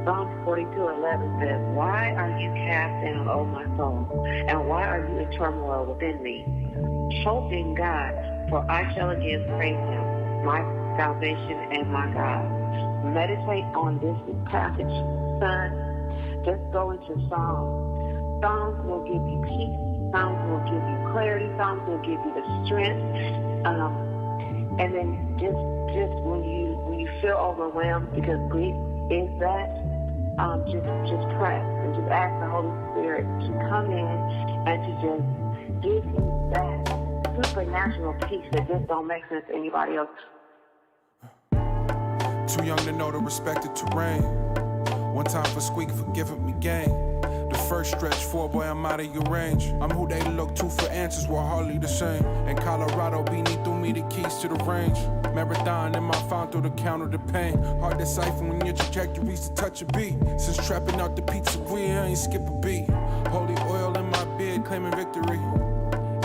Psalm 42:11 says, "Why are you cast down, O my soul? And why are you in turmoil within me? Hope in God, for I shall again praise him, my salvation and my God." Meditate on this passage, son. Just go into Psalms. Psalms will give you peace. Psalms will give you clarity. Psalms will give you the strength. And then just when you feel overwhelmed, because grief is that, just pray and just ask the Holy Spirit to come in and to just give you that supernatural peace that just don't make sense to anybody else. Too young to know the respected terrain. One time for squeak, for giving me game. The first stretch, boy, I'm out of your range. I'm who they look to for answers, we're hardly the same. In Colorado, Beanie threw me the keys to the range. Marathon in my phone through the counter the pain. Hard to decipher when your trajectory's to touch a beat. Since trapping out the pizzeria, I ain't skip a beat. Holy oil in my beard, claiming victory.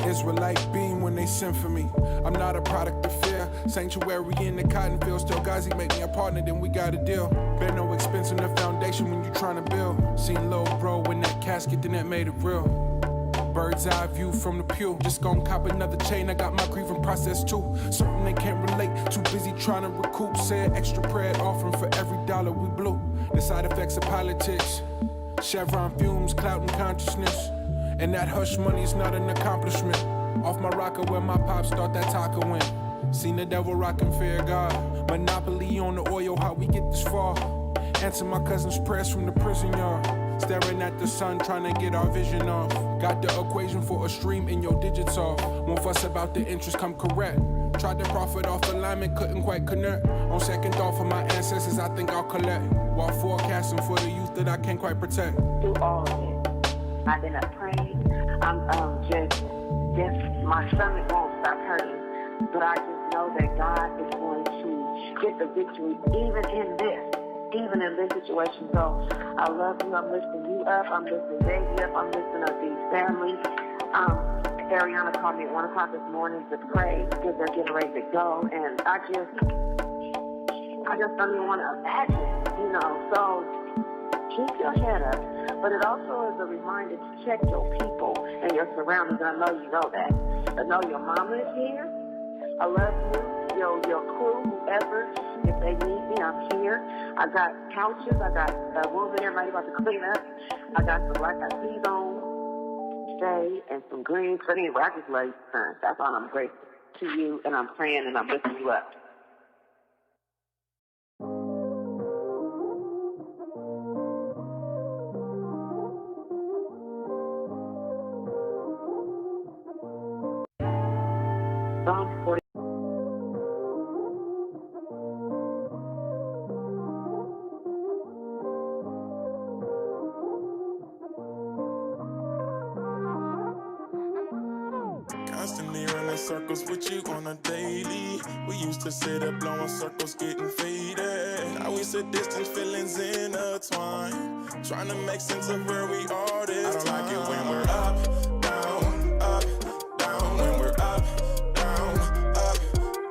Israelite beam when they send for me. I'm not a product of fear. Sanctuary in the cotton field. Still Gazi make me a partner, then we got a deal. Been no expense in the foundation when you tryna build. Seen Lil Bro in that casket, then that made it real. Bird's eye view from the pew. Just gon' cop another chain, I got my grieving process too. Something they can't relate, too busy trying to recoup. Said extra prayer offering for every dollar we blew. The side effects of politics. Chevron fumes, clouding consciousness. And that hush money's not an accomplishment. Off my rocker where my pops thought that taco went. Seen the devil rockin' fear God. Monopoly on the oil, how we get this far. Answer my cousin's prayers from the prison yard. Staring at the sun, trying to get our vision off. Got the equation for a stream in your digits off. Won't fuss about the interest, come correct. Tried to profit off alignment, couldn't quite connect. On second thought for my ancestors, I think I'll collect. While forecasting for the youth that I can't quite protect. Through all of it, I've been up praying. I'm just my stomach won't stop hurting. But I just know that God is going to get the victory even in this situation. So I love you. I'm lifting you up. I'm lifting Baby up. I'm lifting up these families. Ariana called me at 1 o'clock this morning to pray because they're getting ready to go. And I just don't even want to imagine, So keep your head up. But it also is a reminder to check your people and your surroundings. I know you know that. I know your mama is here. I love you. Your crew, whoever, if they need me, I'm here. I got couches. I got a woman everybody about to clean up. I got some black eyed peas on today and some green pretty rocket lace. That's all. I'm grateful to you, and I'm praying and I'm lifting you up. Psalm 40. Constantly running circles with you on a daily. We used to sit up blowing circles, getting faded. Now we sit distance, feelings intertwined. Trying to make sense of where we are this time. I don't like it when we're up, down, up, down. When we're up, down, up,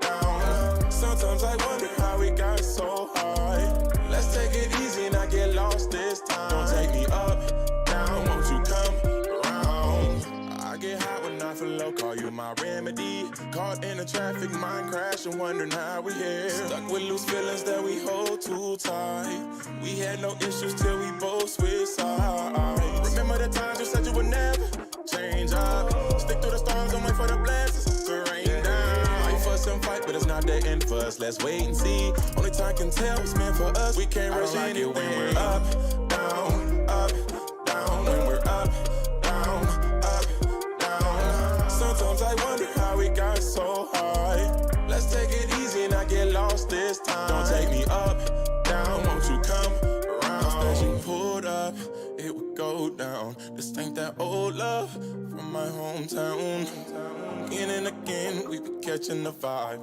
down. Sometimes I wonder how we got so high. Let's take it easy, not get lost this time. Don't take me up, down, won't you come around? I get high when I feel low, call you my remedy. Caught in the traffic, mind crashing, wondering how we here. Stuck with loose feelings that we hold too tight. We had no issues till we both switched sides. Remember the times you said you would never change up. Stick through the storms and wait for the blessings to rain down. Might fuss and fight, but it's not the end for us. Let's wait and see. Only time can tell what's meant for us. We can't rush anything. When we're up, down, up, down. When we're up, down, up, down. Sometimes I wonder how we got so high. Let's take it easy, not get lost this time. Don't take me up, down, won't you come around? As you pulled up, it would go down. This ain't that old love from my hometown. Again and again, we be catching the vibe.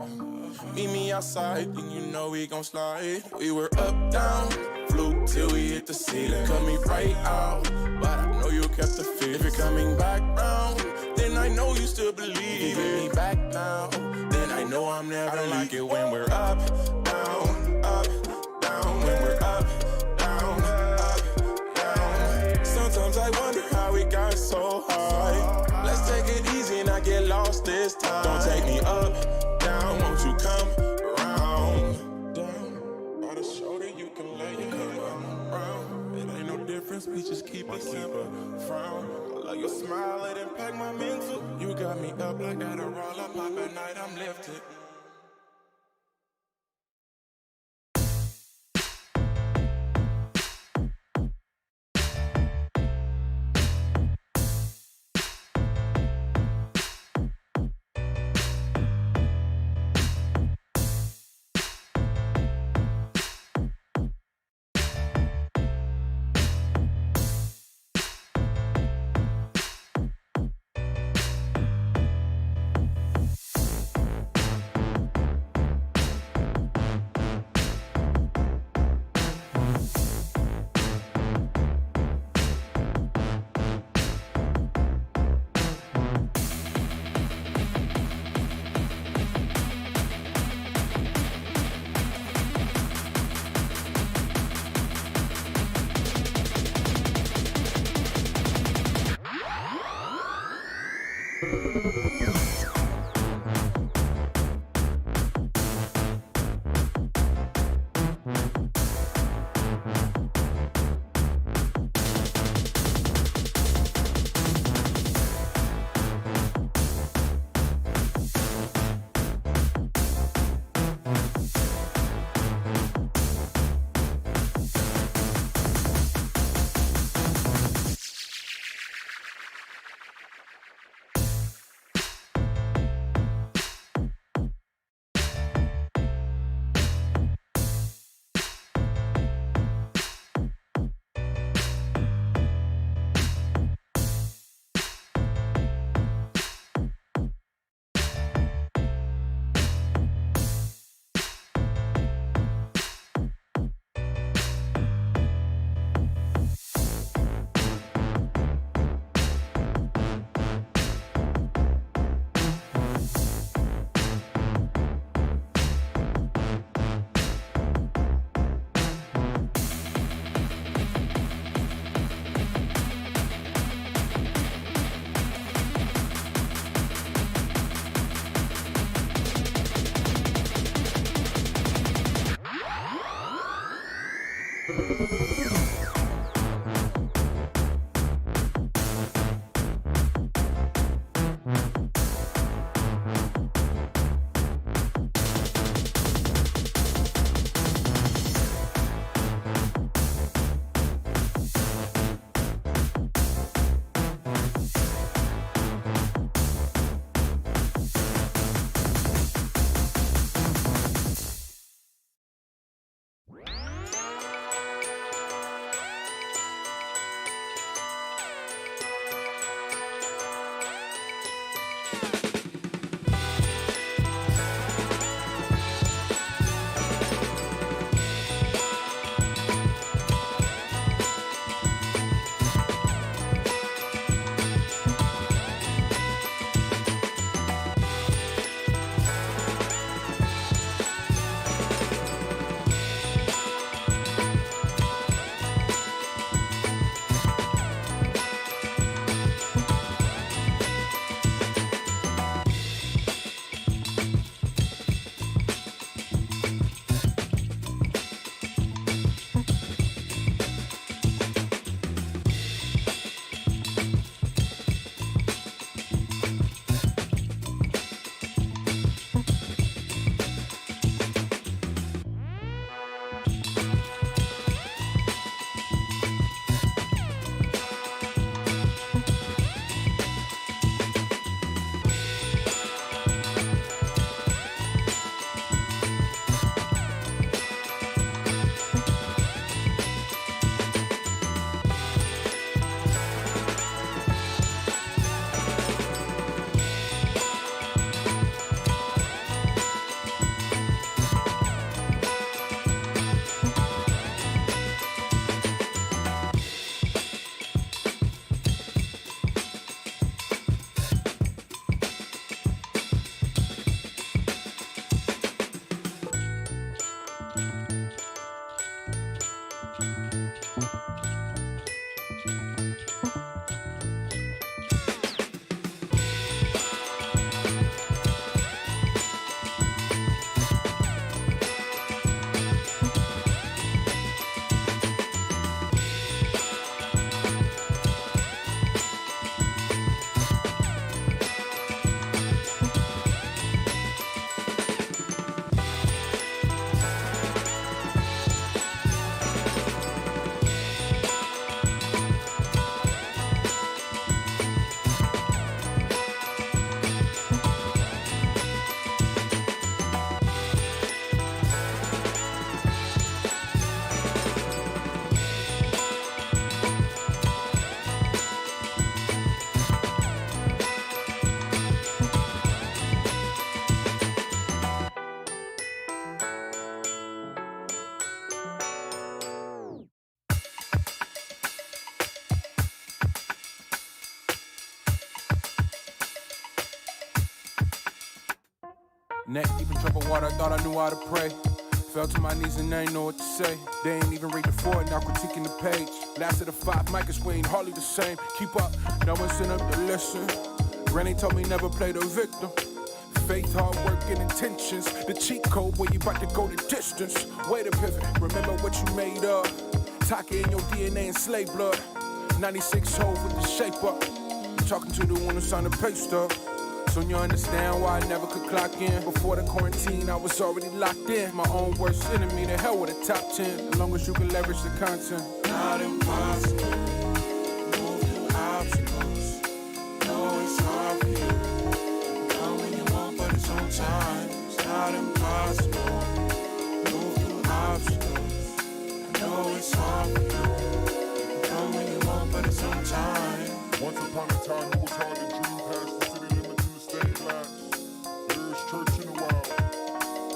Meet me outside, and you know we gon' slide. We were up, down, flew till we hit the ceiling. Cut me right out, but I know you kept the feeling. If you're coming back round, then I know you still believe. If you get me back now, then I know I'm never I don't like it when we're up, down, up, down. When we're up, down, I get lost this time. Don't take me up, down, won't you come around? Down, by the shoulder you can lay your head around. It ain't no difference, we just keep it simple. Frown, I love your smile, it impact my mental. You got me up like that, a roll up, pop at night, I'm lifted. Neck deep in troubled water, I thought I knew how to pray. Fell to my knees and I ain't know what to say. They ain't even read the 4, now critiquing the page. Last of the 5, Micah's we ain't hardly the same. Keep up, no one sent up to listen. Rennie told me never play the victim. Faith, hard work, and intentions. The cheat code where you about to go the distance. Way to pivot, remember what you made of. Taka in your DNA and slave blood. 96 hole with the shape up. Talking to the one who signed the pay stub. Soon you understand why I never could clock in. Before the quarantine, I was already locked in. My own worst enemy, the hell with a top 10. As long as you can leverage the content. Not impossible. Move through obstacles. No, it's hard for you. Come when you want, but it's on time. It's not impossible. Move through obstacles. I know it's hard for you. Come when you want, but it's on time. Once upon a time, it was hard to dream past the city limits and the state lines. There is church in the wild,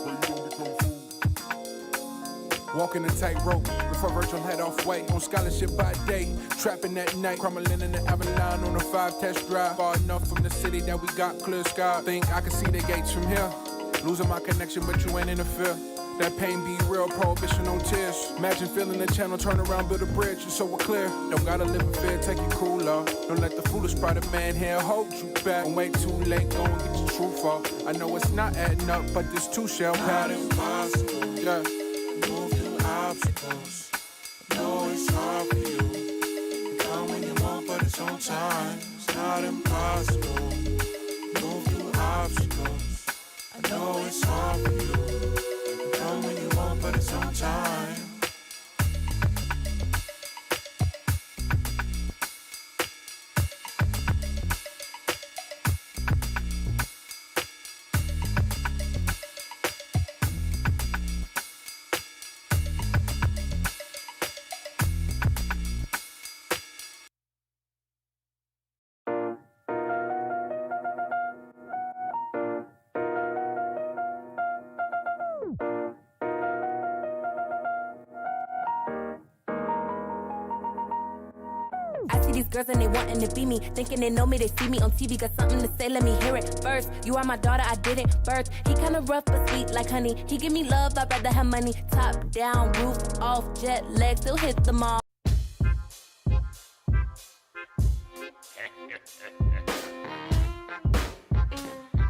where you don't become food. Walking a tightrope before Virgil had off white. On scholarship by day, trapping at night. Crumbling in the Avalon on a 5 test drive. Far enough from the city that we got clear sky. Think I can see the gates from here. Losing my connection, but you ain't interfere. That pain be real, prohibition on tears. Imagine feeling the channel, turn around, build a bridge, and so we're clear. Don't gotta live in fear, take it cool off. Don't let the foolish pride of man here hold you back. Don't wait too late, go and get your truth off. I know it's not adding up, but this too shall pass. Not impossible. Yeah. Move through obstacles. I know it's hard for you. You come when you want, but it's on time. It's not impossible. Move through obstacles. I know it's hard for you. Come when you want, but it's on time. I see these girls and they wanting to be me, thinking they know me, they see me on TV, got something to say, let me hear it first. You are my daughter, I didn't birth. He kinda rough but sweet like honey. He give me love, I'd rather have money. Top down, roof off, jet lag, still hit them all.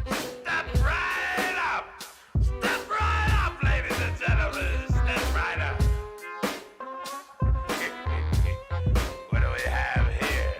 Step right up! Step right up, ladies and gentlemen! Step right up! What do we have here?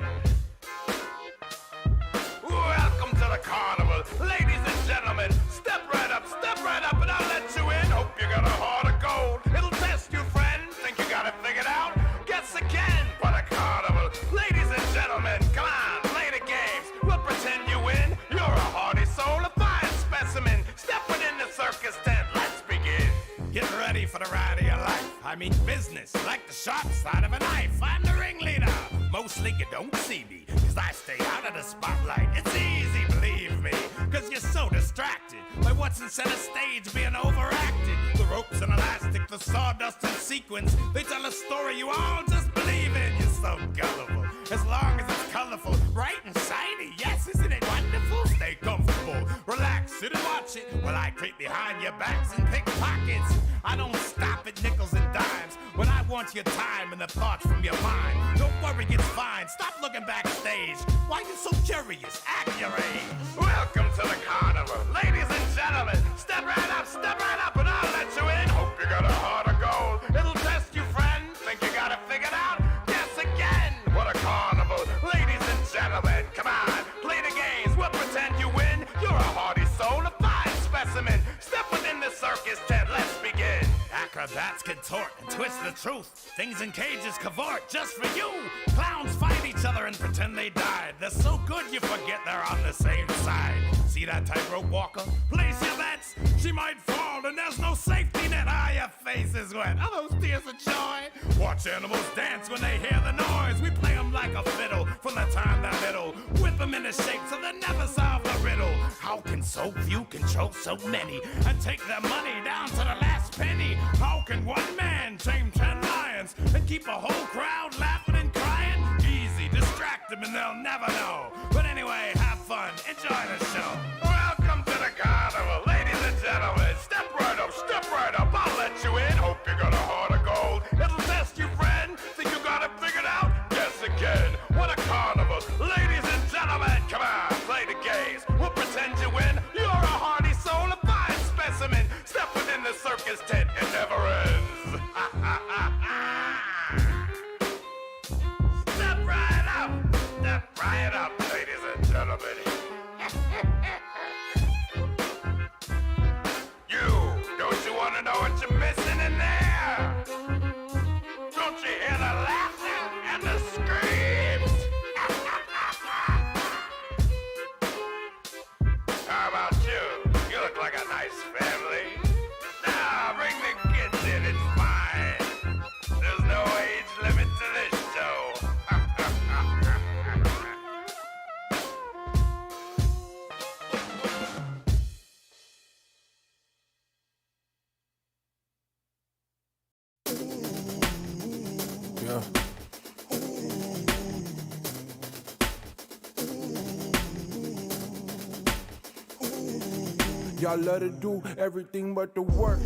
Welcome to the carnival. Ladies and gentlemen, step right up, and I'll let you in. Hope you got a heart of gold. It'll test you, friend. Think you got it figured out? Guess again for the carnival. Ladies and gentlemen, come on, play the games. We'll pretend you win. You're a hardy soul, a fine specimen. Step within the circus tent. Let's begin. Get ready for the ride of your life. I mean business, like the sharp side of a knife. I'm the ringleader. Mostly you don't see me, cause I stay out of the spotlight. It's easy, believe me, cause you're so distracted by what's in center stage being overacted. The ropes and elastic, the sawdust and sequins, they tell a story you all just believe in. You're so gullible, as long as it's colorful, bright and shiny. Yes, isn't it wonderful? Stay comfortable, relax, sit and watch it while I creep behind your backs and pick pockets. I don't stop at nickels and dimes when I want your time and the thoughts from your mind. Don't worry, it's fine. Stop looking backstage. Why you so curious? Act your age. Welcome to the carnival. Ladies and gentlemen, step right up, and I'll let you in. Hope you got a heart of gold. It'll test you, friend. Think you got it figured out? Guess again. What a carnival. Ladies and gentlemen, come on. Play the games. We'll pretend you win. You're a hardy soul, a fine specimen. Step within the circus tent. Let's begin. Acrobats contort and twist the truth. Things in cages cavort just for you. Clowns fight each other and pretend they died. They're so good you forget they're on the same side. See that tightrope walker? Place your bets. She might fall and there's no safety net. Ah, your face is wet. Are those tears of joy? Watch animals dance when they hear the noise. We play them like a fiddle from the time they're little. Whip them into shape so they never solve the riddle. How can so few control so many and take their money down to the last penny? How can one man tame 10 lions and keep a whole crowd laughing and crying? Easy, distract them and they'll never know. But anyway, have fun, enjoy the show. Welcome to the carnival, ladies and Y'all love to do everything but the work.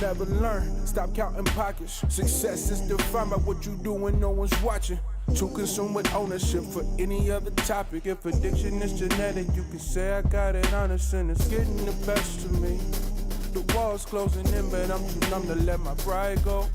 Never learn, stop counting pockets. Success is defined by what you do when no one's watching. Too consumed with ownership for any other topic. If addiction is genetic, you can say I got it honest and it's getting the best of me. The wall's closing in, but I'm too numb to let my pride go.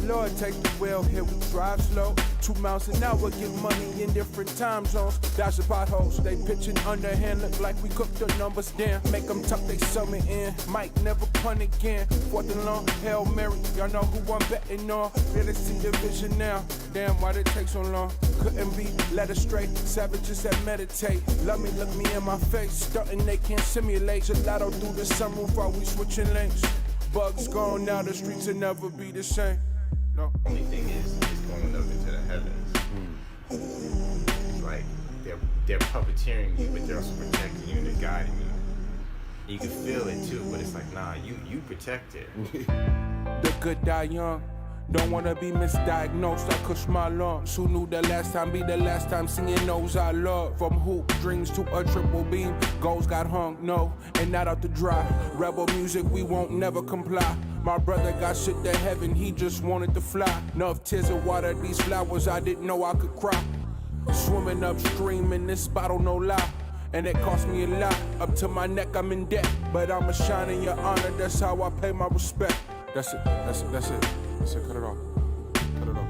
Lord, take the wheel, here we drive slow. 2 miles an hour, get money in different time zones. Dodge the potholes, they pitching underhand. Look like we cooked the numbers down. Make them tuck they summer in. Mike never punt again. 4th and long, Hail Mary. Y'all know who I'm betting on. Better see the vision now. Damn, why'd it take so long? Couldn't be led astray. Savages that meditate. Love me, look me in my face. Stunting they can't simulate. Gelato through the sunroof while we switching lanes. Bugs gone, now the streets will never be the same. No. The only thing is going up into the heavens. It's like they're puppeteering you, but they're also protecting you and they're guiding you. You can feel it too, but it's like, nah, you protect it. The good die young. Don't wanna be misdiagnosed, I cush my lungs. Who knew the last time be the last time singing knows I love. From hoop dreams to a triple beam, goals got hung, no, and not out to dry. Rebel music, we won't never comply. My brother got shit to heaven, he just wanted to fly. Enough tears of water, these flowers, I didn't know I could cry. Swimming upstream in this bottle, no lie. And it cost me a lot, up to my neck I'm in debt. But I'ma shine in your honor, that's how I pay my respect. That's it, that's it, that's it. That's it, cut it off. Cut it off.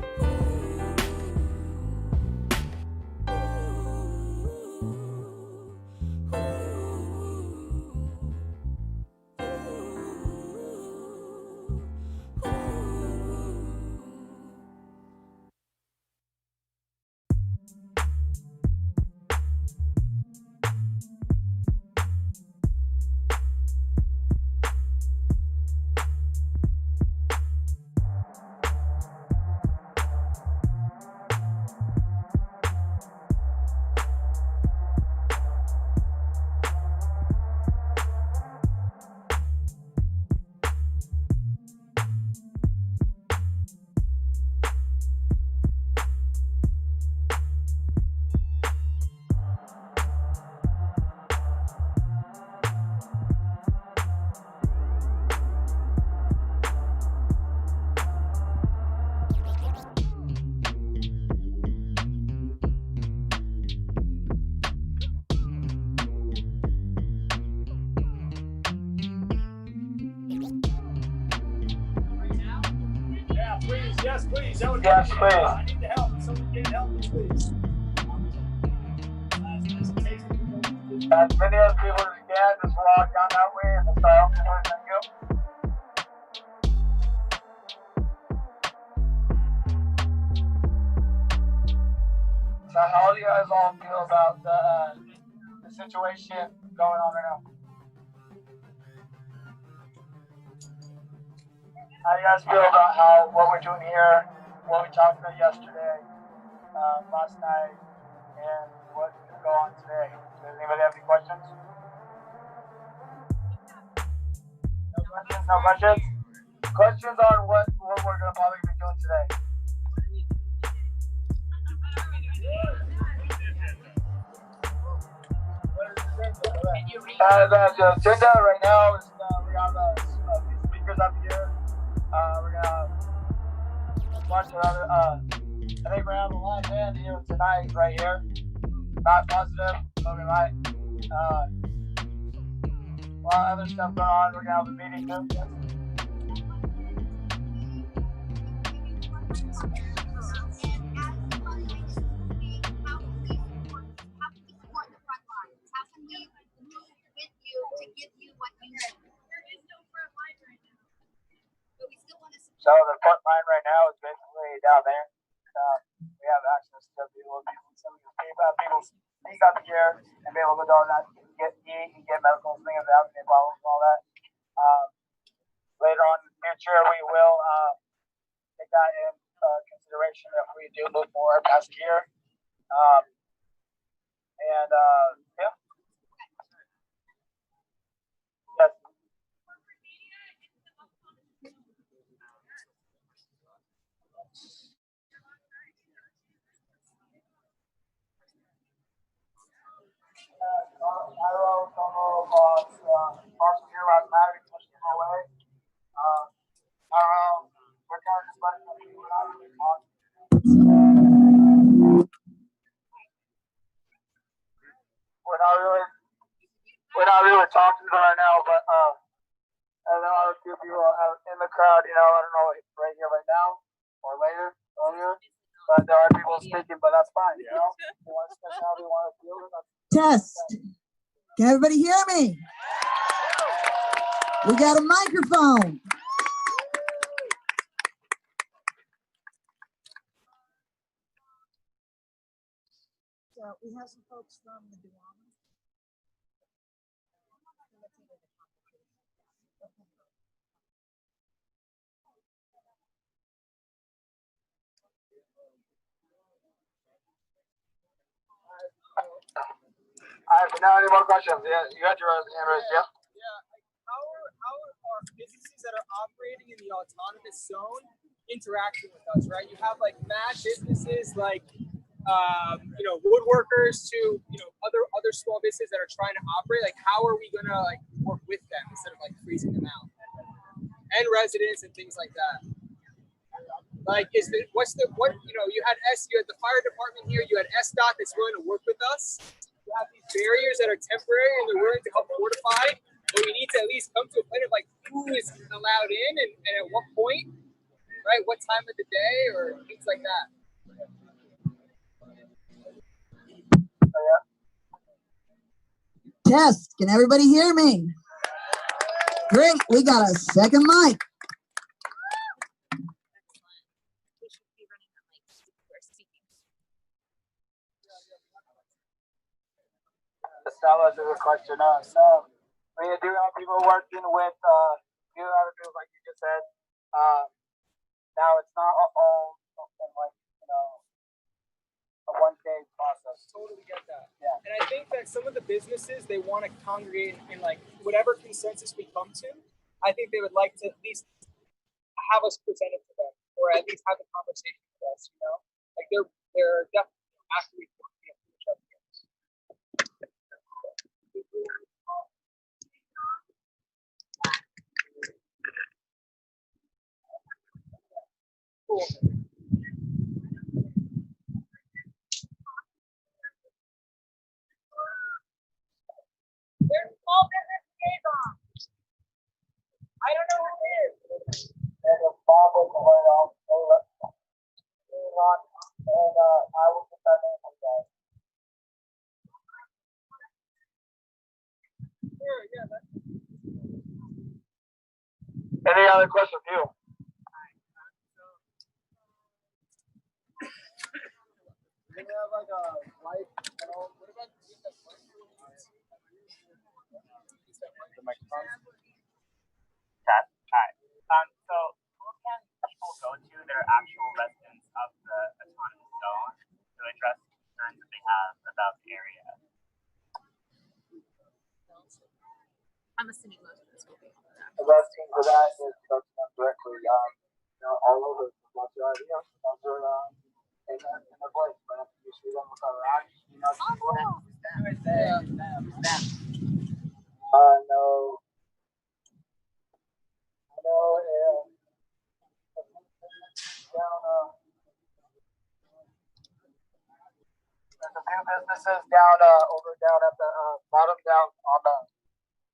Yes, please. That would Yes, be please. I need the help. Someone get help me, please. As many as people as can, just walk down that way and the style. Thank you. So how do you guys all feel about the situation going on right now? How do you guys feel about what we're doing here, what we talked about yesterday, last night, and what's going to go on today? Does anybody have any questions? No questions? No questions? Questions on what we're going to probably be doing today? The agenda right now is we have a few speakers up here. We're going to have a bunch of other, I think we're going to have a live band here tonight, right here. Not positive, but we might. A lot of other stuff going on. We're going to have a meeting too. Yes. So the front line right now is basically down there. We have access to people. Some of these people sneak up here and be able to go down and eat and get medical things if they have any problems and all that. Later on in the future, we will take that in consideration if we do move more past here. Yeah. Yes. Arrow, Tomo, Boss, we're not really talking to them right now, but I know a few people out in the crowd, you know, I don't know, right here, right now, or later, earlier, but there are people speaking, but that's fine, you know? They want to spend how they want to feel it. Test. Can everybody hear me? We got a microphone. So we have some folks from the Duomo. All right, now any more questions? Yeah, you got your hand raised, yeah? How are businesses that are operating in the autonomous zone interacting with us, right? You have like mad businesses like woodworkers to other small businesses that are trying to operate. Like, how are we gonna like work with them instead of like freezing them out? And residents and things like that. Like, you had the fire department here, you had SDOT that's willing to work with us. You have these barriers that are temporary and they're willing to help fortify, but we need to at least come to a point of like who is allowed in and at what point, right? What time of the day or things like that. Test. Can everybody hear me? Great. We got a second mic. That was a good question. So we do have people working with you have to do like you just said. Now it's not all like a one-day process. Totally get that. Yeah. And I think that some of the businesses, they want to congregate in like whatever consensus we come to. I think they would like to at least have us present it to them, or at least have a conversation with us. You know, like they're definitely after we finish up here. Cool. There's a small business liaison. I don't know who it is. And a small business liaison, and I will get that name from you. Sure, yeah. Any other questions for you? Do you have like a light, what about the microphone? CHAZ. Alright. So who can people go to that are actual residents of the autonomous zone to address concerns that they have about the area? I'm assuming most of this will be on that. The best thing for that is to them directly. All over the lots of ideas. Those are in the place, but if you see them with our eyes, there's a few businesses down at the bottom down on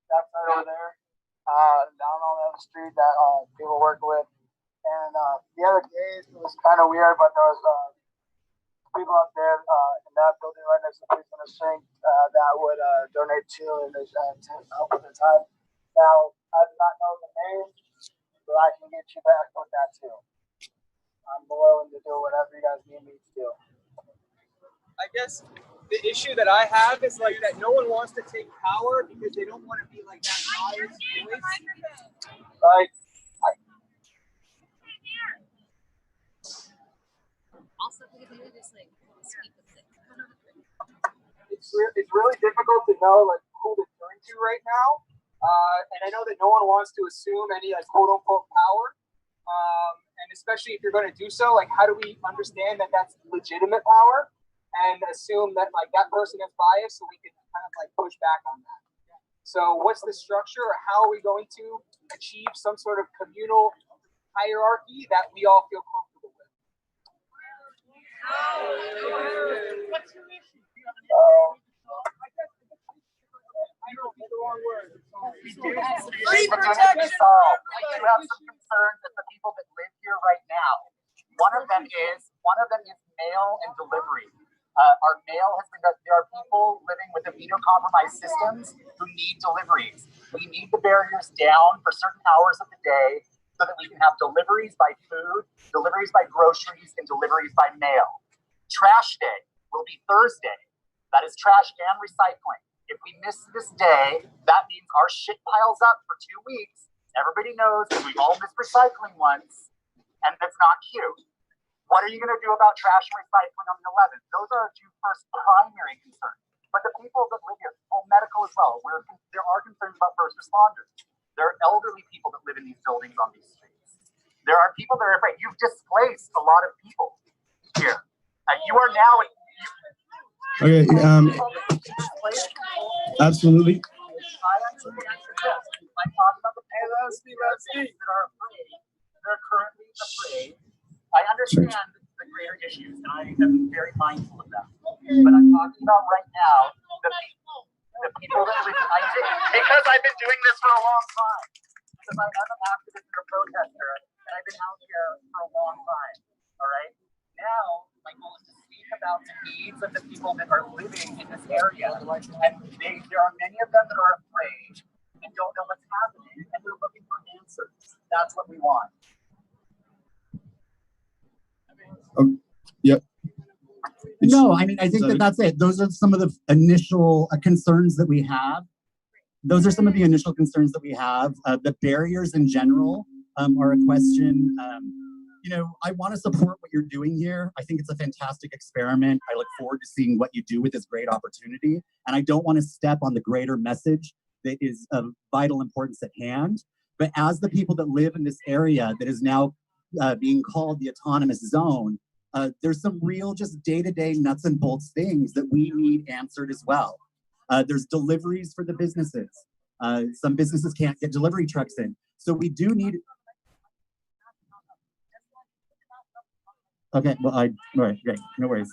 that side over there, down on the other street that people work with. And the other day it was kind of weird, but there was people up there in that building right next to the police ministry that would donate to and to help with the time. Now I do not know the name, but I can get you back with that too. I'm willing to do whatever you guys need me to do. I guess the issue that I have is like that no one wants to take power because they don't want to be like that biased voice. Like, Also, because maybe just like speak with it. it's really difficult to know like who to turn to right now, and I know that no one wants to assume any like quote unquote power, and especially if you're going to do so, like how do we understand that that's legitimate power and assume that like that person is biased so we can kind of like push back on that. So what's the structure, or how are we going to achieve some sort of communal hierarchy that we all feel comfortable with? What's your issue? We do need solutions that need to be solved. We do have some concerns that the people that live here right now. One of them is mail and delivery. Our mail has been, there are people living with immunocompromised systems who need deliveries. We need the barriers down for certain hours of the day so that we can have deliveries by food, deliveries by groceries, and deliveries by mail. Trash day will be Thursday. That is trash and recycling. If we miss this day, that means our shit piles up for 2 weeks. Everybody knows because we've all missed recycling once, and that's not cute. What are you going to do about trash and recycling on the 11th? Those are our two first primary concerns. But the people that live here, well, medical as well, there are concerns about first responders. There are elderly people that live in these buildings on these streets. There are people that are afraid. You've displaced a lot of people here. You are now... Okay, absolutely. I understand this. I'm talking about the people that are afraid. They're currently afraid. I understand the greater issues, and I am very mindful of that. But I'm talking about right now the people that live. Because I've been doing this for a long time. Because I'm an activist and a protester, and I've been out here for a long time. All right. Now my goal is to speak about the needs of the people that are living in this area, and there are many of them that are afraid and don't know what's happening, and they're looking for answers. That's what we want. Yep. No, I mean, I think that's it. Those are some of the initial concerns that we have. Those are some of the initial concerns that we have. The barriers in general are a question. You know, I want to support what you're doing here. I think it's a fantastic experiment. I look forward to seeing what you do with this great opportunity. And I don't want to step on the greater message that is of vital importance at hand. But as the people that live in this area that is now being called the autonomous zone, there's some real just day-to-day nuts and bolts things that we need answered as well. There's deliveries for the businesses. Some businesses can't get delivery trucks in. So we do need... Okay, well, all right, great, no worries.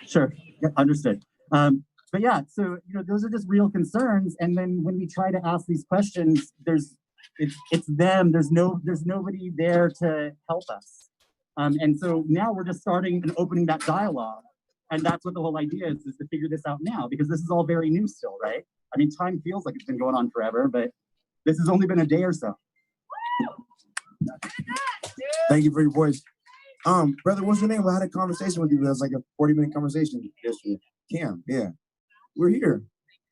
Sure, yeah, understood. But yeah, so, you know, those are just real concerns. And then when we try to ask these questions, it's them, there's nobody there to help us. And so now we're just starting and opening that dialogue. And that's what the whole idea is to figure this out now, because this is all very new still, right? I mean, time feels like it's been going on forever, but this has only been a day or so. Thank you for your voice. Brother, what's your name? I had a conversation with you. It was like a 40-minute conversation yesterday. Cam, yeah. We're here.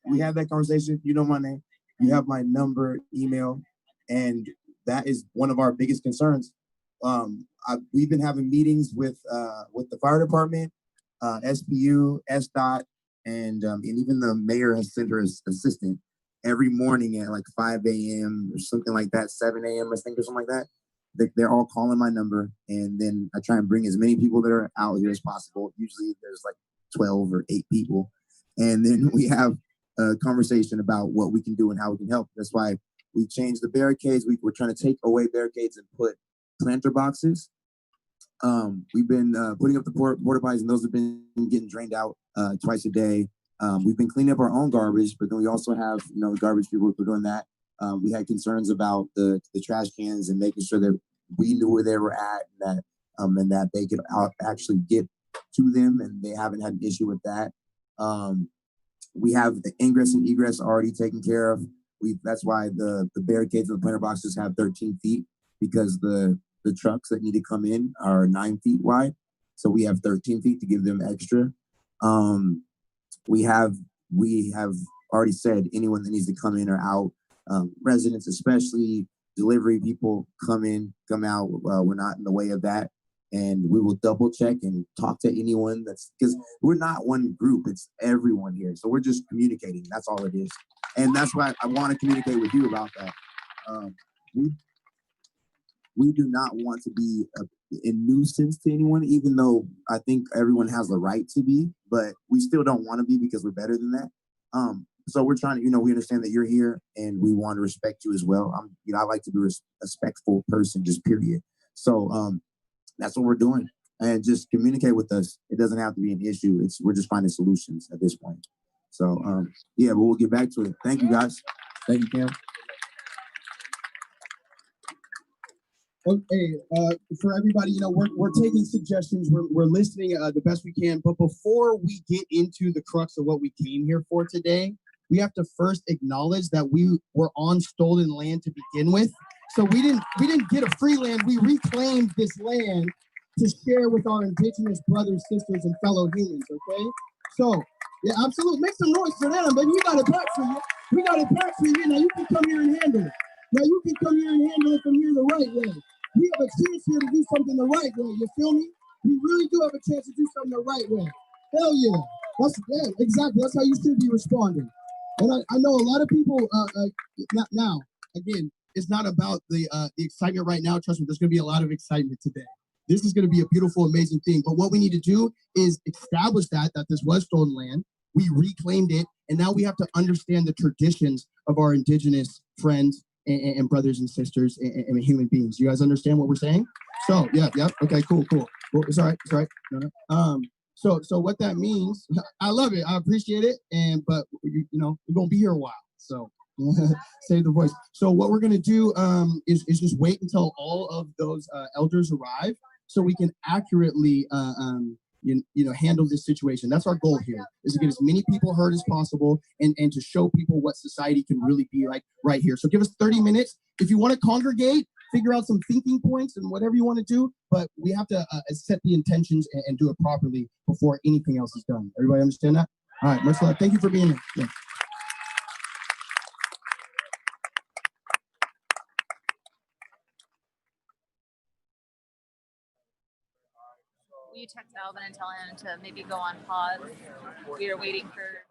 We had that conversation. You know my name. You have my number, email, and that is one of our biggest concerns. We've been having meetings with the fire department, SPU, SDOT, and even the mayor has sent her assistant every morning at like 5 a.m. or something like that, 7 a.m. I think or something like that. They're all calling my number, and then I try and bring as many people that are out here as possible. Usually there's like 12 or 8 people. And then we have a conversation about what we can do and how we can help. That's why we changed the barricades. We're trying to take away barricades and put planter boxes. We've been putting up the porta potties, and those have been getting drained out twice a day. We've been cleaning up our own garbage, but then we also have, you know, garbage people who are doing that. We had concerns about the trash cans and making sure that we knew where they were at, and that they could actually get to them, and they haven't had an issue with that. We have the ingress and egress already taken care of. That's why the barricades and the planter boxes have 13 feet, because the trucks that need to come in are 9 feet wide. So we have 13 feet to give them extra. We have already said anyone that needs to come in or out, residents, especially delivery people, come in, come out. We're not in the way of that. And we will double check and talk to anyone because we're not one group, it's everyone here. So we're just communicating, that's all it is. And that's why I want to communicate with you about that. We do not want to be a nuisance to anyone, even though I think everyone has the right to be, but we still don't want to be because we're better than that. So we're trying to, we understand that you're here and we want to respect you as well. I like to be a respectful person, just period. So that's what we're doing, and just communicate with us. It doesn't have to be an issue. We're just finding solutions at this point. So yeah, but we'll get back to it. Thank you, guys. Thank you, Cam. Okay, for everybody, you know, we're taking suggestions, we're listening the best we can, but before we get into the crux of what we came here for today, we have to first acknowledge that we were on stolen land to begin with. So we didn't get a free land, we reclaimed this land to share with our indigenous brothers, sisters, and fellow humans, okay? So, yeah, absolutely, make some noise for them, but we got it back for you. We got it back for you, now you can come here and handle it. Now you can come here and handle it from here the right way. We have a chance here to do something the right way, you feel me? We really do have a chance to do something the right way. Hell yeah. Yeah, exactly, that's how you should be responding. And I know a lot of people, now, again, it's not about the excitement right now. Trust me, there's gonna be a lot of excitement today. This is gonna be a beautiful, amazing thing. But what we need to do is establish that this was stolen land. We reclaimed it, and now we have to understand the traditions of our indigenous friends and brothers and sisters and human beings. You guys understand what we're saying? So yeah, okay, cool. It's all right. No. So what that means, I love it, I appreciate it, but you know, we're gonna be here a while, so save the voice. So what we're gonna do is just wait until all of those elders arrive, so we can accurately handle this situation. That's our goal here, is to get as many people heard as possible and to show people what society can really be like right here. So give us 30 minutes. If you want to congregate, figure out some thinking points and whatever you want to do, but we have to set the intentions and do it properly before anything else is done. Everybody understand that? All right, much love. Thank you for being here. Yeah. Will you text Alvin and tell him to maybe go on pause? We are waiting for.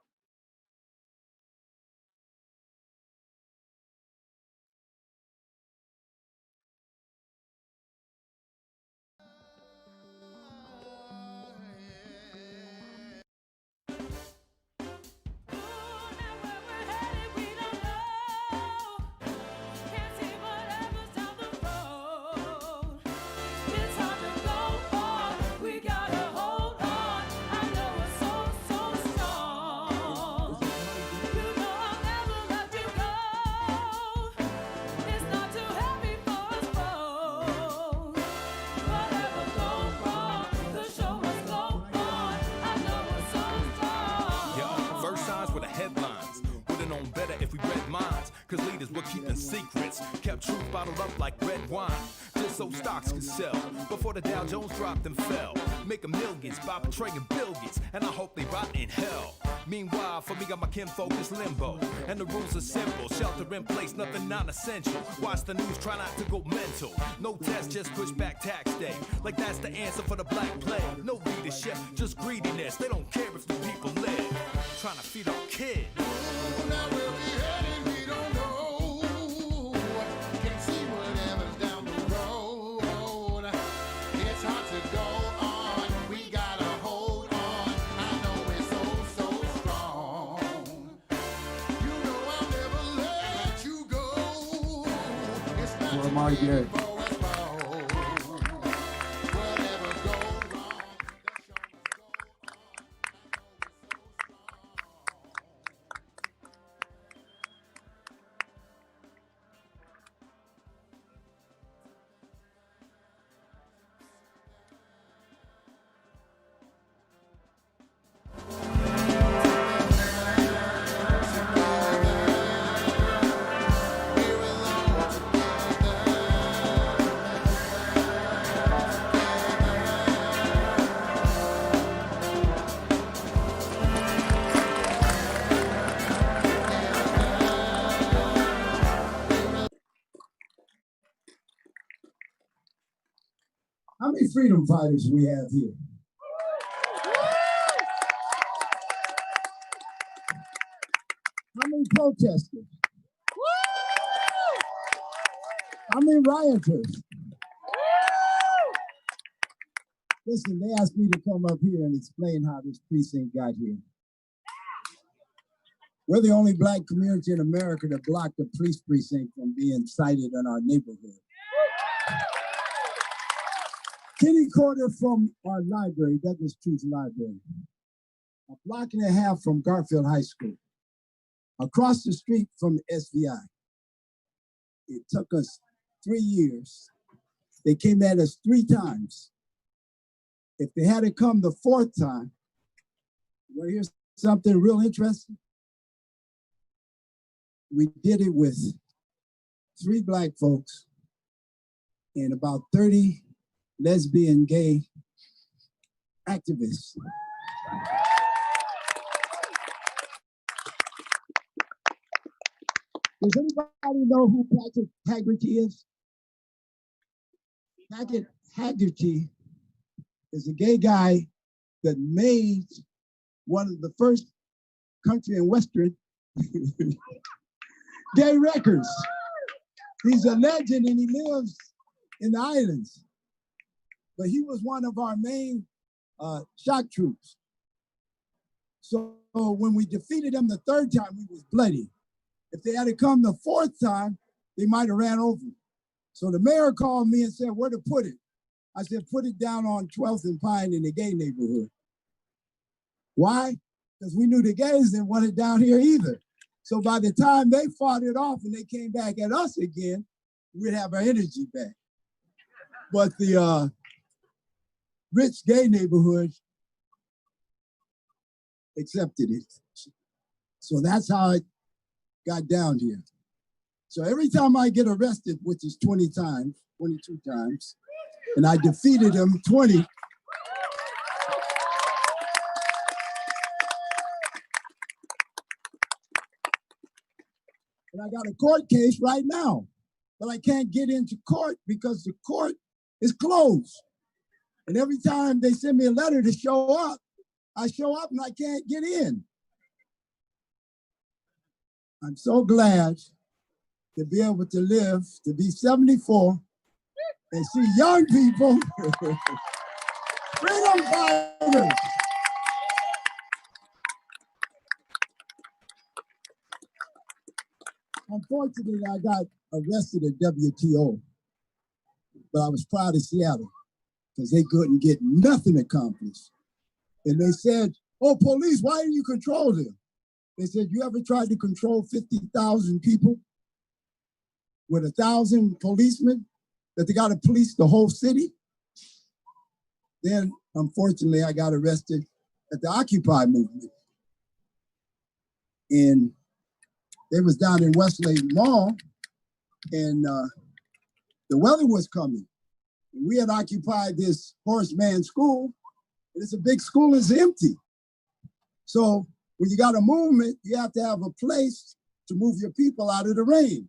Cause leaders were keeping secrets, kept truth bottled up like red wine, just so stocks could sell. Before the Dow Jones dropped and fell, making millions by betraying billions, and I hope they rot in hell. Meanwhile, for me, got my kinfolk is limbo, and the rules are simple: shelter in place, nothing non-essential. Watch the news, try not to go mental. No test, just push back tax day, like that's the answer for the black plague. No leadership, just greediness. They don't care if the people live, trying to feed our kids. Marty Garrett. How many freedom fighters we have here? How many protesters? How many rioters? Listen, they asked me to come up here and explain how this precinct got here. We're the only black community in America that blocked the police precinct from being sited in our neighborhood. Kitty corner from our library, Douglas Truth Library. A block and a half from Garfield High School. across the street from SVI. It took us 3 years. They came at us 3 times. If they had to come the 4th time, well, here's something real interesting. We did it with 3 black folks and about 30 lesbian, gay activists. Does anybody know who Patrick Haggerty is? Patrick Haggerty is a gay guy that made one of the first country and western gay records. He's a legend and he lives in the islands. But he was one of our main shock troops. So when we defeated them the 3rd time, we was bloody. If they had to come the 4th time, they might have ran over. So the mayor called me and said, where to put it? I said, put it down on 12th and Pine in the gay neighborhood. Why? Because we knew the gays didn't want it down here either. So by the time they fought it off and they came back at us again, we'd have our energy back. But the rich gay neighborhood accepted it. So that's how it got down here. So every time I get arrested, which is 20 times, 22 times, and I defeated them 20, and I got a court case right now, but I can't get into court because the court is closed. And every time they send me a letter to show up, I show up and I can't get in. I'm so glad to be able to live, to be 74 and see young people, freedom fighters. Unfortunately, I got arrested at WTO, but I was proud of Seattle because they couldn't get nothing accomplished. And they said, oh, police, why didn't you control them? They said, you ever tried to control 50,000 people with 1,000 policemen that they got to police the whole city? Then, unfortunately, I got arrested at the Occupy movement. And they was down in Westlake Mall, and the weather was coming. And we had occupied this Horseman School, and it's a big school, it's empty. So when you got a movement, you have to have a place to move your people out of the rain.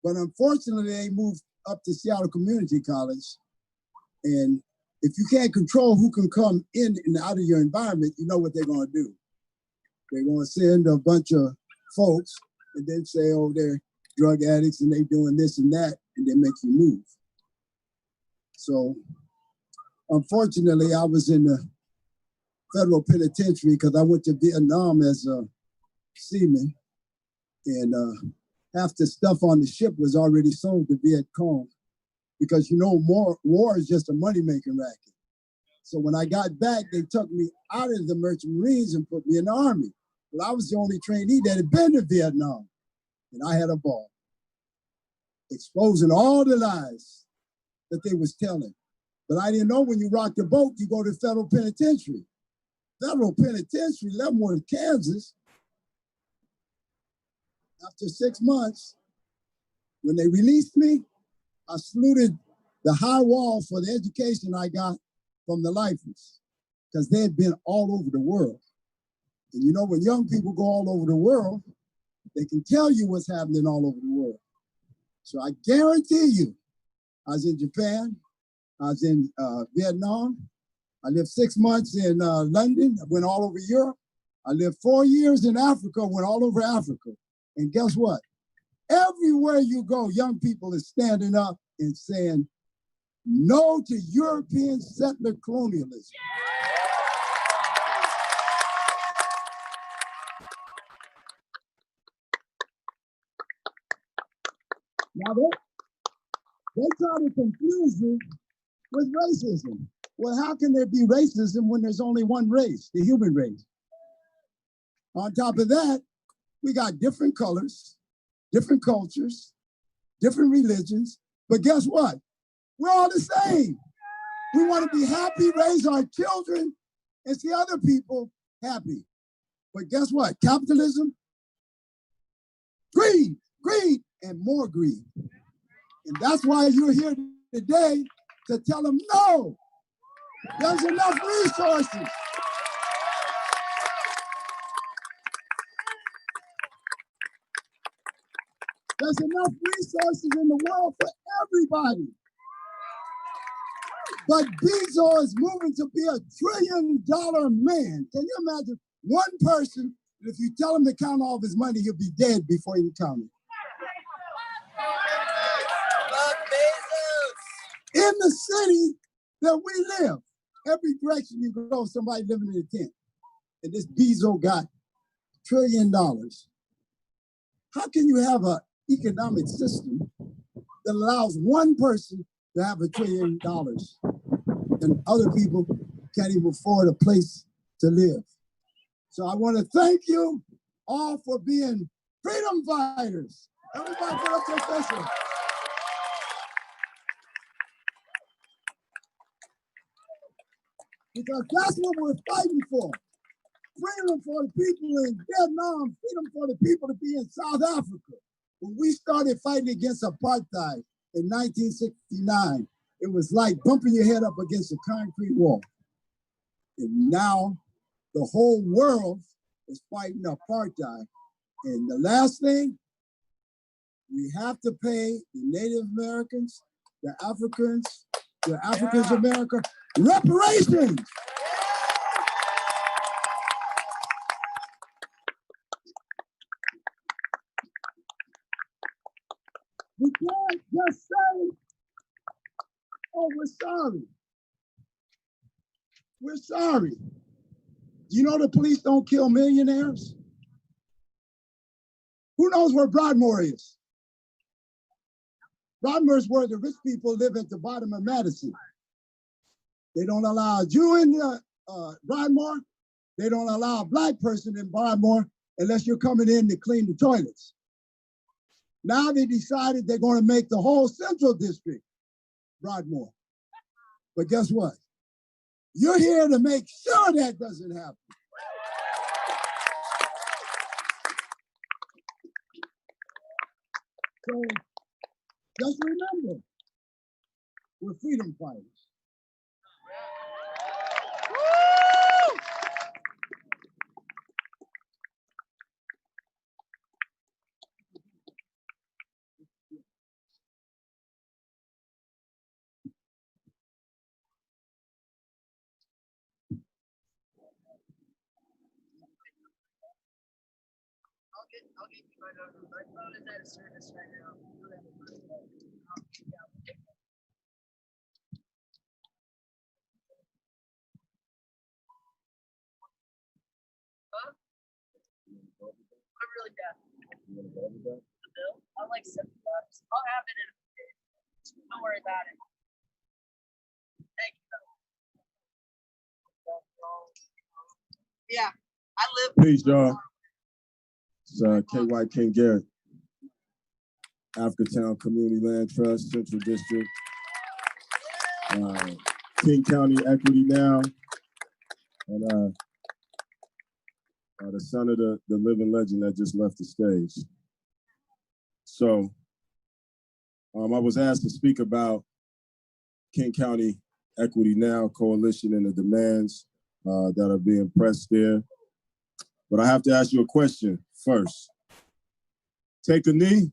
But unfortunately, they moved up to Seattle Community College. And if you can't control who can come in and out of your environment, you know what they're going to do. They're going to send a bunch of folks and then say, oh, they're drug addicts and they doing this and that, and they make you move. So unfortunately, I was in the federal penitentiary because I went to Vietnam as a seaman, and half the stuff on the ship was already sold to Viet Cong because, you know, war is just a money-making racket. So when I got back, they took me out of the Merchant Marines and put me in the Army. Well, I was the only trainee that had been to Vietnam, and I had a ball, exposing all the lies that they was telling. But I didn't know when you rock the boat, you go to federal penitentiary. Federal penitentiary, Leavenworth, Kansas. After 6 months, when they released me, I saluted the high wall for the education I got from the lifers, because they had been all over the world. And you know, when young people go all over the world, they can tell you what's happening all over the world. So I guarantee you, I was in Japan, I was in Vietnam, I lived 6 months in London, I went all over Europe. I lived 4 years in Africa, went all over Africa. And guess what? Everywhere you go, young people are standing up and saying no to European settler colonialism. Now they try to confuse you with racism. Well, how can there be racism when there's only one race, the human race? On top of that, We got different colors, different cultures, different religions, but guess what? We're all the same. We want to be happy, raise our children, and see other people happy. But guess what? Capitalism, greed, greed, and more greed. And that's why you're here today to tell them, no, there's enough resources. There's enough resources in the world for everybody. But Bezos is moving to be $1 trillion man. Can you imagine one person, if you tell him to count all of his money, he'll be dead before you count it. In the city that we live, every direction you go, somebody living in a tent. And this Bezos got $1 trillion. How can you have an economic system that allows one person to have $1 trillion and other people can't even afford a place to live? So I want to thank you all for being freedom fighters. Everybody put up their fist. Because that's what we're fighting for. Freedom for the people in Vietnam, freedom for the people to be in South Africa. When we started fighting against apartheid in 1969, it was like bumping your head up against a concrete wall. And now the whole world is fighting apartheid. And the last thing, we have to pay the Native Americans, the Africans America, reparations. We can't just say, oh, we're sorry. We're sorry. You know the police don't kill millionaires? Who knows where Broadmoor is? Broadmoor is where the rich people live at the bottom of Madison. They don't allow a Jew in Broadmoor. They don't allow a Black person in Broadmoor unless you're coming in to clean the toilets. Now they decided they're going to make the whole Central District Broadmoor. But guess what? You're here to make sure that doesn't happen. So just remember, we're freedom fighters. I'll get you my number. My phone is out of service right now. Huh? I'm really bad. The bill? I'm like $7. I'll have it in a day. Don't worry about it. Thank you. Yeah, I live. Peace, y'all. It's KY King Garrett, Africatown Community Land Trust, Central District, King County Equity Now, and the son of the living legend that just left the stage. So I was asked to speak about King County Equity Now Coalition and the demands that are being pressed there. But I have to ask you a question first. Take a knee.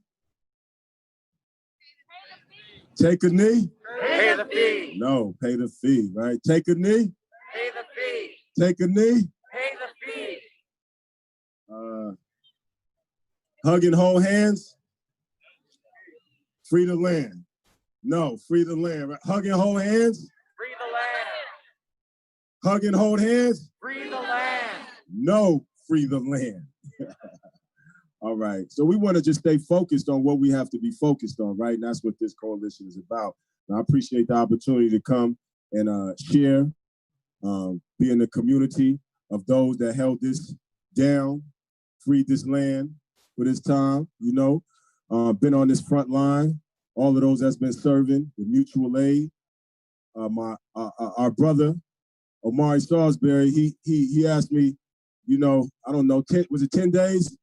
Take a knee. Pay the fee. No, pay the fee, right? Take a knee. Pay the fee. Take a knee. Pay the fee. Hug and hold hands. Free the land. No, free the land. Right? Hug and hold hands. Free the land. Hug and hold hands. Free the land. No, free the land. All right. So we want to just stay focused on what we have to be focused on, right? And that's what this coalition is about. And I appreciate the opportunity to come and share, be in the community of those that held this down freed this land for this time, you know. Been on this front line, all of those that's been serving with mutual aid. Our brother, Omari Salisbury, he asked me, you know, I don't know, 10 days?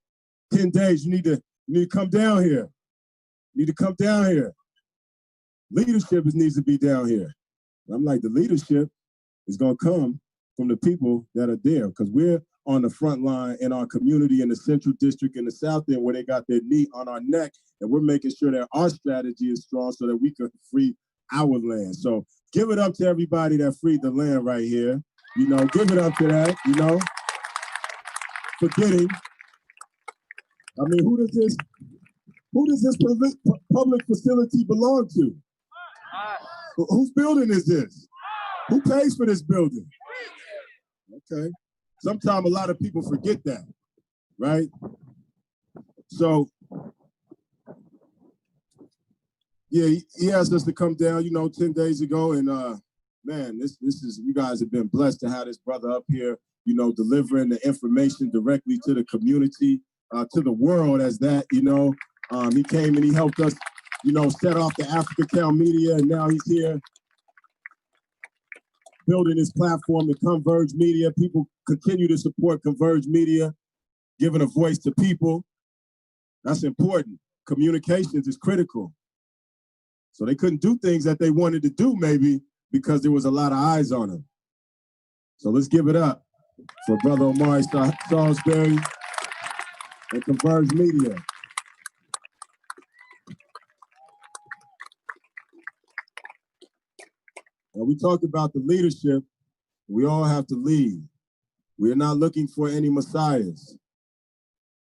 10 days, you need to come down here. You need to come down here. Leadership needs to be down here. And I'm like, the leadership is gonna come from the people that are there, because we're on the front line in our community in the Central District in the South End where they got their knee on our neck, and we're making sure that our strategy is strong so that we can free our land. So give it up to everybody that freed the land right here. You know, give it up to that, you know. Forgetting, I mean, who does this public facility belong to? Whose building is this? Who pays for this building? Okay. Sometimes a lot of people forget that, right? So, yeah, he asked us to come down, you know, 10 days ago, and man, this is, you guys have been blessed to have this brother up here, you know, delivering the information directly to the community, to the world as that, you know. He came and he helped us, you know, set off the Africa Town Media, and now he's here building his platform, the Converge Media. People continue to support Converge Media, giving a voice to people. That's important. Communications is critical. So they couldn't do things that they wanted to do maybe because there was a lot of eyes on them. So let's give it up for Brother Omari Salisbury and Converge Media. Now we talked about the leadership. We all have to lead. We're not looking for any messiahs,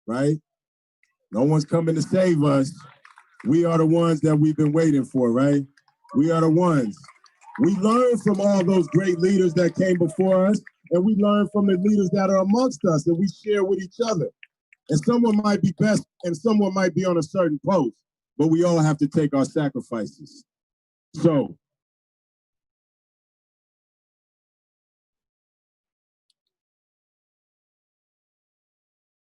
right? No one's coming to save us. We are the ones that we've been waiting for, right? We are the ones. We learn from all those great leaders that came before us, and we learn from the leaders that are amongst us, and we share with each other. And someone might be best, and someone might be on a certain post, but we all have to take our sacrifices. So,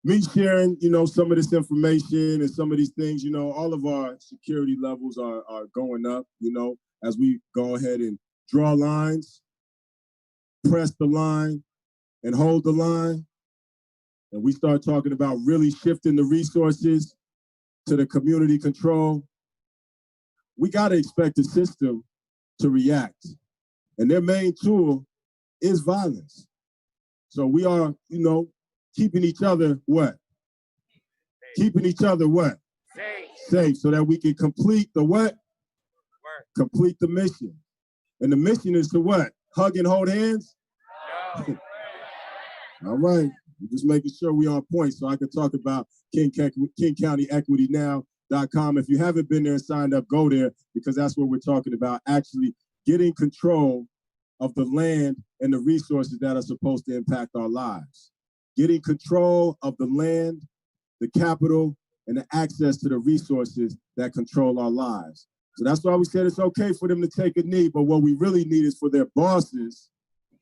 me sharing, you know, some of this information and some of these things, you know, all of our security levels are going up, you know, as we go ahead and draw lines, press the line, and hold the line. And we start talking about really shifting the resources to the community control. We got to expect the system to react. And their main tool is violence. So we are, you know, keeping each other what? Keeping each other what? Safe, so that we can complete the what? Complete the mission. And the mission is to what? Hug and hold hands? No. All right. We're just making sure we're on point so I can talk about KingCountyEquityNow.com. If you haven't been there and signed up, go there, because that's what we're talking about, actually getting control of the land and the resources that are supposed to impact our lives. Getting control of the land, the capital, and the access to the resources that control our lives. So that's why we said it's okay for them to take a knee, but what we really need is for their bosses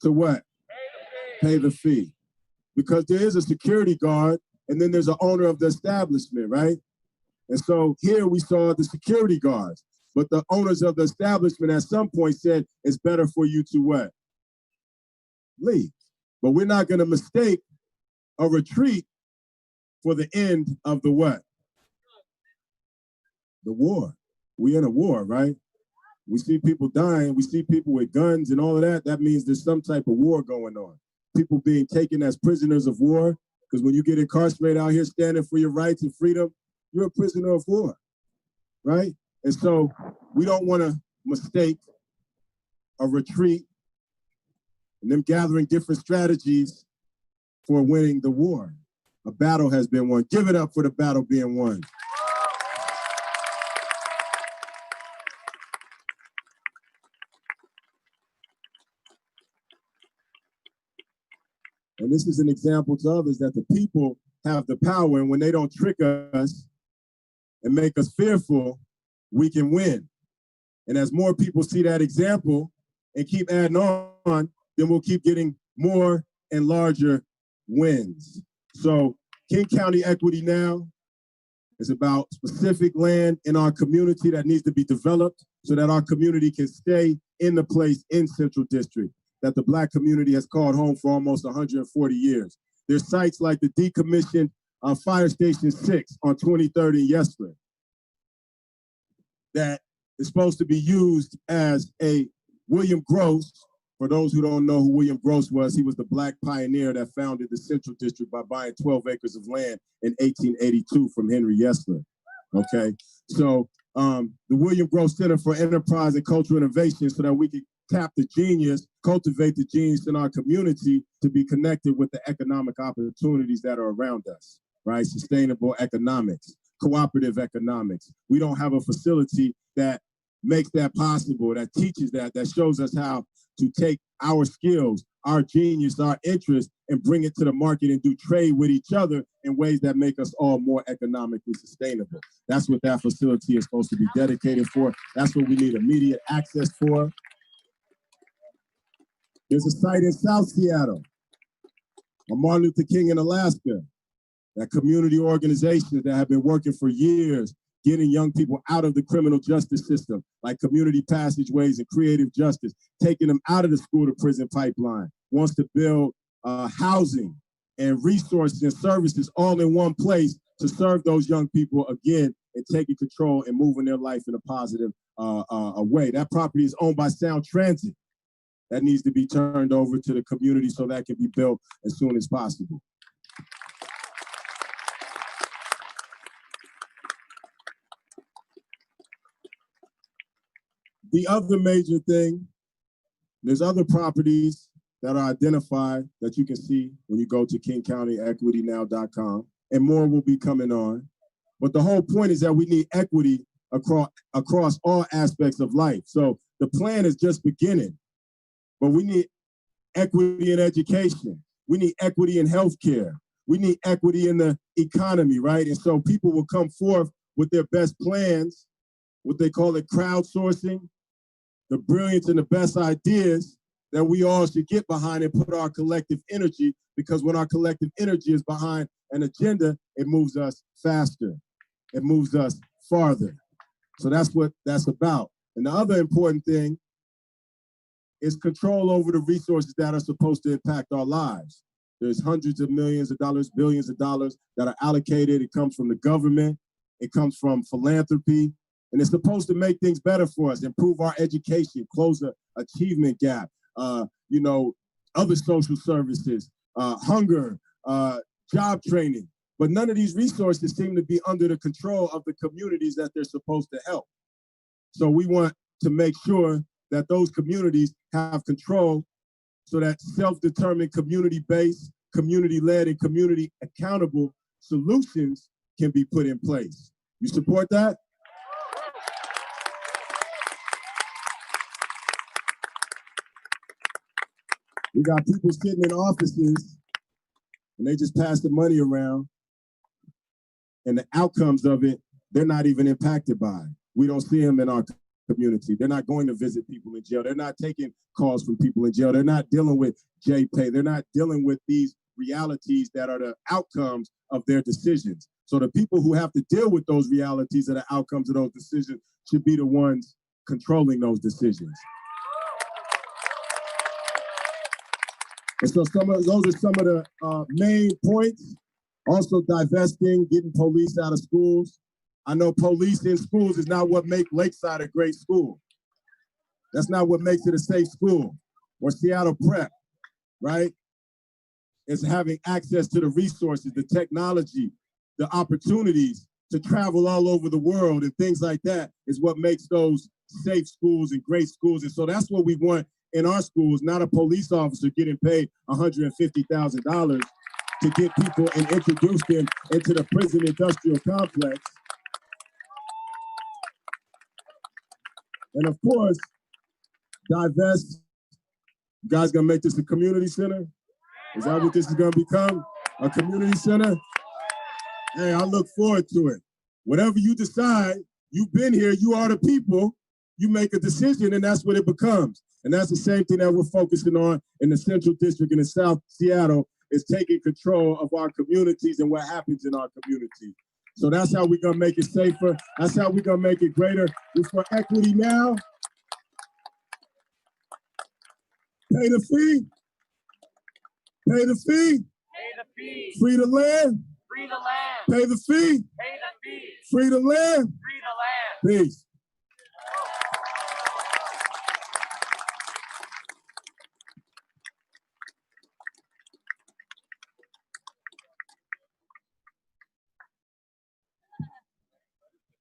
to what? Pay the fee. Because there is a security guard, and then there's an owner of the establishment, right? And so here we saw the security guards, but the owners of the establishment at some point said it's better for you to what? Leave. But we're not gonna mistake a retreat for the end of the what? The war. We're in a war, right? We see people dying, we see people with guns and all of that. That means there's some type of war going on. People being taken as prisoners of war, because when you get incarcerated out here standing for your rights and freedom, you're a prisoner of war, right? And so we don't want to mistake a retreat and them gathering different strategies for winning the war. A battle has been won. Give it up for the battle being won. And this is an example to others that the people have the power, and when they don't trick us and make us fearful, we can win. And as more people see that example and keep adding on, then we'll keep getting more and larger wins. So King County Equity Now is about specific land in our community that needs to be developed so that our community can stay in the place in Central District that the Black community has called home for almost 140 years. There's sites like the decommissioned Fire Station 6 on 23rd and Yesler that is supposed to be used as a William Gross. For those who don't know who William Gross was, he was the Black pioneer that founded the Central District by buying 12 acres of land in 1882 from Henry Yesler, okay? So the William Gross Center for Enterprise and Cultural Innovation so that we can tap the genius, cultivate the genius in our community to be connected with the economic opportunities that are around us, right? Sustainable economics, cooperative economics. We don't have a facility that makes that possible, that teaches that shows us how to take our skills, our genius, our interest, and bring it to the market and do trade with each other in ways that make us all more economically sustainable. That's what that facility is supposed to be dedicated for. That's what we need immediate access for. There's a site in South Seattle on Martin Luther King in Alaska, that community organizations that have been working for years getting young people out of the criminal justice system, like community passageways and creative justice, taking them out of the school to prison pipeline, wants to build housing and resources and services all in one place to serve those young people again and taking control and moving their life in a positive way. That property is owned by Sound Transit. That needs to be turned over to the community so that can be built as soon as possible. The other major thing, there's other properties that are identified that you can see when you go to kingcountyequitynow.com, and more will be coming on. But the whole point is that we need equity across all aspects of life. So the plan is just beginning, but we need equity in education. We need equity in healthcare. We need equity in the economy, right? And so people will come forth with their best plans, what they call it crowdsourcing, the brilliance and the best ideas that we all should get behind and put our collective energy, because when our collective energy is behind an agenda, it moves us faster. It moves us farther. So that's what that's about. And the other important thing is control over the resources that are supposed to impact our lives. There's hundreds of millions of dollars, billions of dollars that are allocated. It comes from the government. It comes from philanthropy. And it's supposed to make things better for us, improve our education, close the achievement gap, other social services, hunger, job training. But none of these resources seem to be under the control of the communities that they're supposed to help. So we want to make sure that those communities have control so that self-determined, community-based, community-led, and community-accountable solutions can be put in place. You support that? We got people sitting in offices and they just pass the money around, and the outcomes of it, they're not even impacted by. We don't see them in our community. They're not going to visit people in jail. They're not taking calls from people in jail. They're not dealing with J-Pay. They're not dealing with these realities that are the outcomes of their decisions. So the people who have to deal with those realities and the outcomes of those decisions should be the ones controlling those decisions. And so those are some of the main points. Also divesting, getting police out of schools. I know police in schools is not what makes Lakeside a great school. That's not what makes it a safe school, or Seattle Prep, right? It's having access to the resources, the technology, the opportunities to travel all over the world and things like that is what makes those safe schools and great schools. And so that's what we want in our schools, not a police officer getting paid $150,000 to get people and introduce them into the prison industrial complex. And of course, divest. You guys gonna make this a community center? Is that what this is gonna become? A community center? Hey, I look forward to it. Whatever you decide, you've been here, you are the people, you make a decision and that's what it becomes. And that's the same thing that we're focusing on in the Central District and in South Seattle is taking control of our communities and what happens in our community. So that's how we're gonna make it safer. That's how we're gonna make it greater. It's for equity now. Pay the fee. Pay the fee. Pay the fee. Free the land. Free the land. Pay the fee. Pay the fee. Free the land. Free the land. Peace.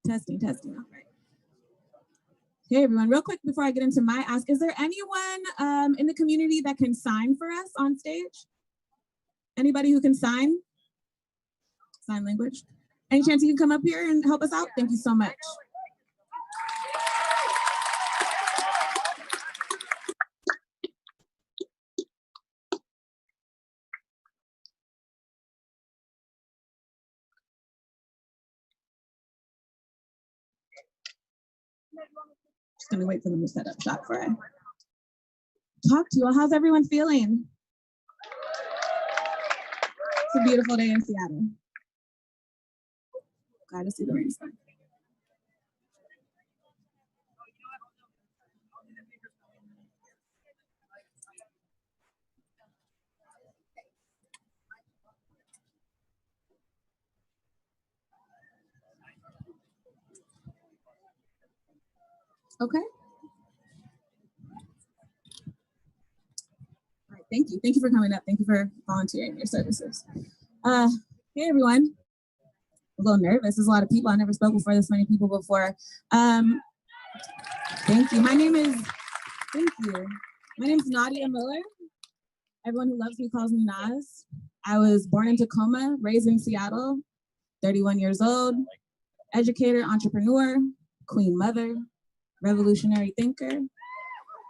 Testing. All right. Hey everyone, real quick before I get into my ask, is there anyone in the community that can sign for us on stage? Anybody who can sign? Sign language? Any chance you can come up here and help us out? Thank you so much. Just gonna wait for them to set up shop for I talk to you all. How's everyone feeling? It's a beautiful day in Seattle. Glad to see the rain. Okay. All right, thank you. Thank you for coming up. Thank you for volunteering your services. Hey everyone. A little nervous. There's a lot of people. I never spoke before this many people before. Thank you. My name is Nadia Miller. Everyone who loves me calls me Naz. I was born in Tacoma, raised in Seattle, 31 years old, educator, entrepreneur, queen mother, revolutionary thinker.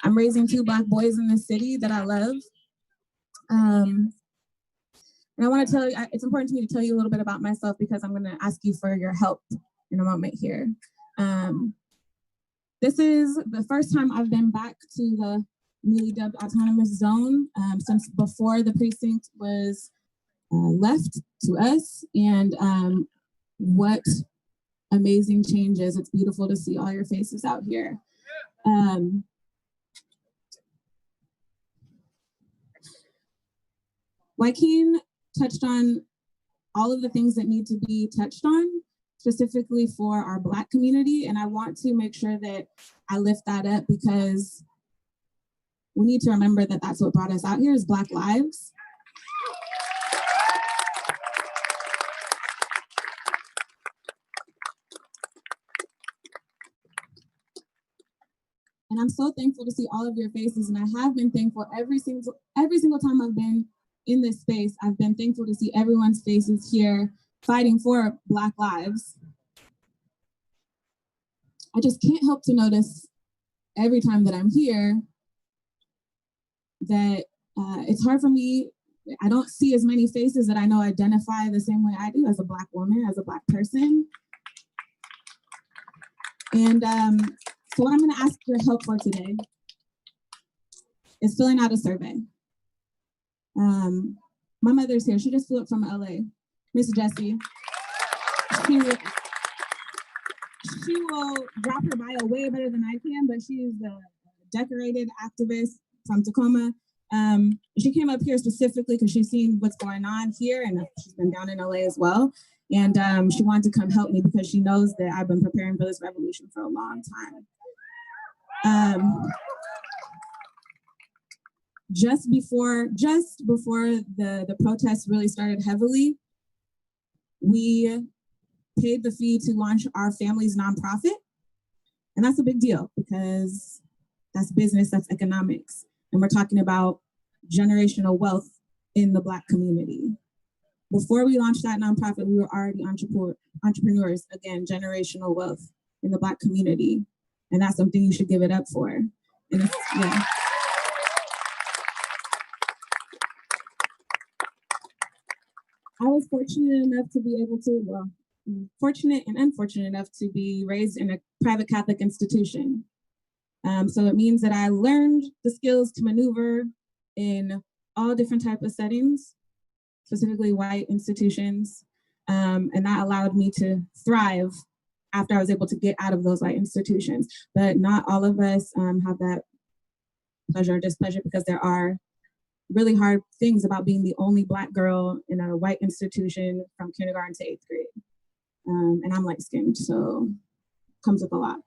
I'm raising 2 Black boys in the city that I love. And I want to tell you, it's important to me to tell you a little bit about myself because I'm going to ask you for your help in a moment here. This is the first time I've been back to the newly dubbed autonomous zone since before the precinct was left to us. And what amazing changes. It's beautiful to see all your faces out here. Joaquin touched on all of the things that need to be touched on, specifically for our Black community. And I want to make sure that I lift that up because we need to remember that that's what brought us out here is Black lives. And I'm so thankful to see all of your faces. And I have been thankful every single time I've been in this space. I've been thankful to see everyone's faces here fighting for Black lives. I just can't help to notice every time that I'm here that it's hard for me. I don't see as many faces that I know identify the same way I do as a Black woman, as a Black person. And so what I'm gonna ask your help for today is filling out a survey. My mother's here. She just flew up from LA. Miss Jessie. She will drop her bio way better than I can, but she's a decorated activist from Tacoma. She came up here specifically because she's seen what's going on here, and she's been down in LA as well. And she wanted to come help me because she knows that I've been preparing for this revolution for a long time. Just before the protests really started heavily, we paid the fee to launch our family's nonprofit. And that's a big deal because that's business, that's economics. And we're talking about generational wealth in the Black community. Before we launched that nonprofit, we were already entrepreneurs, again, generational wealth in the Black community. And that's something you should give it up for. And yeah. I was fortunate enough to be able to, fortunate and unfortunate enough to be raised in a private Catholic institution. So it means that I learned the skills to maneuver in all different types of settings. specifically white institutions. And that allowed me to thrive after I was able to get out of those white institutions. But not all of us have that pleasure or displeasure, because there are really hard things about being the only Black girl in a white institution from kindergarten to 8th grade. And I'm light skinned, so comes with a lot.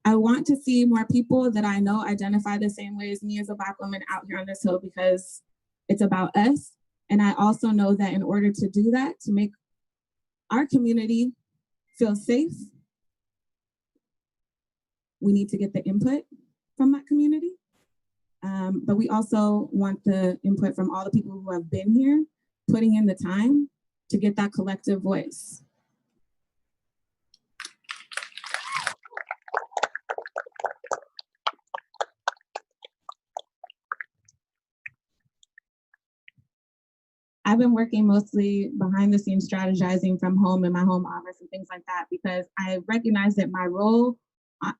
I want to see more people that I know identify the same way as me as a Black woman out here on this hill, because it's about us. And I also know that in order to do that, to make our community feel safe, we need to get the input from that community. But we also want the input from all the people who have been here, putting in the time to get that collective voice. I've been working mostly behind the scenes, strategizing from home in my home office and things like that, because I recognize that my role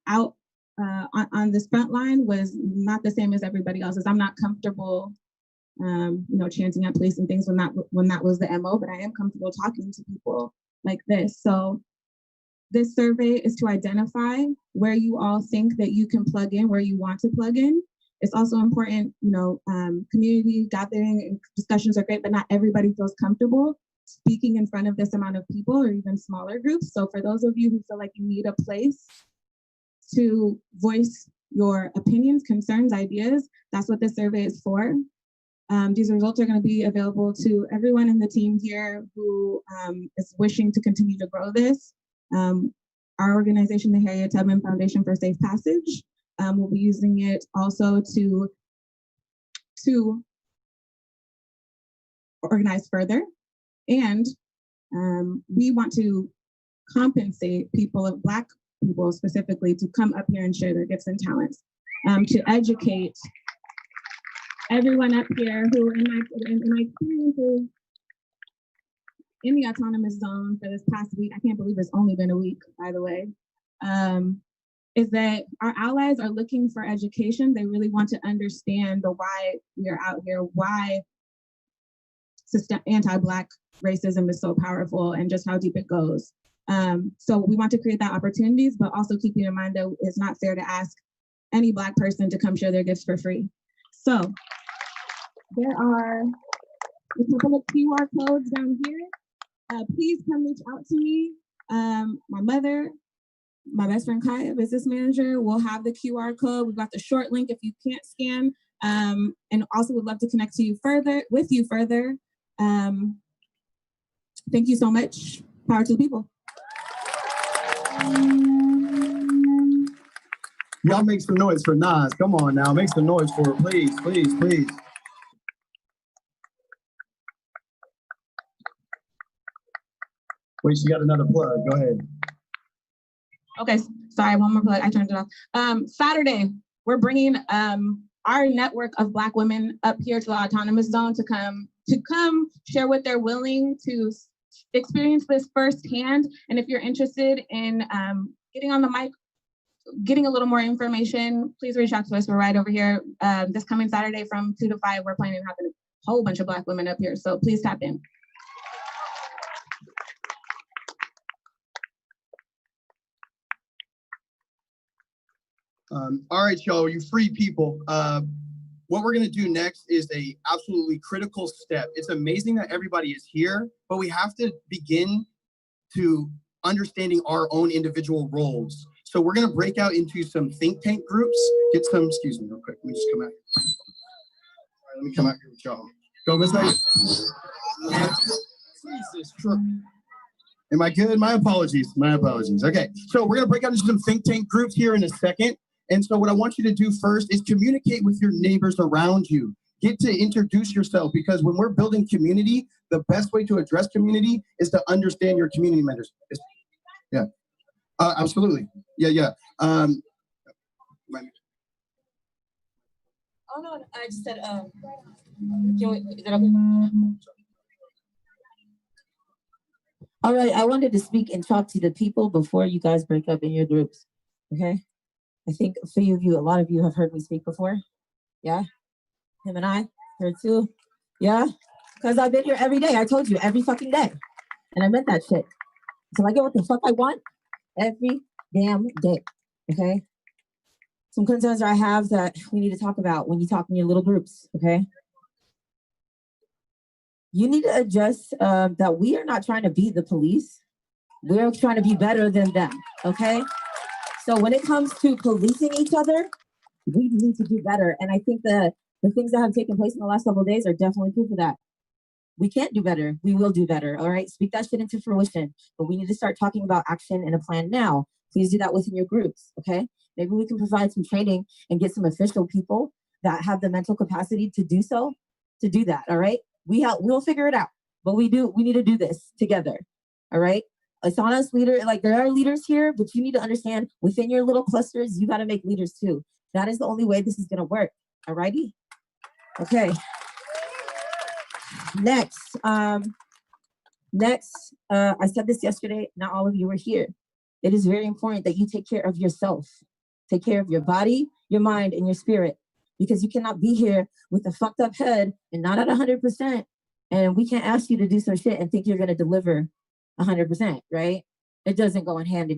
out on this front line was not the same as everybody else's. I'm not comfortable, chanting at police and things when that was the MO, but I am comfortable talking to people like this. So this survey is to identify where you all think that you can plug in, where you want to plug in. It's also important, community gathering and discussions are great, but not everybody feels comfortable speaking in front of this amount of people or even smaller groups. So for those of you who feel like you need a place to voice your opinions, concerns, ideas, that's what this survey is for. These results are going to be available to everyone in the team here who is wishing to continue to grow this. Our organization, the Harriet Tubman Foundation for Safe Passage, we'll be using it also to organize further. And we want to compensate Black people specifically, to come up here and share their gifts and talents, to educate everyone up here who, in my experiences in the autonomous zone for this past week, I can't believe it's only been a week, by the way, is that our allies are looking for education. They really want to understand the why we are out here, why anti-Black racism is so powerful, and just how deep it goes. So we want to create that opportunities, but also keeping in mind that it's not fair to ask any Black person to come share their gifts for free. So there are a couple of QR codes down here. Please come reach out to me. My mother, my best friend Kai, business manager, will have the QR code. We've got the short link if you can't scan, and also would love to connect with you further. Thank you so much. Power to the people. Y'all make some noise for Nas. Come on now, make some noise for her, please, please, please. Wait, she got another plug. Go ahead. Okay, sorry, one more plug. I turned it off. Saturday, we're bringing our network of Black women up here to the autonomous zone to come share what they're willing to experience this firsthand. And if you're interested in getting on the mic, getting a little more information, please reach out to us. We're right over here. This coming Saturday from 2 to 5, we're planning on having a whole bunch of Black women up here. So please tap in. All right, y'all, you free people. What we're gonna do next is a absolutely critical step. It's amazing that everybody is here, but we have to begin to understanding our own individual roles. So we're gonna break out into some think tank groups, excuse me real quick, let me just come out here. All right, let me come out here with y'all. Go, Miss Knight. Jesus Christ. Am I good? My apologies, Okay, so we're gonna break out into some think tank groups here in a second. And so what I want you to do first is communicate with your neighbors around you. Get to introduce yourself, because when we're building community, the best way to address community is to understand your community members. Yeah, absolutely. Yeah. Oh no, I just said, is it okay? All right, I wanted to speak and talk to the people before you guys break up in your groups, okay? I think a few of you, a lot of you have heard me speak before. Yeah? Him and I heard too. Yeah? Because I've been here every day. I told you, every fucking day. And I meant that shit. So I get what the fuck I want every damn day. Okay? Some concerns I have that we need to talk about when you talk in your little groups. Okay? You need to adjust that we are not trying to be the police. We're trying to be better than them. Okay? So when it comes to policing each other, we need to do better. And I think the things that have taken place in the last couple of days are definitely proof of that. We can't do better. We will do better. All right. Speak that shit into fruition. But we need to start talking about action and a plan now. Please do that within your groups. Okay. Maybe we can provide some training and get some official people that have the mental capacity to do so, to do that. All right. We'll figure it out. But we need to do this together. All right. It's on us, leader. Like, there are leaders here, but you need to understand within your little clusters, you got to make leaders too. That is the only way this is going to work. All righty. Okay. Next, I said this yesterday, not all of you were here. It is very important that you take care of yourself. Take care of your body, your mind, and your spirit, because you cannot be here with a fucked up head and not at 100%. And we can't ask you to do some shit and think you're going to deliver 100%, right? It doesn't go in hand.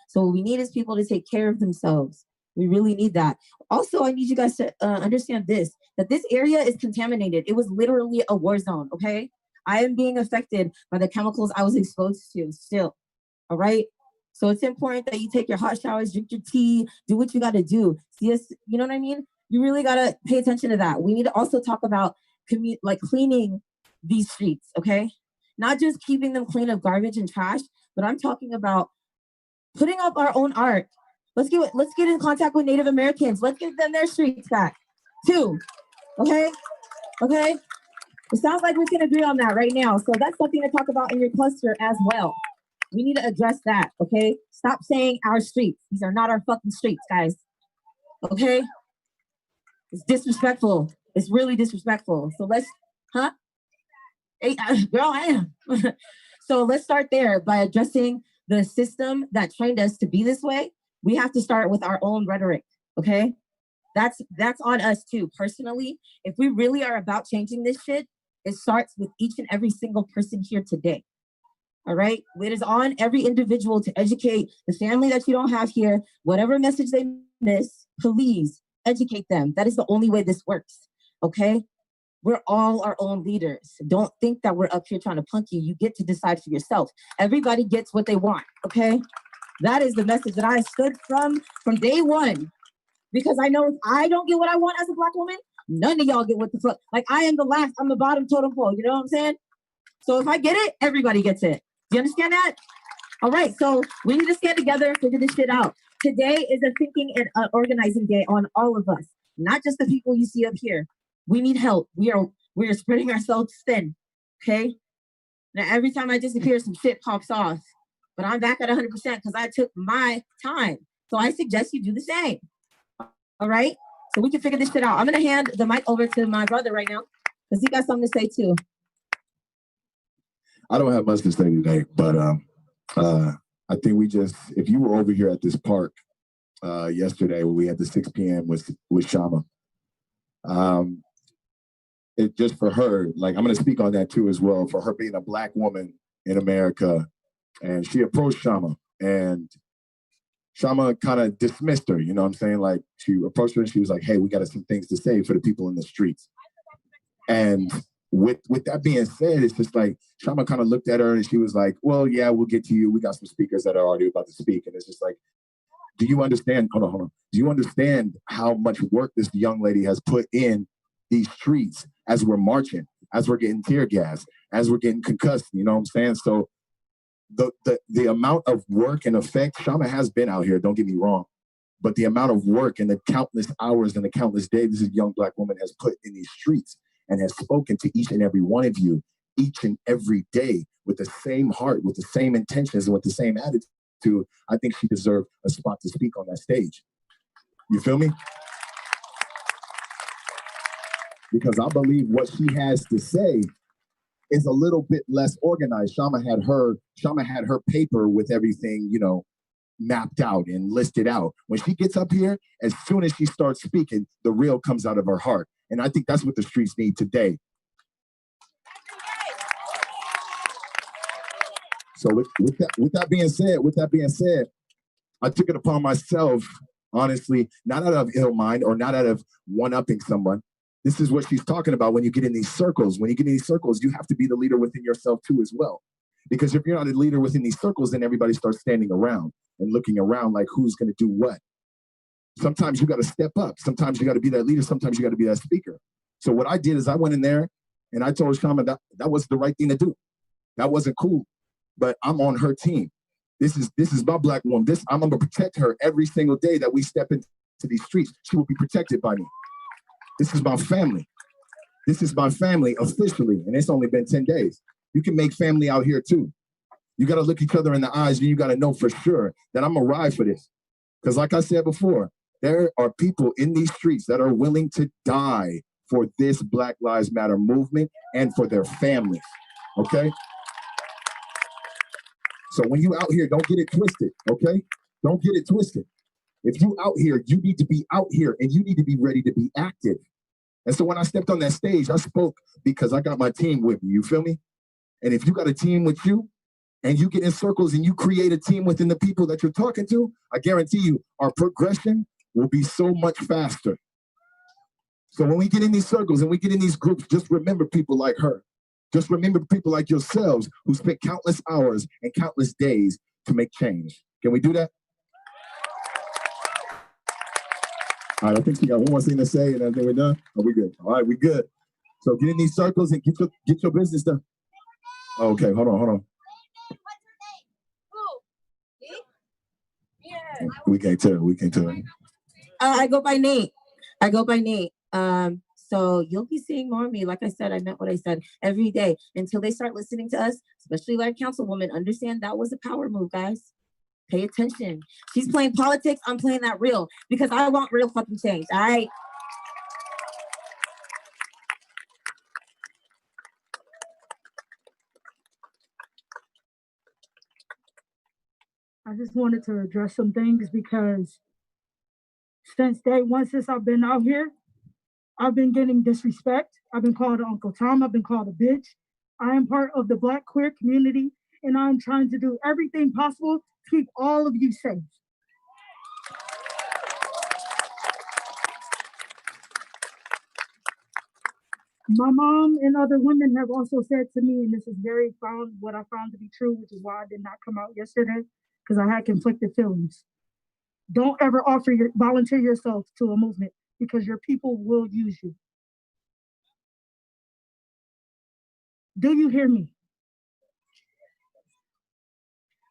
So what we need is people to take care of themselves. We really need that. Also, I need you guys to understand that this area is contaminated. It was literally a war zone, okay? I am being affected by the chemicals I was exposed to still, all right? So it's important that you take your hot showers, drink your tea, do what you got to do. See us, you know what I mean? You really got to pay attention to that. We need to also talk about cleaning these streets, okay? Not just keeping them clean of garbage and trash, but I'm talking about putting up our own art. Let's get in contact with Native Americans. Let's give them their streets back too. Okay? Okay? It sounds like we can agree on that right now. So that's something to talk about in your cluster as well. We need to address that, okay? Stop saying our streets. These are not our fucking streets, guys. Okay? It's disrespectful. It's really disrespectful. So hey, girl, I am. So let's start there by addressing the system that trained us to be this way. We have to start with our own rhetoric, okay? That's on us too, personally. If we really are about changing this shit, it starts with each and every single person here today, all right? It is on every individual to educate the family that you don't have here. Whatever message they miss, please educate them. That is the only way this works, okay? We're all our own leaders. Don't think that we're up here trying to punk you. You get to decide for yourself. Everybody gets what they want, okay? That is the message that I stood from day one. Because I know if I don't get what I want as a Black woman, none of y'all get what the fuck. Like, I am the last, I'm the bottom totem pole. You know what I'm saying? So if I get it, everybody gets it. Do you understand that? All right, so we need to stand together and figure this shit out. Today is a thinking and organizing day on all of us, not just the people you see up here. We need help. We are spreading ourselves thin, okay? Now, every time I disappear, some shit pops off. But I'm back at 100% because I took my time. So I suggest you do the same. All right? So we can figure this shit out. I'm going to hand the mic over to my brother right now because he got something to say too. I don't have much to say today, but I think if you were over here at this park yesterday when we had the 6 p.m. with Shama, it just for her, like, I'm going to speak on that too as well, for her being a Black woman in America. And she approached Shama, and Shama kind of dismissed her, you know what I'm saying? Like, she approached her and she was like, hey, we got some things to say for the people in the streets. And with that being said, it's just like, Shama kind of looked at her and she was like, well, yeah, we'll get to you. We got some speakers that are already about to speak. And it's just like, do you understand? Hold on. Do you understand how much work this young lady has put in these streets as we're marching, as we're getting tear gas, as we're getting concussed, you know what I'm saying? So the amount of work and effect, Shama has been out here, don't get me wrong, but the amount of work and the countless hours and the countless days this young Black woman has put in these streets and has spoken to each and every one of you each and every day with the same heart, with the same intentions, and with the same attitude, I think she deserved a spot to speak on that stage. You feel me? Because I believe what she has to say is a little bit less organized. Shama had her paper with everything, you know, mapped out and listed out. When she gets up here, as soon as she starts speaking, the real comes out of her heart. And I think that's what the streets need today. So with that being said, I took it upon myself, honestly, not out of ill mind or not out of one-upping someone. This is what she's talking about when you get in these circles. When you get in these circles, you have to be the leader within yourself too as well. Because if you're not a leader within these circles, then everybody starts standing around and looking around like who's going to do what. Sometimes you got to step up. Sometimes you got to be that leader. Sometimes you got to be that speaker. So what I did is I went in there and I told Shama that was the right thing to do. That wasn't cool, but I'm on her team. This is my black woman. I'm going to protect her every single day that we step into these streets. She will be protected by me. This is my family. This is my family officially, and it's only been 10 days. You can make family out here too. You got to look each other in the eyes and you got to know for sure that I'm going to ride for this. Because like I said before, there are people in these streets that are willing to die for this Black Lives Matter movement and for their families, okay? So when you out here, don't get it twisted, okay? Don't get it twisted. If you out here, you need to be out here and you need to be ready to be active. And so when I stepped on that stage, I spoke because I got my team with me, you feel me? And if you got a team with you and you get in circles and you create a team within the people that you're talking to, I guarantee you our progression will be so much faster. So when we get in these circles and we get in these groups, just remember people like her. Just remember people like yourselves who spent countless hours and countless days to make change. Can we do that? All right, I think you got one more thing to say and then we're done. Are we good? All right, we good. So get in these circles and get your business done. Okay, hold on. We can't tell. I go by Nate. So you'll be seeing more of me. Like I said, I meant what I said every day until they start listening to us, especially like councilwoman. Understand that was a power move, guys. Pay attention. She's playing politics. I'm playing that real because I want real fucking change. All right. I just wanted to address some things because since day one, since I've been out here, I've been getting disrespect. I've been called Uncle Tom. I've been called a bitch. I am part of the Black queer community, and I'm trying to do everything possible to keep all of you safe. My mom and other women have also said to me, and this is what I found to be true, which is why I did not come out yesterday, because I had conflicted feelings. Don't ever volunteer yourself to a movement because your people will use you. Do you hear me?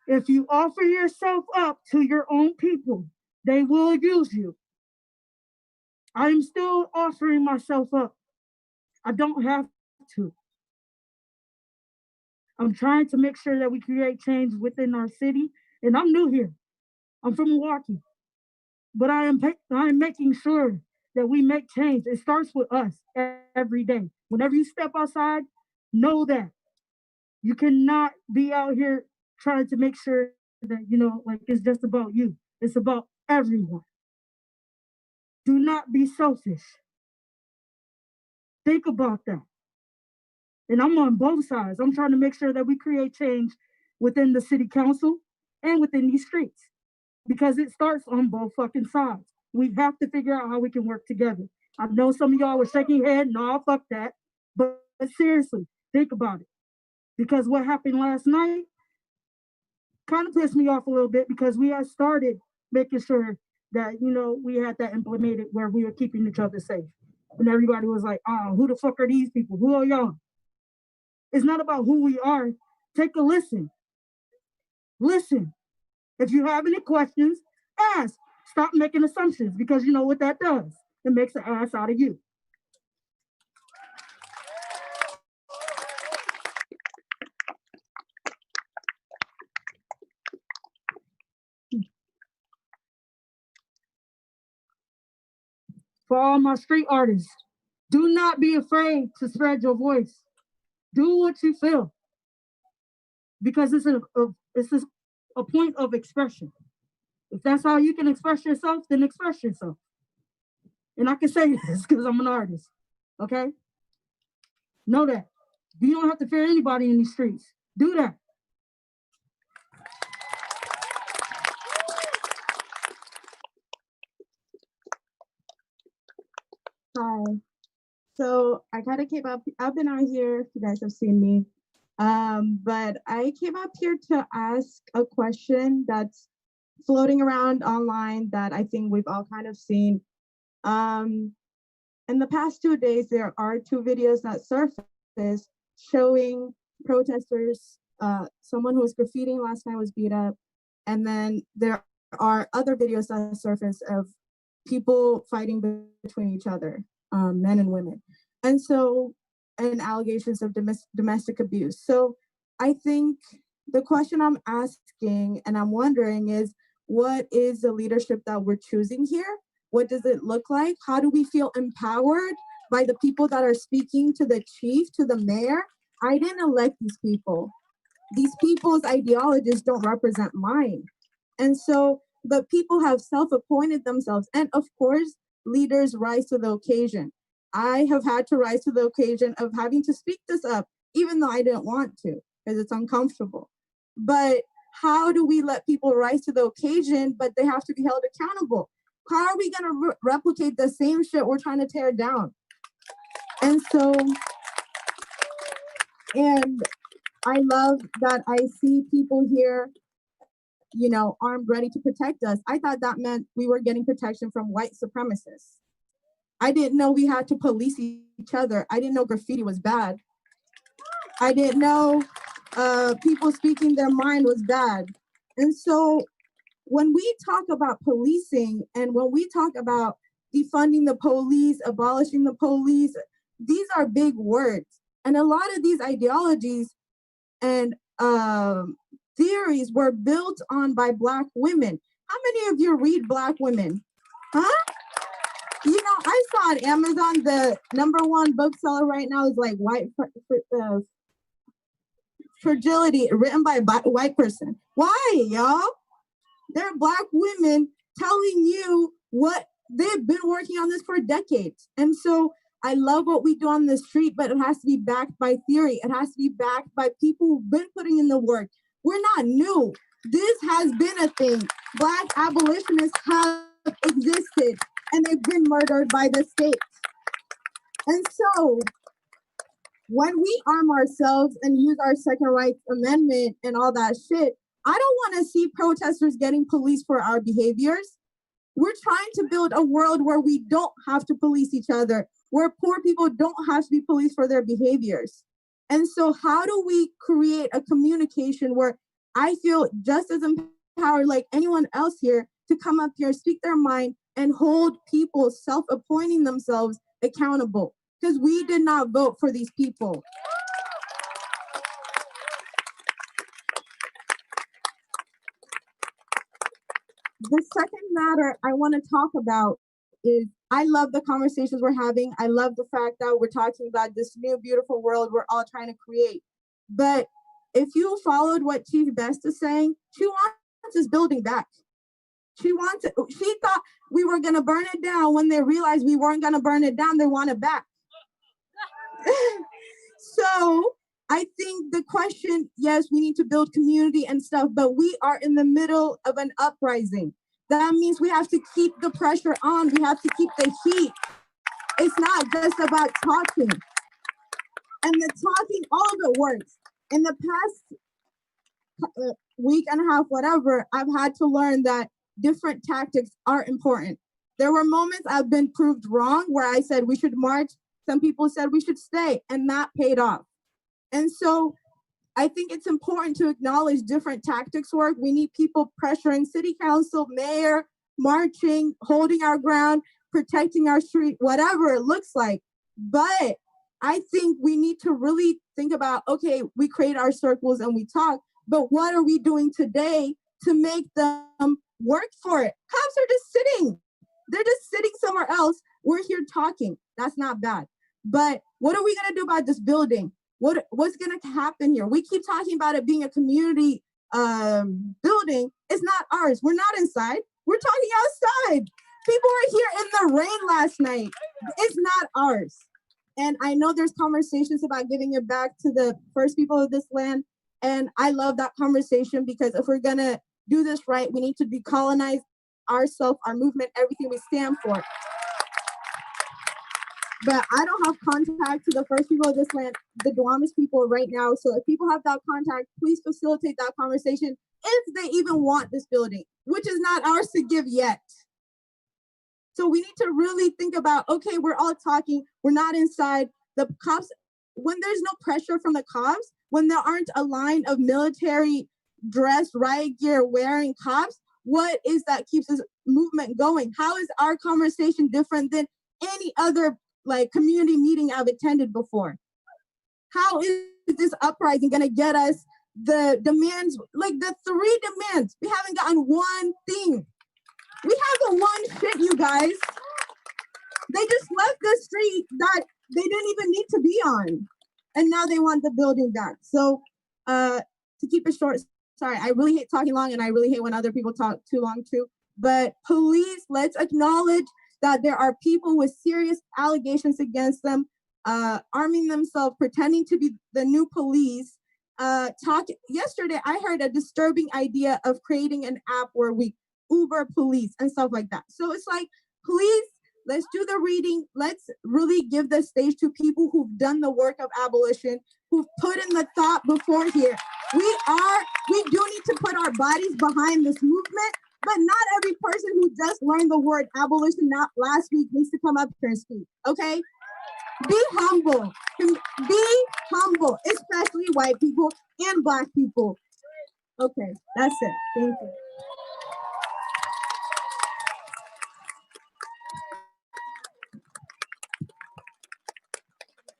If you offer yourself up to your own people, they will use you. I'm still offering myself up. I don't have to. I'm trying to make sure that we create change within our city. And I'm new here. I'm from Milwaukee. But I am making sure that we make change. It starts with us every day. Whenever you step outside, know that you cannot be out here trying to make sure that, like it's just about you. It's about everyone. Do not be selfish. Think about that. And I'm on both sides. I'm trying to make sure that we create change within the city council and within these streets because it starts on both fucking sides. We have to figure out how we can work together. I know some of y'all were shaking your head, no, fuck that. But seriously, think about it. Because what happened last night kind of pissed me off a little bit because we had started making sure that, we had that implemented where we were keeping each other safe. And everybody was like, oh, who the fuck are these people? Who are y'all? It's not about who we are. Take a listen. Listen. If you have any questions, ask. Stop making assumptions because you know what that does. It makes an ass out of you. For all my street artists, do not be afraid to spread your voice. Do what you feel. Because it's a point of expression. If that's how you can express yourself, then express yourself. And I can say this because I'm an artist, okay? Know that. You don't have to fear anybody in these streets. Do that. Hi. So I kind of came up, I've been out here, you guys have seen me. But I came up here to ask a question that's floating around online that I think we've all kind of seen. In the past 2 days, there are 2 videos that surfaced showing protesters, someone who was graffitiing last night was beat up. And then there are other videos that surface of people fighting between each other, men and women. And so, and allegations of domestic abuse. So I think the question I'm asking and I'm wondering is, what is the leadership that we're choosing here? What does it look like? How do we feel empowered by the people that are speaking to the chief, to the mayor? I didn't elect these people. These people's ideologies don't represent mine. And so, but people have self-appointed themselves. And of course, leaders rise to the occasion. I have had to rise to the occasion of having to speak this up, even though I didn't want to, because it's uncomfortable. But how do we let people rise to the occasion, but they have to be held accountable? How are we going to replicate the same shit we're trying to tear down? And so, and I love that I see people here, you know, armed, ready to protect us. I thought that meant we were getting protection from white supremacists. I didn't know we had to police each other. I didn't know graffiti was bad. I didn't know people speaking their mind was bad. And so when we talk about policing and when we talk about defunding the police, abolishing the police, these are big words. And a lot of these ideologies and theories were built on by Black women. How many of you read Black women? Huh? You know, I saw on Amazon, the #1 bookseller right now is like White Fragility, written by a white person. Why, y'all? They're Black women telling you what they've been working on this for decades. And so I love what we do on the street, but it has to be backed by theory. It has to be backed by people who've been putting in the work. We're not new. This has been a thing. Black abolitionists have existed and they've been murdered by the state. And so when we arm ourselves and use our Second Rights Amendment and all that shit, I don't want to see protesters getting policed for our behaviors. We're trying to build a world where we don't have to police each other, where poor people don't have to be policed for their behaviors. And so how do we create a communication where I feel just as empowered like anyone else here to come up here, speak their mind, and hold people self-appointing themselves accountable? Because we did not vote for these people. The second matter I want to talk about is I love the conversations we're having. I love the fact that we're talking about this new beautiful world we're all trying to create. But if you followed what Chief Best is saying, she wants this building back. She thought we were going to burn it down. When they realized we weren't going to burn it down, they want it back. So I think the question, yes, we need to build community and stuff, but we are in the middle of an uprising. That means we have to keep the pressure on. We have to keep the heat. It's not just about talking. And the talking, all of it works. In the past week and a half, whatever, I've had to learn that different tactics are important. There were moments I've been proved wrong where I said we should march. Some people said we should stay, and that paid off. And so I think it's important to acknowledge different tactics work. We need people pressuring city council, mayor, marching, holding our ground, protecting our street, whatever it looks like. But I think we need to really think about, okay, we create our circles and we talk, but what are we doing today to make them work for it? Cops are just sitting. They're just sitting somewhere else. We're here talking. That's not bad. But what are we going to do about this building? What's going to happen here? We keep talking about it being a community building is not ours. We're not inside. We're talking outside. People were here in the rain last night. It's not ours. And I know there's conversations about giving it back to the first people of this land. And I love that conversation, because if we're gonna do this right, we need to decolonize ourselves, our movement, everything we stand for. But I don't have contact to the first people of this land, the Duwamish people right now. So if people have that contact, please facilitate that conversation if they even want this building, which is not ours to give yet. So we need to really think about, okay, we're all talking, we're not inside. The cops, when there's no pressure from the cops, when there aren't a line of military dress, riot gear wearing cops, what is that keeps this movement going? How is our conversation different than any other like community meeting I've attended before? How is this uprising gonna get us the demands, like the 3 demands? We haven't gotten one thing. We haven't won shit, you guys. They just left the street that they didn't even need to be on. And now they want the building back. So to keep it short, sorry, I really hate talking long, and I really hate when other people talk too long too. But please, let's acknowledge that there are people with serious allegations against them, arming themselves, pretending to be the new police. Yesterday, I heard a disturbing idea of creating an app where we Uber police and stuff like that. So it's like, please, let's do the reading. Let's really give the stage to people who've done the work of abolition, who've put in the thought before here. We do need to put our bodies behind this movement, but not every person who just learned the word abolition not last week needs to come up here and speak, okay? Be humble. Be humble, especially white people and Black people. Okay, that's it. Thank you.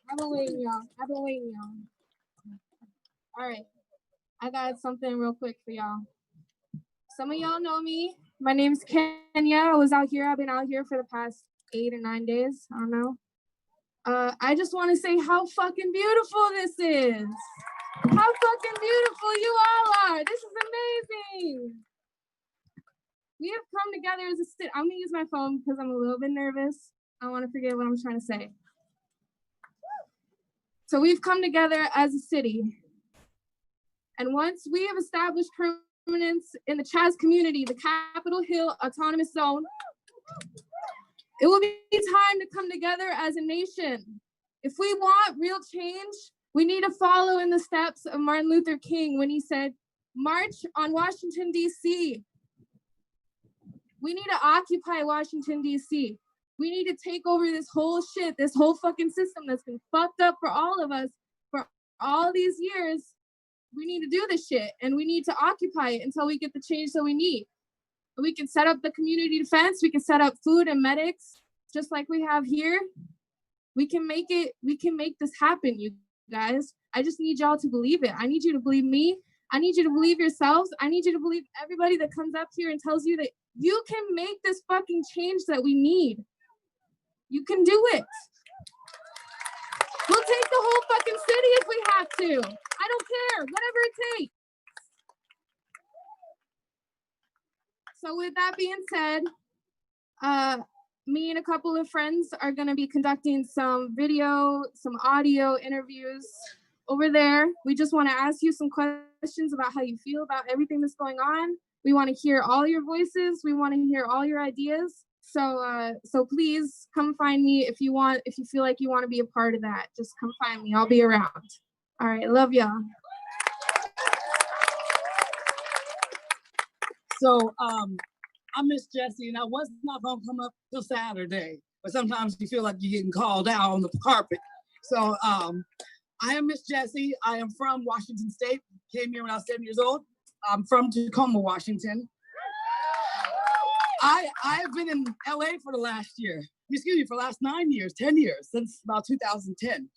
I've been waiting, y'all. All right, I got something real quick for y'all. Some of y'all know me. My name's Kenya. I've been out here for the past 8 or 9 days. I don't know. I just want to say how fucking beautiful this is. How fucking beautiful you all are. This is amazing. We have come together as a city. I'm gonna use my phone because I'm a little bit nervous. I want to forget what I'm trying to say. So we've come together as a city. And once we have established permanence in the CHAZ community, the Capitol Hill Autonomous Zone, it will be time to come together as a nation. If we want real change, we need to follow in the steps of Martin Luther King when he said, march on Washington, D.C. We need to occupy Washington, D.C. We need to take over this whole shit, this whole fucking system that's been fucked up for all of us for all these years. We need to do this shit, and we need to occupy it until we get the change that we need. We can set up the community defense. We can set up food and medics, just like we have here. We can make this happen, you guys. I just need y'all to believe it. I need you to believe me. I need you to believe yourselves. I need you to believe everybody that comes up here and tells you that you can make this fucking change that we need. You can do it. We'll take the whole fucking city if we have to. I don't care, whatever it takes. So with that being said, me and a couple of friends are gonna be conducting some video, some audio interviews over there. We just wanna ask you some questions about how you feel about everything that's going on. We wanna hear all your voices. We wanna hear all your ideas. So please come find me if you feel like you want to be a part of that. Just come find me. I'll be around. All right, love y'all. So I'm Miss Jessie, and I was not gonna come up till Saturday, but sometimes you feel like you're getting called out on the carpet. So I am Miss Jessie. I am from Washington State. Came here when I was 7 years old. I'm from Tacoma, Washington. I've been in LA for the last 9 years, 10 years, since about 2010.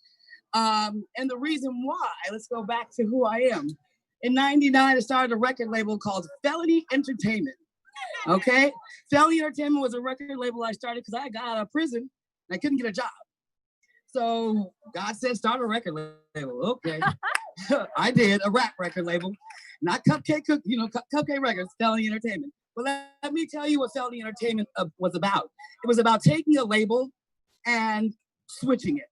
And the reason why, let's go back to who I am. In '99, I started a record label called Felony Entertainment. Okay? Felony Entertainment was a record label I started because I got out of prison and I couldn't get a job. So God said, start a record label. Okay. I did a rap record label, not Cupcake Cupcake Records, Felony Entertainment. But let me tell you what Felony Entertainment was about. It was about taking a label and switching it.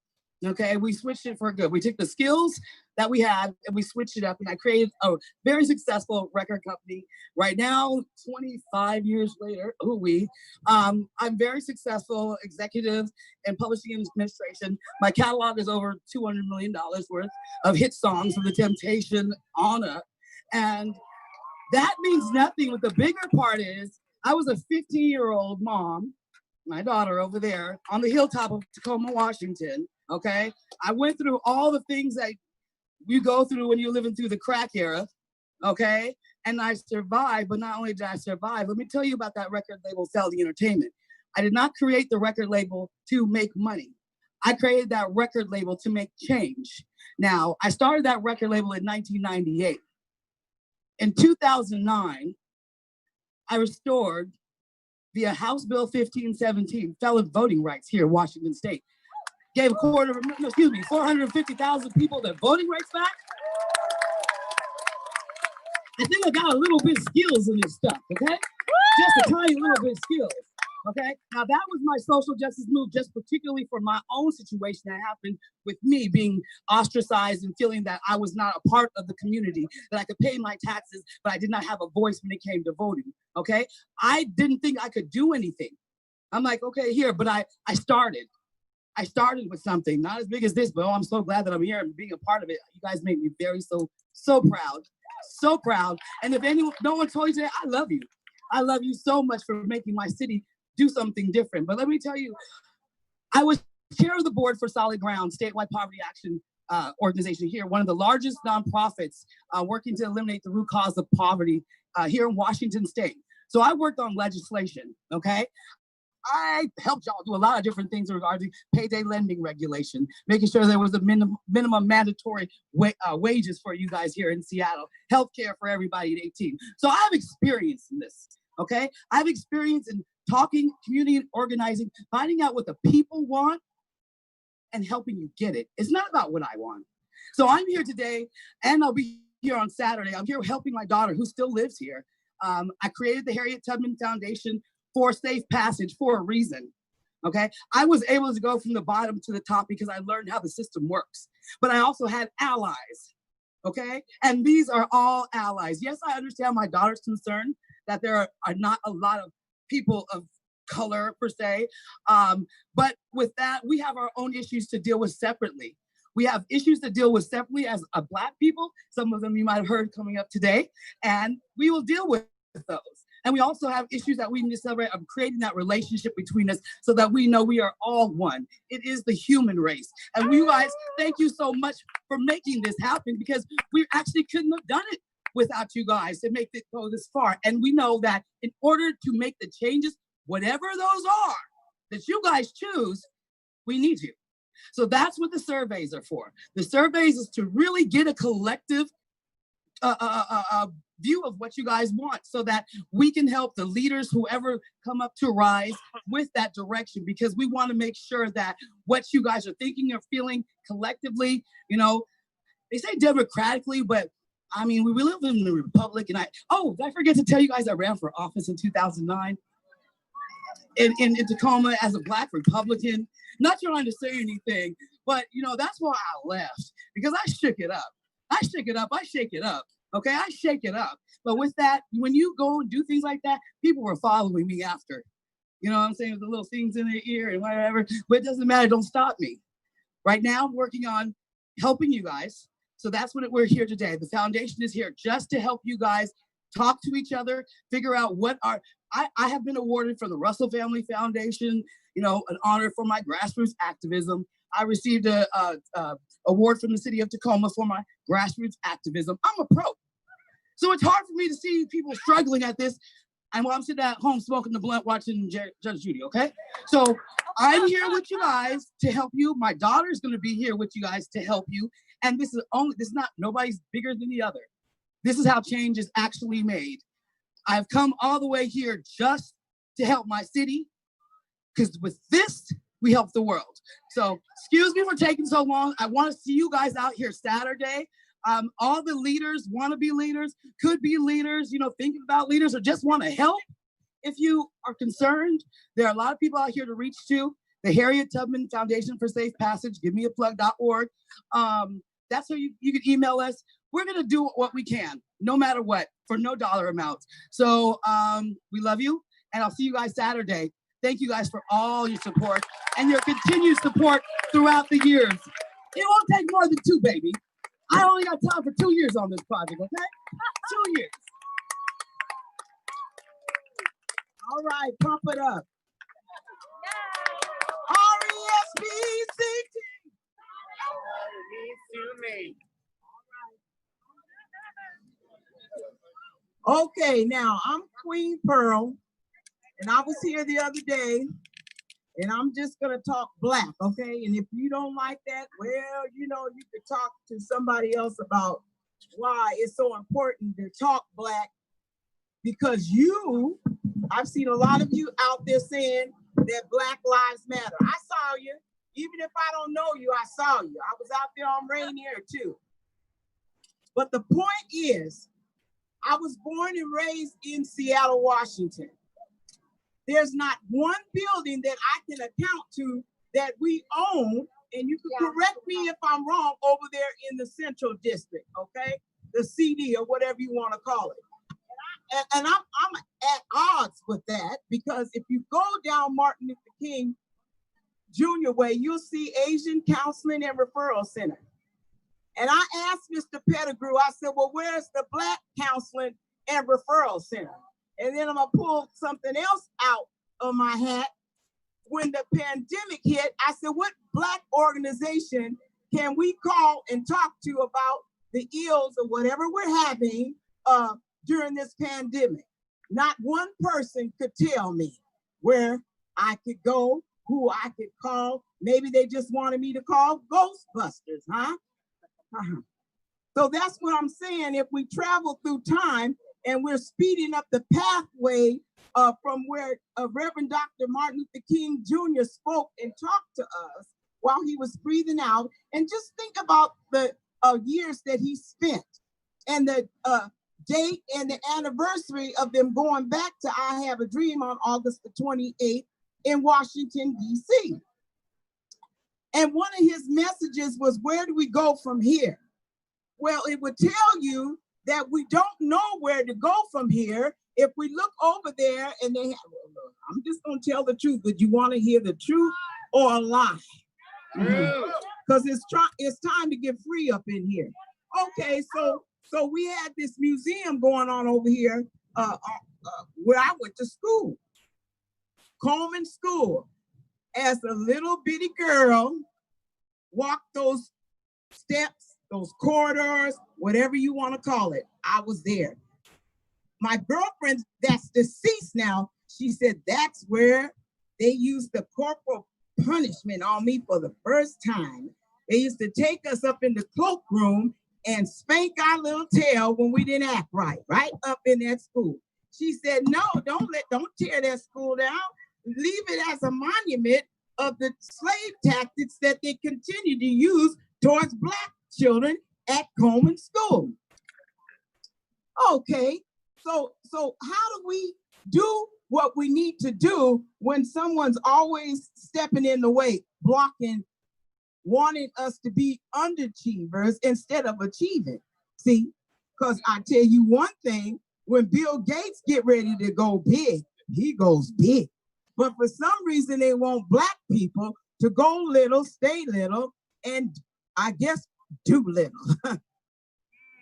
Okay, we switched it for good. We took the skills that we had and we switched it up, and I created a very successful record company. Right now, 25 years later, I'm very successful executive in publishing administration. My catalog is over $200 million worth of hit songs from The Temptation on up, and that means nothing. What the bigger part is, I was a 15-year-old mom, my daughter over there on the hilltop of Tacoma, Washington. Okay, I went through all the things that you go through when you're living through the crack era. Okay, and I survived. But not only did I survive, let me tell you about that record label, Felony Entertainment. I did not create the record label to make money. I created that record label to make change. Now, I started that record label in 1998. In 2009, I restored via House Bill 1517 felon voting rights here in Washington State. Gave 450,000 people their voting rights back. I think I got a little bit of skills in this stuff, okay? Just a tiny little bit of skills, okay? Now that was my social justice move, just particularly for my own situation that happened with me being ostracized and feeling that I was not a part of the community, that I could pay my taxes, but I did not have a voice when it came to voting, okay? I didn't think I could do anything. I'm like, okay, here, but I started. I started with something, not as big as this, but I'm so glad that I'm here and being a part of it. You guys make me so proud, so proud. And if no one told you today, I love you. I love you so much for making my city do something different. But let me tell you, I was chair of the board for Solid Ground, statewide poverty action organization here, one of the largest nonprofits working to eliminate the root cause of poverty here in Washington State. So I worked on legislation, okay? I helped y'all do a lot of different things regarding payday lending regulation, making sure there was a minimum mandatory wages for you guys here in Seattle, healthcare for everybody at 18. So I have experience in this, okay? I have experience in talking, community organizing, finding out what the people want and helping you get it. It's not about what I want. So I'm here today and I'll be here on Saturday. I'm here helping my daughter who still lives here. I created the Harriet Tubman Foundation for safe passage for a reason, okay? I was able to go from the bottom to the top because I learned how the system works, but I also had allies, okay? And these are all allies. Yes, I understand my daughter's concern that there are not a lot of people of color per se, but with that, we have our own issues to deal with separately. We have issues to deal with separately as a Black people, some of them you might have heard coming up today, and we will deal with those. And we also have issues that we need to celebrate of creating that relationship between us so that we know we are all one. It is the human race. And you guys, thank you so much for making this happen because we actually couldn't have done it without you guys to make it go this far. And we know that in order to make the changes, whatever those are that you guys choose, we need you. So that's what the surveys are for. The surveys is to really get a collective view of what you guys want so that we can help the leaders, whoever come up to rise with that direction, because we want to make sure that what you guys are thinking or feeling collectively, you know, they say democratically, but I mean, we live in the republic. And did I forget to tell you guys I ran for office in 2009 in Tacoma as a Black Republican. Not trying to say anything, but you know, that's why I left, because I shook it up. I shake it up. Okay, I shake it up. But with that, when you go and do things like that, people were following me after. You know what I'm saying? With the little things in their ear and whatever. But it doesn't matter. Don't stop me. Right now, I'm working on helping you guys. So that's what we're here today. The foundation is here just to help you guys talk to each other, figure out what are. I have been awarded for the Russell Family Foundation, you know, an honor for my grassroots activism. I received a award from the city of Tacoma for my grassroots activism. I'm a pro. So it's hard for me to see people struggling at this. And while I'm sitting at home smoking the blunt, watching Judge Judy, okay? So I'm here with you guys to help you. My daughter's gonna be here with you guys to help you. And this is not, nobody's bigger than the other. This is how change is actually made. I've come all the way here just to help my city, because with this, we help the world. So excuse me for taking so long. I want to see you guys out here Saturday. all the leaders want to be leaders, could be leaders, you know, thinking about leaders or just want to help. If you are concerned, there are a lot of people out here to reach to. The Harriet Tubman Foundation for Safe Passage, givemeaplug.org. That's how you can email us. We're going to do what we can, no matter what, for no dollar amounts. So we love you, and I'll see you guys Saturday. Thank you guys for all your support and your continued support throughout the years. It won't take more than 2, baby. I only got time for 2 years on this project, okay? 2 years. All right, pump it up. R-E-S-P-E-C-T. Okay, now I'm Queen Pearl, and I was here the other day, and I'm just gonna talk Black, okay? And if you don't like that, well, you know, you could talk to somebody else about why it's so important to talk Black, because I've seen a lot of you out there saying that Black Lives Matter. I saw you. Even if I don't know you, I saw you. I was out there on Rainier too. But the point is, I was born and raised in Seattle, Washington. There's not one building that I can account to that we own, and you can correct me if I'm wrong, over there in the Central District, okay? The CD or whatever you want to call it. And I'm at odds with that, because if you go down Martin Luther King Jr. way, you'll see Asian Counseling and Referral Center. And I asked Mr. Pettigrew, I said, well, where's the Black Counseling and Referral Center? And then I'm gonna pull something else out of my hat. When the pandemic hit, I said, what Black organization can we call and talk to about the ills or whatever we're having during this pandemic? Not one person could tell me where I could go, who I could call. Maybe they just wanted me to call Ghostbusters, huh? So that's what I'm saying. If we travel through time and we're speeding up the pathway from where Reverend Dr. Martin Luther King Jr. spoke and talked to us while he was breathing out, and just think about the years that he spent and the date and the anniversary of them going back to I Have a Dream on August the 28th in Washington, D.C. And one of his messages was, where do we go from here? Well, it would tell you that we don't know where to go from here if we look over there and they have, I'm just gonna tell the truth, but you wanna hear the truth or a lie? Because it's time to get free up in here. Okay, so we had this museum going on over here where I went to school, Coleman School. As a little bitty girl, walked those steps, those corridors, whatever you want to call it, I was there. My girlfriend that's deceased now, she said that's where they used the corporal punishment on me for the first time. They used to take us up in the cloakroom and spank our little tail when we didn't act right up in that school. She said, no, don't tear that school down. Leave it as a monument of the slave tactics that they continue to use towards Black children at Coleman School. Okay, so how do we do what we need to do when someone's always stepping in the way, blocking, wanting us to be underachievers instead of achieving? See, because I tell you one thing, when Bill Gates get ready to go big, he goes big. But for some reason, they want Black people to go little, stay little, and I guess do little.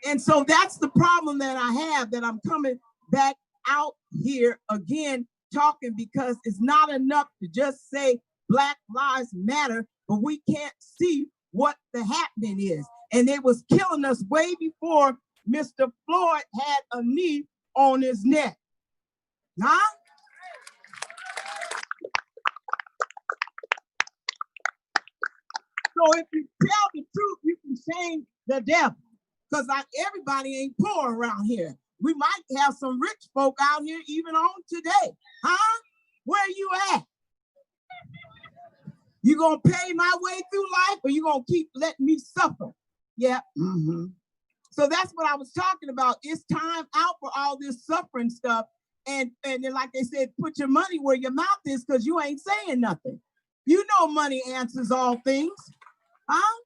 And so that's the problem that I have, that I'm coming back out here again talking, because it's not enough to just say Black Lives Matter, but we can't see what the happening is. And they was killing us way before Mr. Floyd had a knee on his neck. Huh? So if you tell the truth, you can shame the devil. Because everybody ain't poor around here. We might have some rich folk out here even on today. Huh? Where you at? You gonna pay my way through life, or you gonna keep letting me suffer? Yeah. So that's what I was talking about. It's time out for all this suffering stuff. And then, like they said, put your money where your mouth is, because you ain't saying nothing. You know money answers all things. Huh?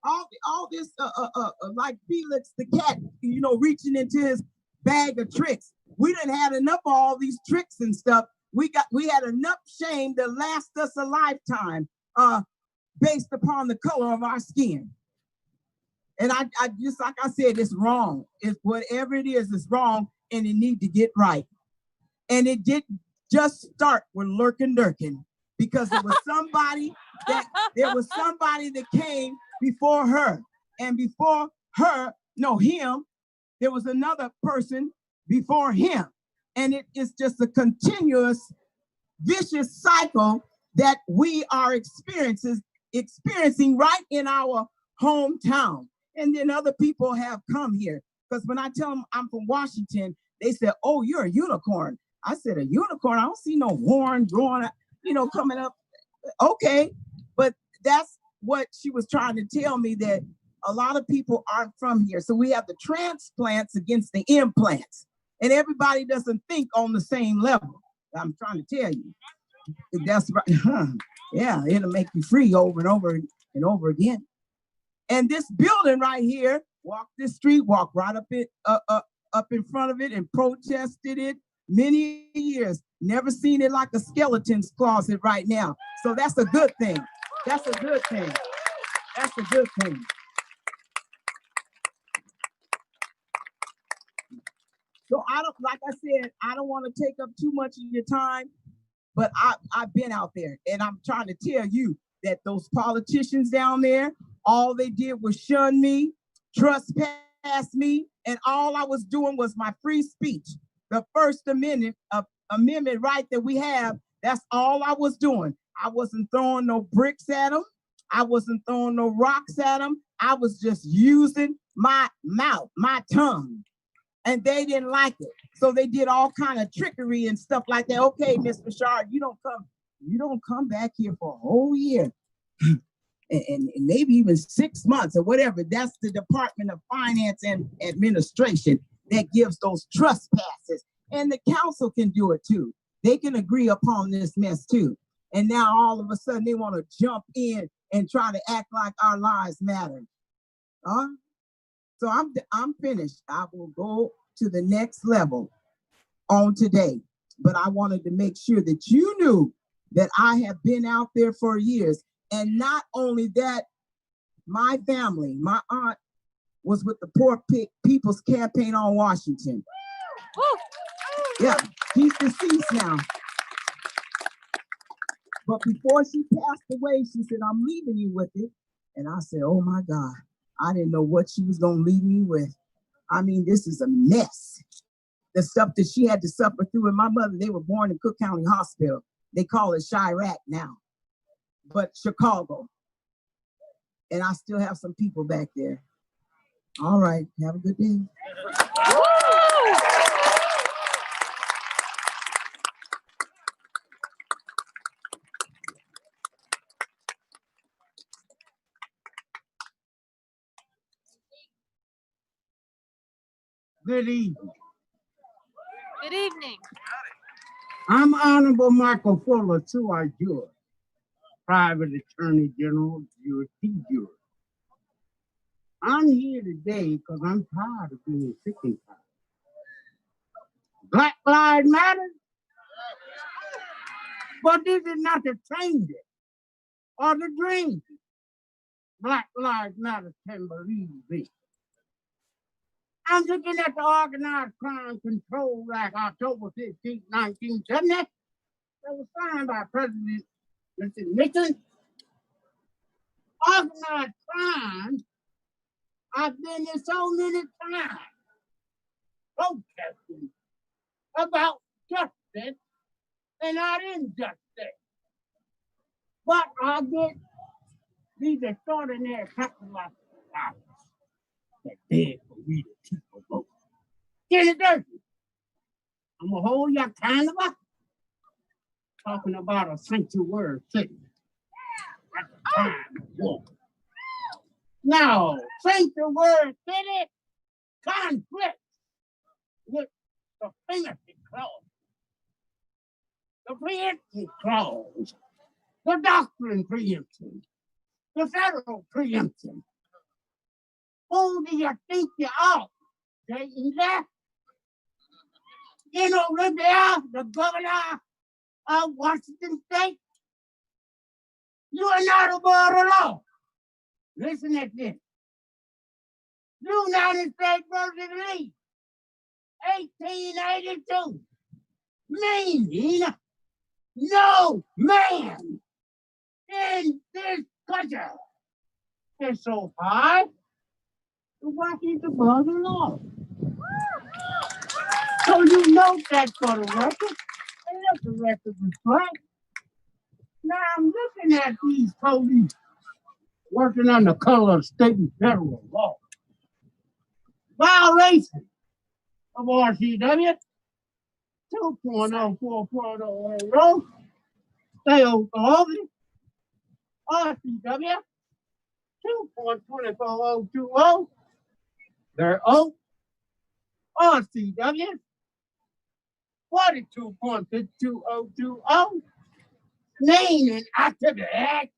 All this like Felix the cat, reaching into his bag of tricks. We didn't had enough of all these tricks and stuff. We had enough shame to last us a lifetime, based upon the color of our skin. And I just, like I said, it's wrong. It's whatever it is, it's wrong, and it need to get right. And it didn't just start with Lurkin Durkin, because there was somebody that came before her, and before her, him, there was another person before him. And it is just a continuous vicious cycle that we are experiencing right in our hometown. And then other people have come here. Because when I tell them I'm from Washington, they said, "Oh, you're a unicorn." I said, "A unicorn? I don't see no horn growing, coming up." Okay, but that's what she was trying to tell me, that a lot of people aren't from here. So we have the transplants against the implants, and everybody doesn't think on the same level. I'm trying to tell you. That's right. Yeah, it'll make you free over and over and over again. And this building right here, walk this street, walk right up in front of it and protested it many years. Never seen it like a skeleton's closet right now. So that's a good thing. That's a good thing. That's a good thing. So like I said, I don't want to take up too much of your time, but I've been out there, and I'm trying to tell you that those politicians down there, all they did was shun me, trespass me, and all I was doing was my free speech. The First Amendment right that we have, that's all I was doing. I wasn't throwing no bricks at them. I wasn't throwing no rocks at them. I was just using my mouth, my tongue. And they didn't like it. So they did all kind of trickery and stuff like that. Okay, Mr. Bashard, you don't come back here for a whole year. And maybe even 6 months or whatever. That's the Department of Finance and Administration that gives those trespasses. And the council can do it too. They can agree upon this mess too. And now all of a sudden they want to jump in and try to act like our lives matter. So I'm finished. I will go to the next level on today. But I wanted to make sure that you knew that I have been out there for years. And not only that, my family, my aunt was with the Poor People's Campaign on Washington. Yeah, she's deceased now. But before she passed away, she said, "I'm leaving you with it." And I said, "Oh my God, I didn't know what she was gonna leave me with." I mean, this is a mess. The stuff that she had to suffer through. And my mother, they were born in Cook County Hospital. They call it Chirac now, but Chicago. And I still have some people back there. All right, have a good day. Good evening. Good evening. I'm Honorable Michael Fuller, 2I Juror, Private Attorney General, Juror T. Juror. I'm here today because I'm tired of being sick and tired. Black Lives Matter, but this is not to change it or to dream it. Black Lives Matter can believe this. I'm looking at the Organized Crime Control Act, October 15, 1970. That was signed by President Nixon. Organized crime, I've been there so many times protesting about justice and not injustice. But I get these extraordinary capitalized powers that beg for we to keep a vote. Get it dirty. I'm gonna hold you accountable. Talking about a sanctuary city at the time of war. Now, sanctuary city conflict with the fingertip clause, the preemption clause, the doctrine preemption, the federal preemption. Who do you think you are? Taking that? You know, Olivia, the governor of Washington State, you are not above the law. Listen at this. United States versus Lee, 1882, meaning no man in this country is so high to walk into above the law. So you know that for the record, and let the record reflect. Now I'm looking at these police working on the color of state and federal law. Violation of RCW 2.04.080, stay open office. RCW 2.24020, their oath. RCW 42.52020, name and activity act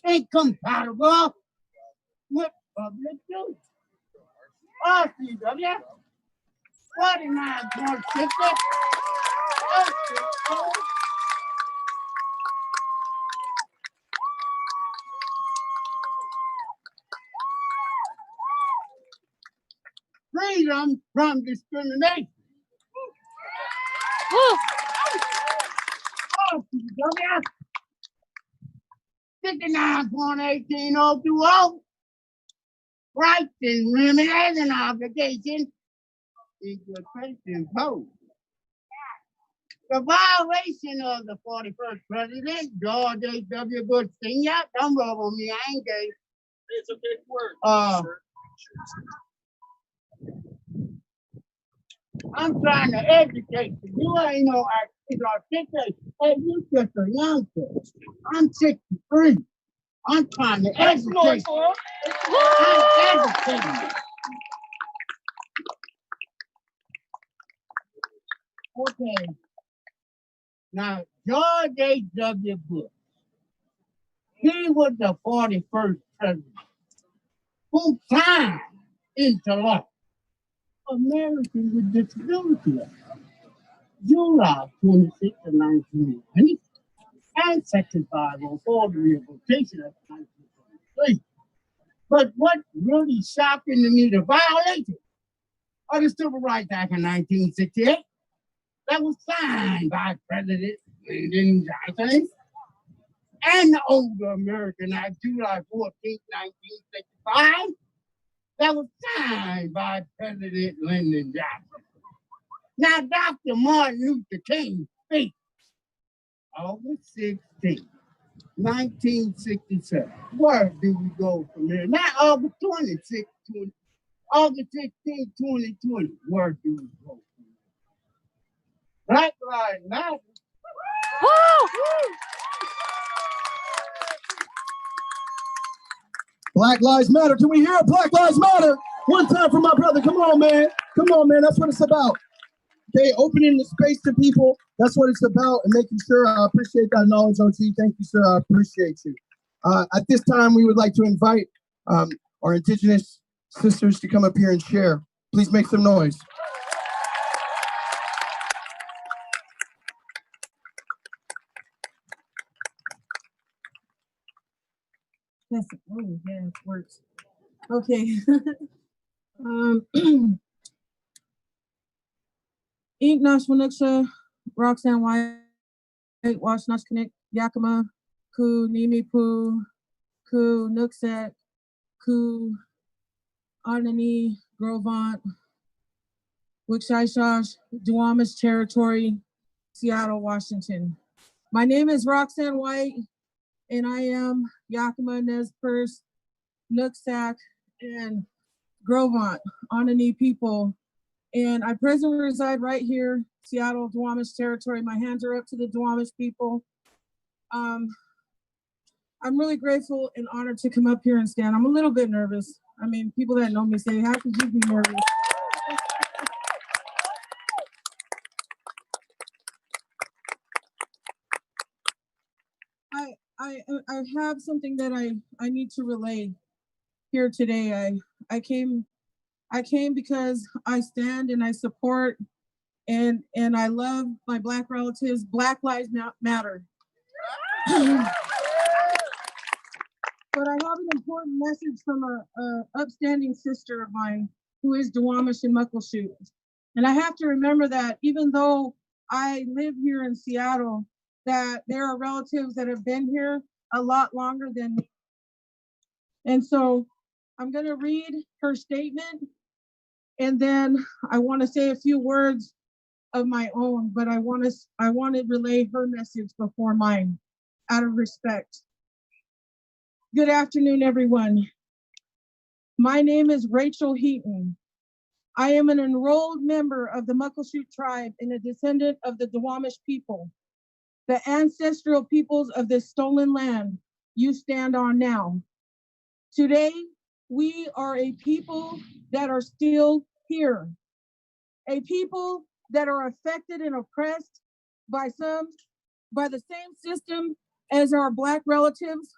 incompatible with public use. RCW 49.60. Freedom from discrimination. RCW 59.18020, rights and remedies and obligations is the question posed. The violation of the 41st President, George H.W. Bush Sr., don't rub on me, I ain't gay. It's a big word. I'm trying to educate you. You ain't no articulate. Hey, you just a youngster. I'm 63. I'm trying to educate you. I'm educating you. Okay. Now, George H.W. Bush, he was the 41st president who signed into law American with Disability Act, July 26, 1990, and Section 504 of the Rehabilitation Act, 1973. But what's really shocking to me, the violation of the Civil Rights Act in 1968, that was signed by President Lyndon Johnson, and the older American Act, July 14, 1965, that was signed by President Lyndon Johnson. Now, Dr. Martin Luther King speaks August 16, 1967. Where do we go from here? Not August 26, August 16, 2020. Where do we go from here? Black Lives Matter. Black Lives Matter. Can we hear it? Black Lives Matter. One time for my brother. Come on, man. Come on, man. That's what it's about. Okay, opening the space to people. That's what it's about, and making sure. I appreciate that knowledge, OT. Thank you, sir. I appreciate you. At this time, we would like to invite our Indigenous sisters to come up here and share. Please make some noise. Yes, oh yeah, it works. Okay. Ink Nashwanuksha, Roxanne White, Wash Nashkanik, Yakima, Ku Nimi Pu, Ku Nooksack, Ku Anani, Grovant, Wikshaishash, Duwamish Territory, Seattle, Washington. My name is Roxanne White, and I am Yakima, Nez Perce, Nooksack, and Grovant, Anani people. And I presently reside right here, Seattle, Duwamish Territory. My hands are up to the Duwamish people. I'm really grateful and honored to come up here and stand. I'm a little bit nervous. I mean, people that know me say, how could you be nervous? I have something that I need to relay here today. I came because I stand and I support and I love my Black relatives. Black Lives Matter. But I have an important message from a upstanding sister of mine who is Duwamish and Muckleshoot. And I have to remember that even though I live here in Seattle, that there are relatives that have been here a lot longer than me. And so I'm going to read her statement, and then I want to say a few words of my own, but I want to relay her message before mine out of respect. Good afternoon, everyone. My name is Rachel Heaton. I am an enrolled member of the Muckleshoot tribe and a descendant of the Duwamish people, the ancestral peoples of this stolen land you stand on now. Today, we are a people that are still here, a people that are affected and oppressed by the same system as our Black relatives.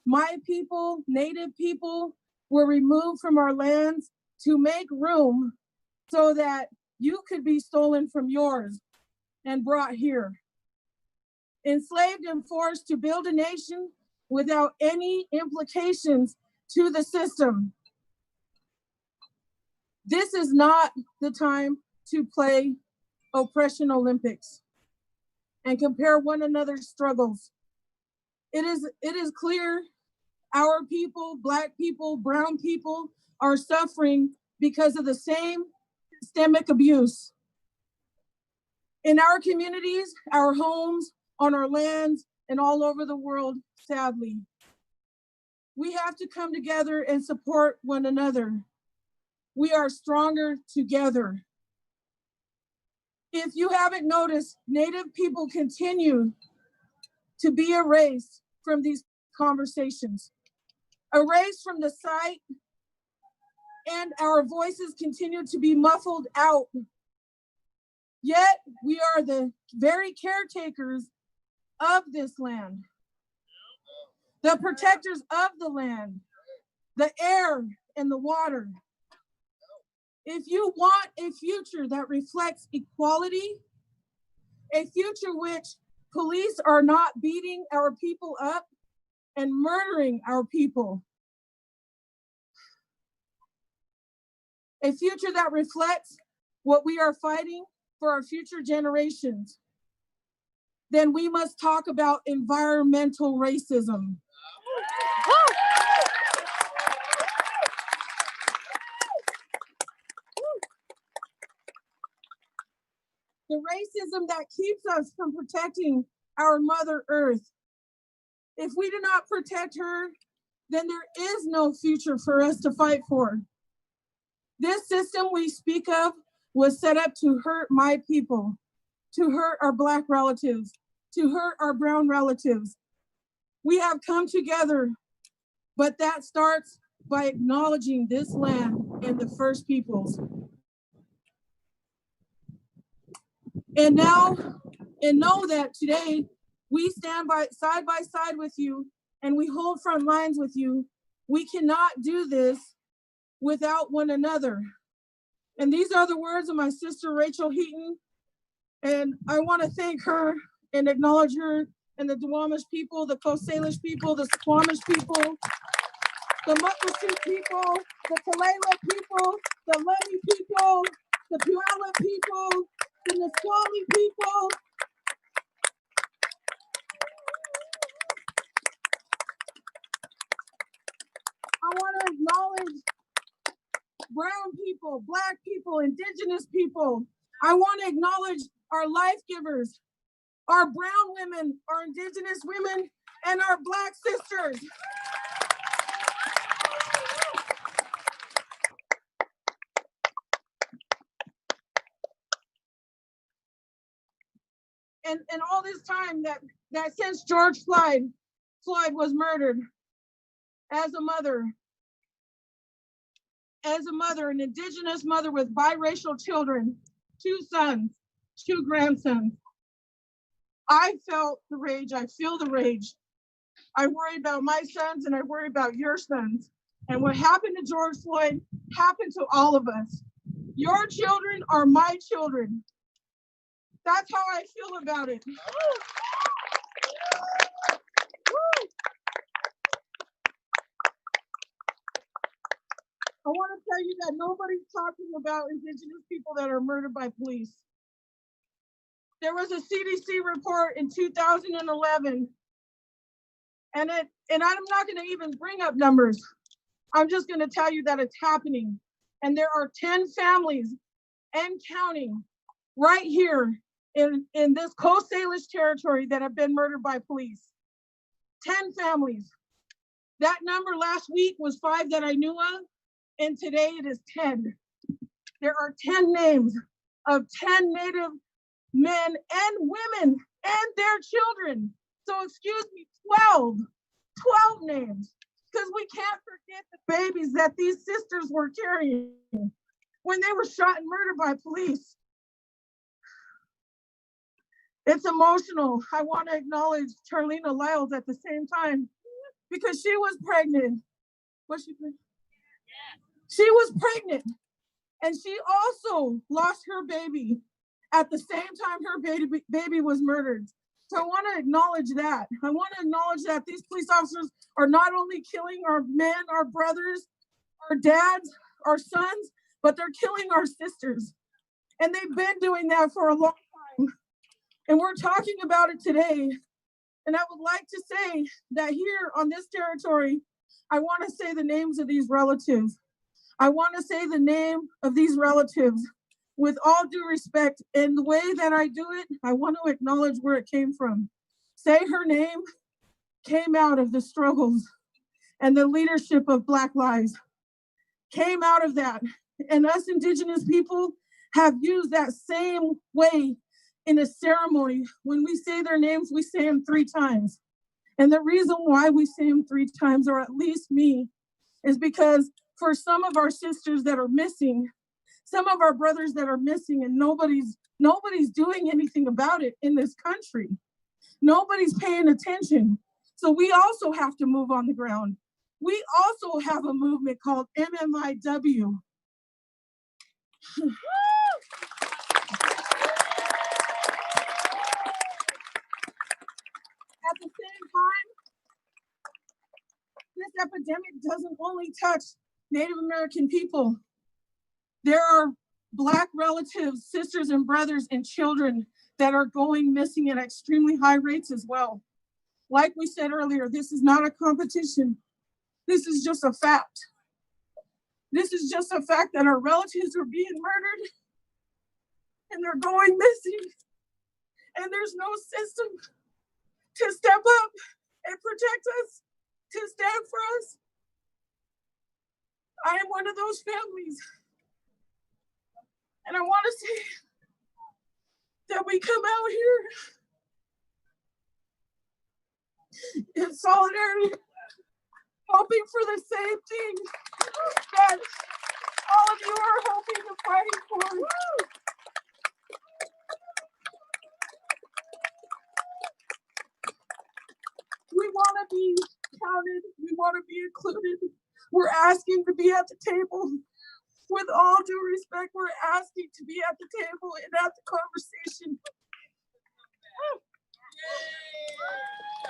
My people, Native people, were removed from our lands to make room so that you could be stolen from yours and brought here. Enslaved and forced to build a nation without any implications to the system. This is not the time to play oppression Olympics and compare one another's struggles. It is clear our people, Black people, brown people, are suffering because of the same systemic abuse. In our communities, our homes, on our lands, and all over the world, sadly. We have to come together and support one another. We are stronger together. If you haven't noticed, Native people continue to be erased from these conversations, erased from the site, and our voices continue to be muffled out. Yet we are the very caretakers of this land, the protectors of the land, the air and the water. If you want a future that reflects equality, a future which police are not beating our people up and murdering our people, a future that reflects what we are fighting for our future generations, then we must talk about environmental racism. The racism that keeps us from protecting our Mother Earth. If we do not protect her, then there is no future for us to fight for. This system we speak of was set up to hurt my people, to hurt our Black relatives, to hurt our brown relatives. We have come together, but that starts by acknowledging this land and the first peoples. And know that today we stand side by side with you and we hold front lines with you. We cannot do this without one another. And these are the words of my sister, Rachel Heaton. And I want to thank her and acknowledge her and the Duwamish people, the Coast Salish people, the Squamish people, the Muckleshoot people, the Tulalip people, the Lenni people, the Puyallup people, the Nisqually people. I want to acknowledge brown people, Black people, Indigenous people. I want to acknowledge our life givers, our brown women, our Indigenous women, and our Black sisters. And all this time that since George Floyd was murdered, as a mother, an Indigenous mother with biracial children, 2 sons, 2 grandsons, I felt the rage, I feel the rage I worry about my sons and I worry about your sons. And what happened to George Floyd happened to all of us. Your children are my children. That's how I feel about it. I want to tell you that nobody's talking about Indigenous people that are murdered by police. There was a CDC report in 2011, and I'm not going to even bring up numbers. I'm just going to tell you that it's happening. And there are 10 families and counting right here in this Coast Salish territory that have been murdered by police. 10 families. That number last week was 5 that I knew of, and today it is 10. There are 10 names of 10 Native men and women and their children. So excuse me, 12 names. Because we can't forget the babies that these sisters were carrying when they were shot and murdered by police. It's emotional. I want to acknowledge Charlena Lyles at the same time because she was pregnant. Was she pregnant? She was pregnant and she also lost her baby at the same time her baby was murdered. So I want to acknowledge that. I want to acknowledge that these police officers are not only killing our men, our brothers, our dads, our sons, but they're killing our sisters. And they've been doing that for a long time. And we're talking about it today. And I would like to say that here on this territory, I want to say the names of these relatives. I want to say the name of these relatives with all due respect. And the way that I do it, I want to acknowledge where it came from. Say her name came out of the struggles and the leadership of Black Lives. Came out of that. And us Indigenous people have used that same way in a ceremony. When we say their names, we say them 3 times. And the reason why we say them 3 times, or at least me, is because for some of our sisters that are missing, some of our brothers that are missing, and nobody's doing anything about it in this country. Nobody's paying attention. So we also have to move on the ground. We also have a movement called MMIW. At the same time, this epidemic doesn't only touch Native American people. There are Black relatives, sisters and brothers and children that are going missing at extremely high rates as well. Like we said earlier, this is not a competition. This is just a fact. This is just a fact that our relatives are being murdered and they're going missing. And there's no system to step up and protect us, to stand for us. I am one of those families. And I want to say that we come out here in solidarity, hoping for the same thing that all of you are hoping and fighting for. We want to be counted. We want to be included. We're asking to be at the table. With all due respect, we're asking to be at the table and at the conversation.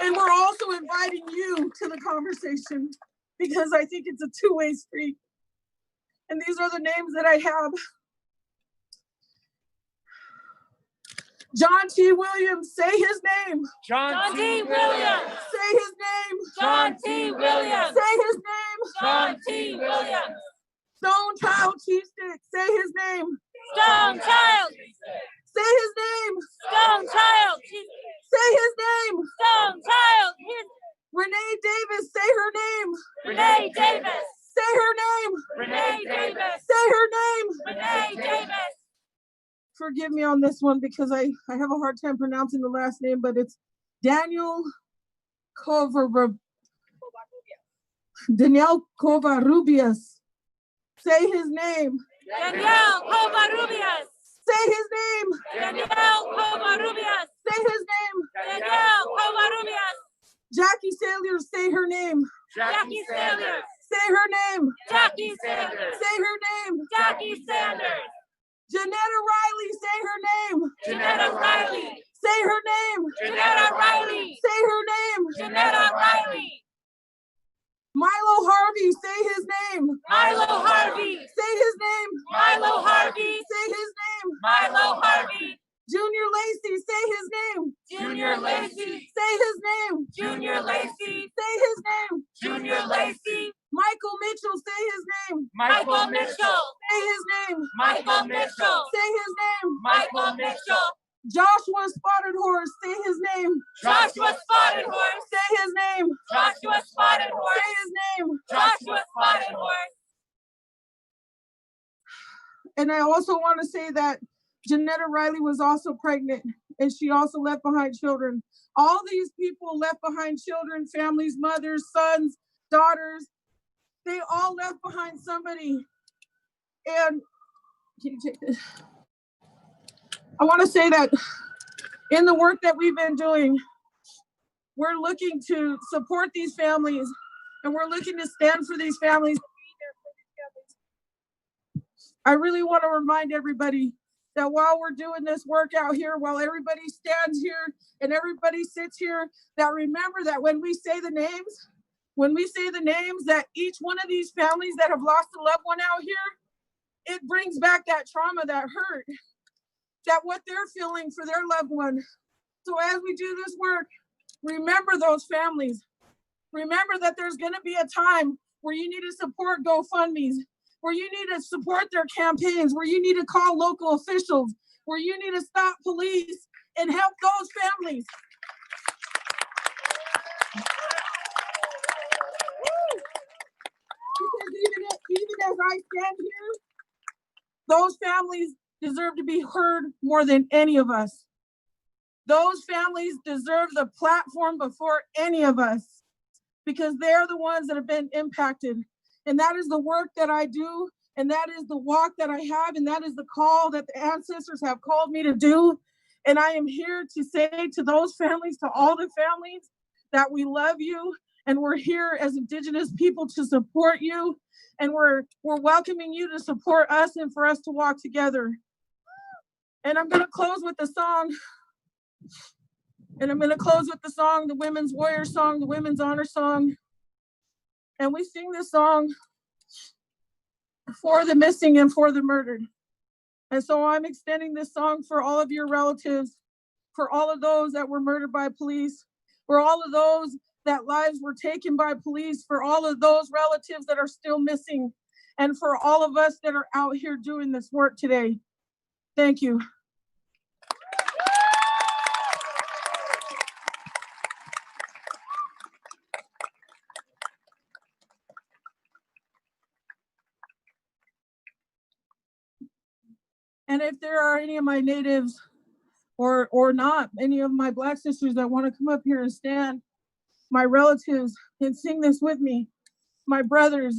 And we're also inviting you to the conversation because I think it's a two-way street. And these are the names that I have. John T. Williams, say his name. John T. Williams. Say his name. John T. Williams. Say his name. John T. Williams. Stone Child Chief Stick, say his name. Stone Child. Say his name. Stone Child. Say his name. Stone Child. Renee Davis, say her name. Renee Davis. Say her name. Renee Davis. Say her name. Renee Davis. Forgive me on this one because I have a hard time pronouncing the last name, but it's Daniel Covarrubias. Say his name. Daniel Covarrubias. Say his name. Daniel Covarrubias. Say his name. Daniel Covarrubias. Jackie Sailors, say her name. Jackie Sanders. Say her name. Jackie Sanders. Say her name. Jackie Sanders. Janetta Riley, say her name. Janetta Riley. Say her name. Janetta Riley. Say her name. Janetta Riley. Milo Harvey, say his name. Milo Harvey. Say his name. Milo Harvey. Say his name. Milo Harvey. Junior Lacey, say his name. Junior Lacey. Say his name. Junior Lacey. Say his name. Junior Lacey. Michael Mitchell, say his name. Michael Mitchell. Say his name. Michael Mitchell. Say his name. Michael Mitchell. Joshua Spotted Horse, say his name. Joshua Spotted Horse. Say his name. Joshua Spotted Horse. Say his name. Joshua Spotted Horse. And I also want to say that Janetta Riley was also pregnant and she also left behind children. All these people left behind children, families, mothers, sons, daughters. They all left behind somebody. And can you take this? I want to say that in the work that we've been doing, we're looking to support these families and we're looking to stand for these families. I really want to remind everybody that while we're doing this work out here, while everybody stands here and everybody sits here, that remember that when we say the names, that each one of these families that have lost a loved one out here, it brings back that trauma, that hurt, that what they're feeling for their loved one. So as we do this work, remember those families. Remember that there's gonna be a time where you need to support GoFundMes, where you need to support their campaigns, where you need to call local officials, where you need to stop police and help those families. Because even as I stand here, those families deserve to be heard more than any of us. Those families deserve the platform before any of us because they're the ones that have been impacted. And that is the work that I do, and that is the walk that I have, and that is the call that the ancestors have called me to do. And I am here to say to those families, to all the families, that we love you, and we're here as Indigenous people to support you, and we're welcoming you to support us and for us to walk together. And I'm gonna close with the song, the Women's Warrior song, the Women's Honor song. And we sing this song for the missing and for the murdered. And so I'm extending this song for all of your relatives, for all of those that were murdered by police, for all of those that lives were taken by police, for all of those relatives that are still missing, and for all of us that are out here doing this work today. Thank you. And if there are any of my natives or not, any of my Black sisters that want to come up here and stand, my relatives, and sing this with me, my brothers,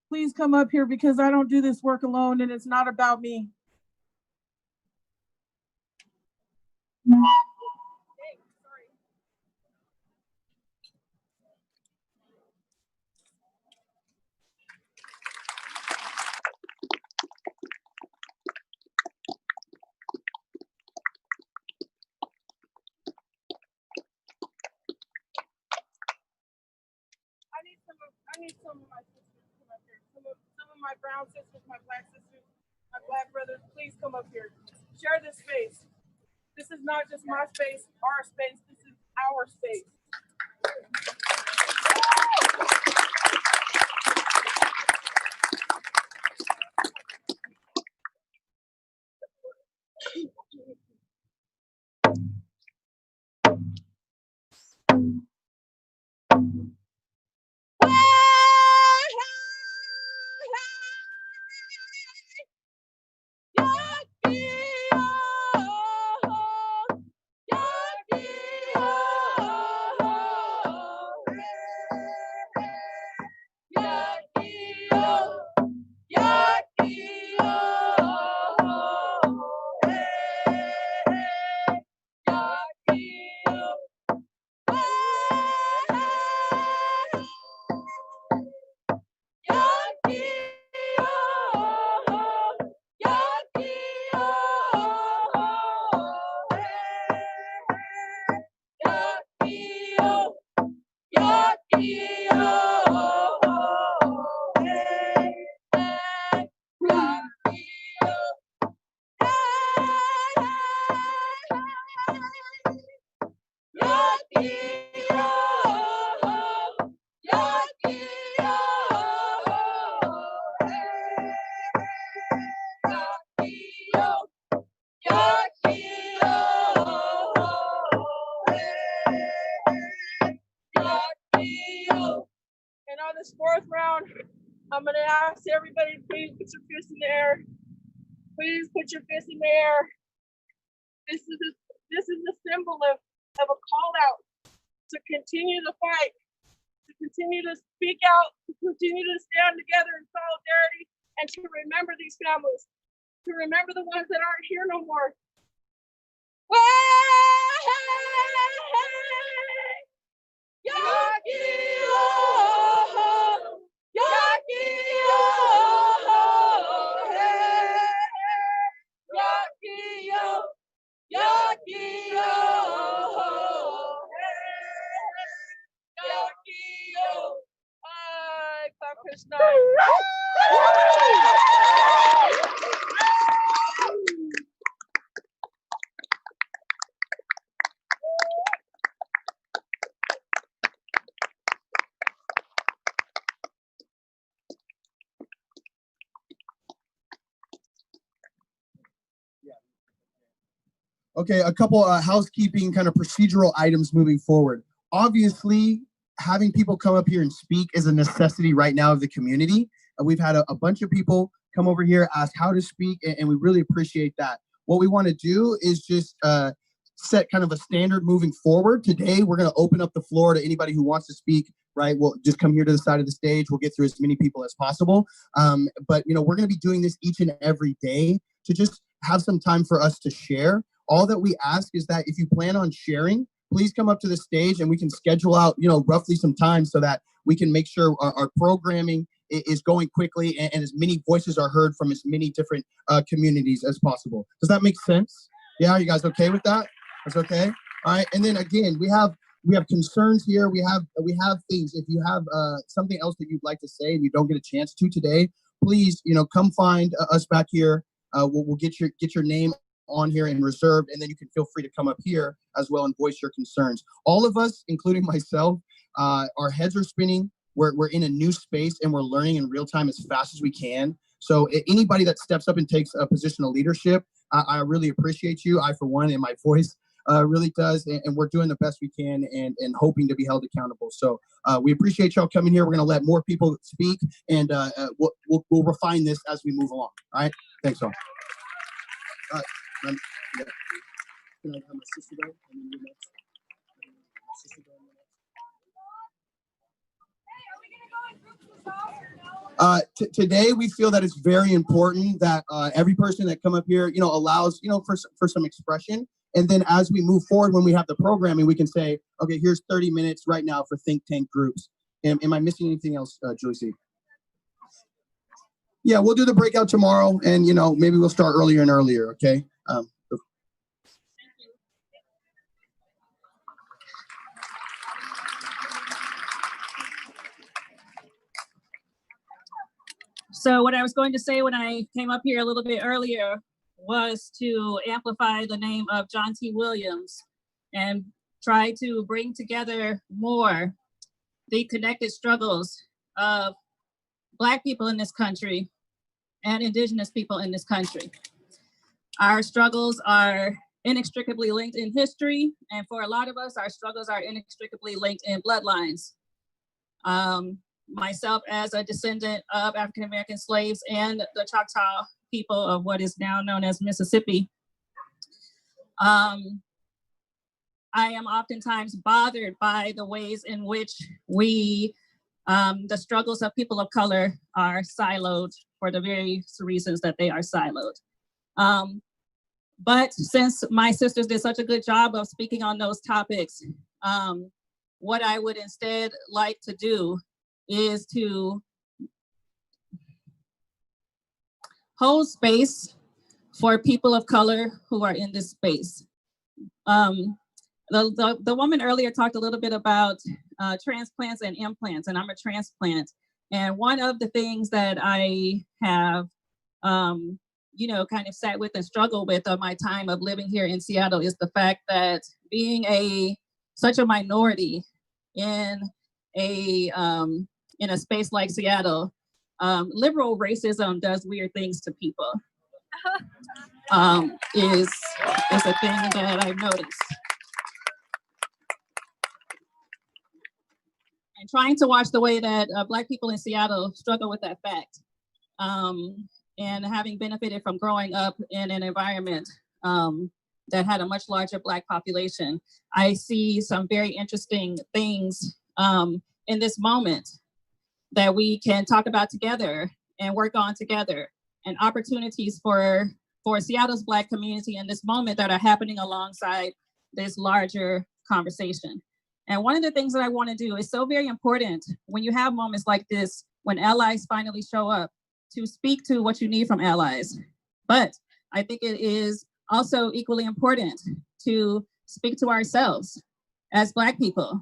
please come up here because I don't do this work alone and it's not about me. I need some of my sisters to come up here. Some of my brown sisters, my Black sisters, my Black brothers, please come up here. Share this space. This is not just my space, our space. This is our space. I'm gonna ask everybody, please put your fist in the air. Please put your fist in the air. This is a symbol of a call out to continue the fight, to continue to speak out, to continue to stand together in solidarity, and to remember these families, to remember the ones that aren't here no more. Krishna. Okay, a couple housekeeping kind of procedural items moving forward. Obviously, having people come up here and speak is a necessity right now of the community. We've had a bunch of people come over here, ask how to speak, and we really appreciate that. What we want to do is just set kind of a standard moving forward. Today, we're going to open up the floor to anybody who wants to speak, right? We'll just come here to the side of the stage. We'll get through as many people as possible. But, you know, we're going to be doing this each and every day to just have some time for us to share. All that we ask is that if you plan on sharing, please come up to the stage and we can schedule out, you know, roughly some time so that we can make sure our programming is going quickly and as many voices are heard from as many different communities as possible. Does that make sense? Yeah, are you guys okay with that? That's okay. All right, and then again, we have concerns here. We have things. If you have something else that you'd like to say and you don't get a chance to today, please, you know, come find us back here. We'll get your name on here and reserved, and then you can feel free to come up here as well and voice your concerns. All of us, including myself, our heads are spinning. We're in a new space and we're learning in real time as fast as we can. So anybody that steps up and takes a position of leadership, I really appreciate you. I, for one, and my voice really does, and we're doing the best we can and hoping to be held accountable. So we appreciate y'all coming here. We're going to let more people speak, and we'll refine this as we move along. All right, thanks all. Yeah. Can I have my sister go? And then you next. My sister go next. Today, we feel that it's very important that every person that come up here, you know, allows, you know, for some expression. And then as we move forward, when we have the programming, we can say, okay, here's 30 minutes right now for think tank groups. Am I missing anything else, Julie C? Yeah, we'll do the breakout tomorrow, and, you know, maybe we'll start earlier and earlier, okay? So what I was going to say when I came up here a little bit earlier was to amplify the name of John T. Williams and try to bring together more the connected struggles of Black people in this country and Indigenous people in this country. Our struggles are inextricably linked in history, and for a lot of us, our struggles are inextricably linked in bloodlines. Myself, as a descendant of African-American slaves and the Choctaw people of what is now known as Mississippi, I am oftentimes bothered by the ways in which the struggles of people of color are siloed for the various reasons that they are siloed. But since my sisters did such a good job of speaking on those topics, what I would instead like to do is to hold space for people of color who are in this space. The woman earlier talked a little bit about transplants and implants, and I'm a transplant. And one of the things that I have, you know, kind of sat with and struggled with on my time of living here in Seattle is the fact that being such a minority in a space like Seattle, liberal racism does weird things to people. Is a thing that I've noticed. and trying to watch the way that Black people in Seattle struggle with that fact. And having benefited from growing up in an environment that had a much larger Black population, I see some very interesting things in this moment that we can talk about together and work on together, and opportunities for Seattle's Black community in this moment that are happening alongside this larger conversation. And one of the things that I want to do is so very important when you have moments like this, when allies finally show up, to speak to what you need from allies. But I think it is also equally important to speak to ourselves as Black people,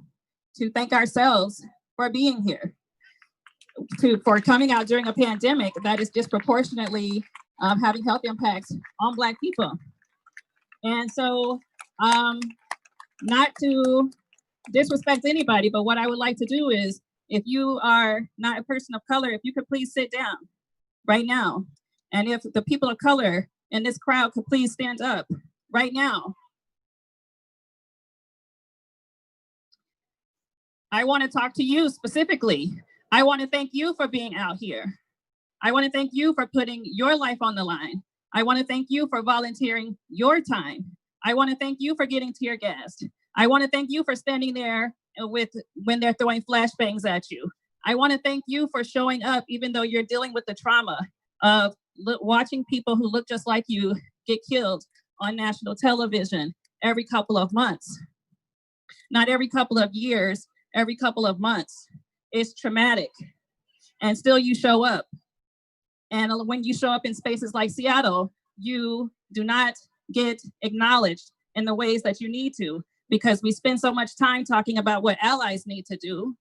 to thank ourselves for being here, for coming out during a pandemic that is disproportionately having health impacts on Black people. And so, not to disrespect anybody, but what I would like to do is, if you are not a person of color, if you could please sit down right now. And if the people of color in this crowd could please stand up right now. I want to talk to you specifically. I want to thank you for being out here. I want to thank you for putting your life on the line. I want to thank you for volunteering your time. I want to thank you for getting tear gassed. I want to thank you for standing there when they're throwing flashbangs at you. I want to thank you for showing up even though you're dealing with the trauma of watching people who look just like you get killed on national television every couple of months. Not every couple of years, every couple of months. It's traumatic. And still you show up. And when you show up in spaces like Seattle, you do not get acknowledged in the ways that you need to, because we spend so much time talking about what allies need to do,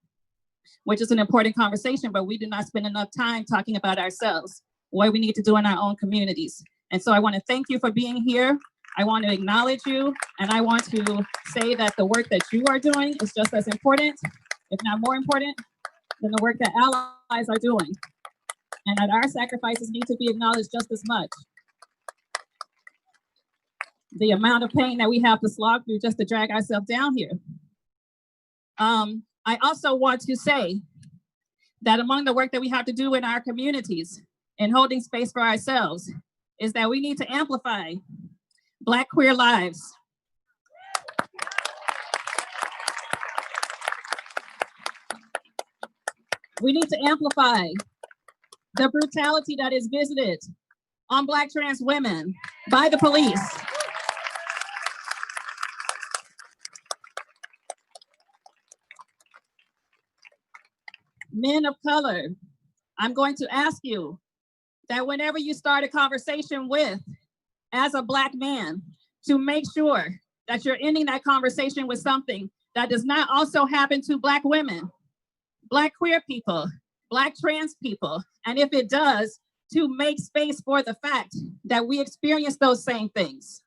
which is an important conversation, but we do not spend enough time talking about ourselves, what we need to do in our own communities. And so I want to thank you for being here. I want to acknowledge you, and I want to say that the work that you are doing is just as important, if not more important, than the work that allies are doing, and that our sacrifices need to be acknowledged just as much. The amount of pain that we have to slog through just to drag ourselves down here. I also want to say that among the work that we have to do in our communities and holding space for ourselves is that we need to amplify Black queer lives. We need to amplify the brutality that is visited on Black trans women by the police. Men of color, I'm going to ask you that whenever you start a conversation with, as a Black man, to make sure that you're ending that conversation with something that does not also happen to Black women, Black queer people, Black trans people, and if it does, to make space for the fact that we experience those same things.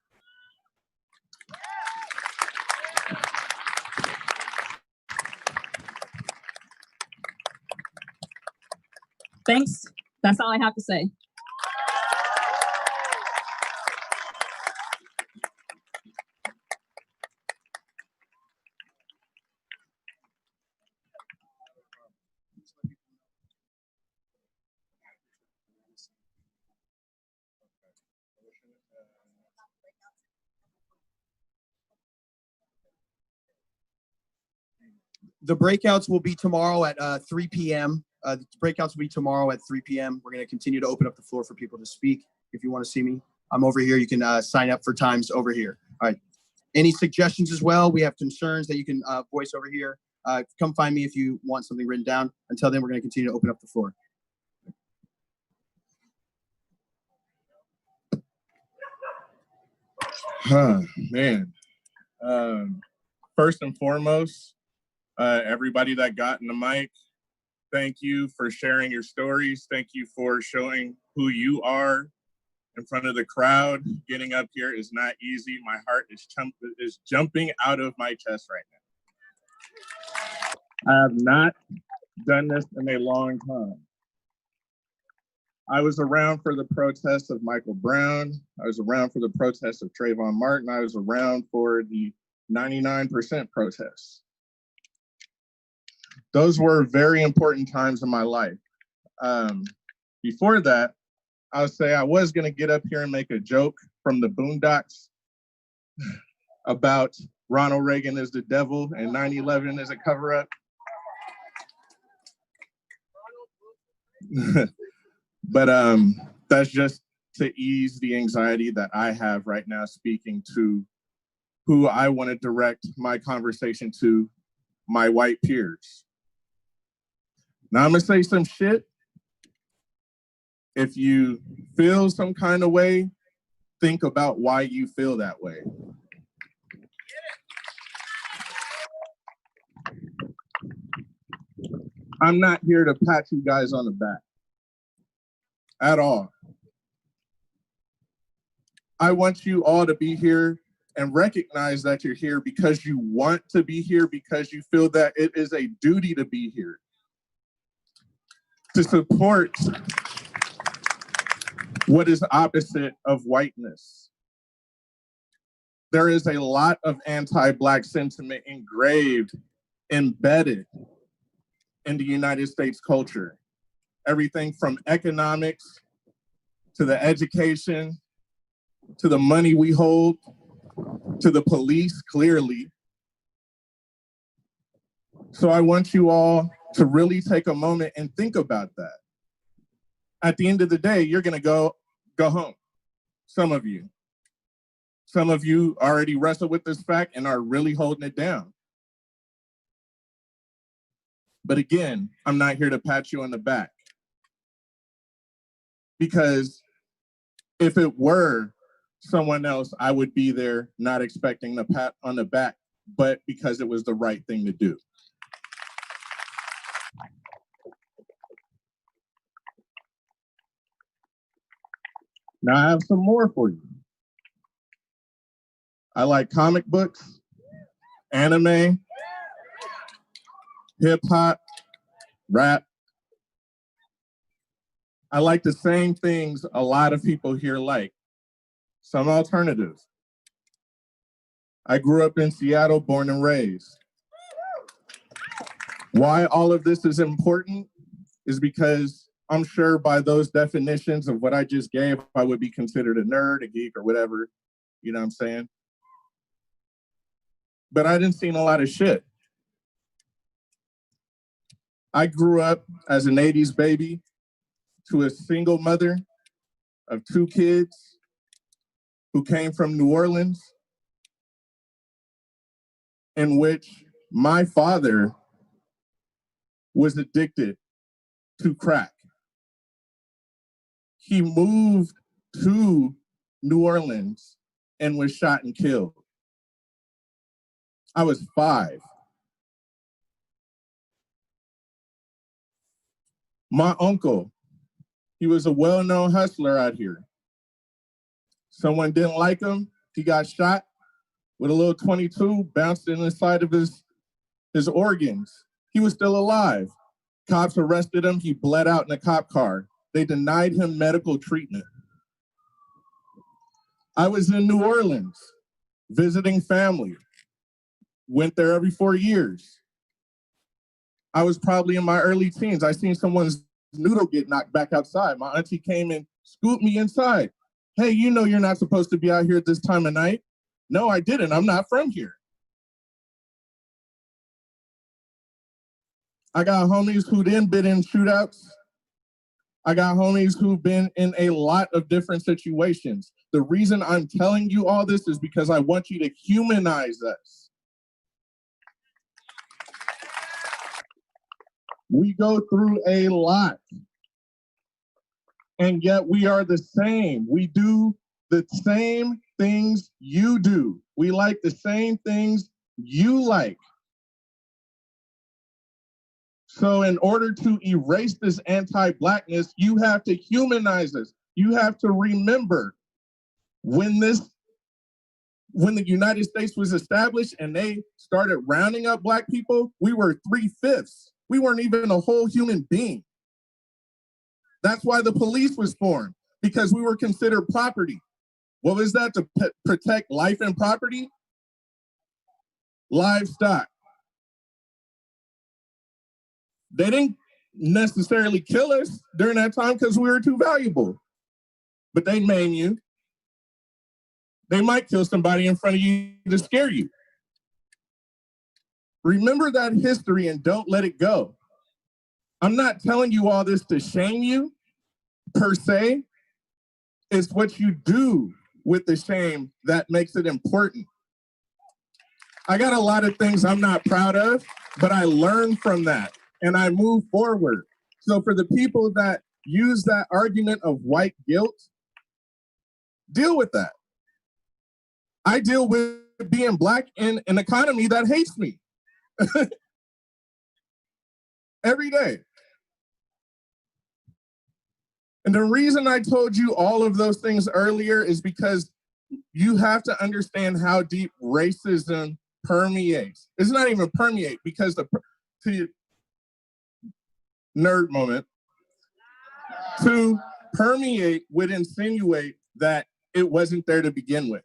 Thanks. That's all I have to say. The breakouts will be tomorrow at 3 p.m. The breakouts will be tomorrow at 3 p.m. We're going to continue to open up the floor for people to speak. If you want to see me, I'm over here. You can sign up for times over here. All right. Any suggestions as well? We have concerns that you can voice over here. Come find me if you want something written down. Until then, we're going to continue to open up the floor. Man. First and foremost, everybody that got in the mic, thank you for sharing your stories. Thank you for showing who you are in front of the crowd. Getting up here is not easy. My heart is jumping out of my chest right now. I have not done this in a long time. I was around for the protests of Michael Brown. I was around for the protests of Trayvon Martin. I was around for the 99% protests. Those were very important times in my life. Before that, I would say I was going to get up here and make a joke from the Boondocks about Ronald Reagan is the devil and 9/11 is a cover-up. But that's just to ease the anxiety that I have right now speaking to who I want to direct my conversation to, my white peers. Now I'm gonna say some shit. If you feel some kind of way, think about why you feel that way. I'm not here to pat you guys on the back at all. I want you all to be here and recognize that you're here because you want to be here, because you feel that it is a duty to be here, to support what is opposite of whiteness. There is a lot of anti-Black sentiment engraved, embedded in the United States culture. Everything from economics to the education, to the money we hold, to the police, clearly. So I want you all to really take a moment and think about that. At the end of the day, you're gonna go home. Some of you. Some of you already wrestle with this fact and are really holding it down. But again, I'm not here to pat you on the back. Because if it were someone else, I would be there not expecting the pat on the back, but because it was the right thing to do. Now I have some more for you. I like comic books, anime, hip hop, rap. I like the same things a lot of people here like, some alternatives. I grew up in Seattle, born and raised. Why all of this is important is because I'm sure by those definitions of what I just gave, I would be considered a nerd, a geek, or whatever, you know what I'm saying? But I didn't see a lot of shit. I grew up as an 80s baby to a single mother of 2 kids who came from New Orleans, in which my father was addicted to crack. He moved to New Orleans and was shot and killed. I was 5. My uncle, he was a well-known hustler out here. Someone didn't like him, he got shot with a little 22, bounced in the side of his organs. He was still alive. Cops arrested him, he bled out in a cop car. They denied him medical treatment. I was in New Orleans visiting family. Went there every 4 years. I was probably in my early teens. I seen someone's noodle get knocked back outside. My auntie came and scooped me inside. Hey, you know you're not supposed to be out here at this time of night. No, I didn't. I'm not from here. I got homies who didn't been in shootouts. I got homies who've been in a lot of different situations. The reason I'm telling you all this is because I want you to humanize us. We go through a lot, and yet we are the same. We do the same things you do. We like the same things you like. So in order to erase this anti-Blackness, you have to humanize us. You have to remember when the United States was established and they started rounding up Black people, we were 3/5. We weren't even a whole human being. That's why the police was formed, because we were considered property. What was that? To protect life and property? Livestock. They didn't necessarily kill us during that time because we were too valuable, but they maim you. They might kill somebody in front of you to scare you. Remember that history and don't let it go. I'm not telling you all this to shame you, per se. It's what you do with the shame that makes it important. I got a lot of things I'm not proud of, but I learn from that and I move forward. So for the people that use that argument of white guilt, deal with that. I deal with being Black in an economy that hates me every day. And the reason I told you all of those things earlier is because you have to understand how deep racism permeates. It's not even permeate because to nerd moment, to permeate would insinuate that it wasn't there to begin with.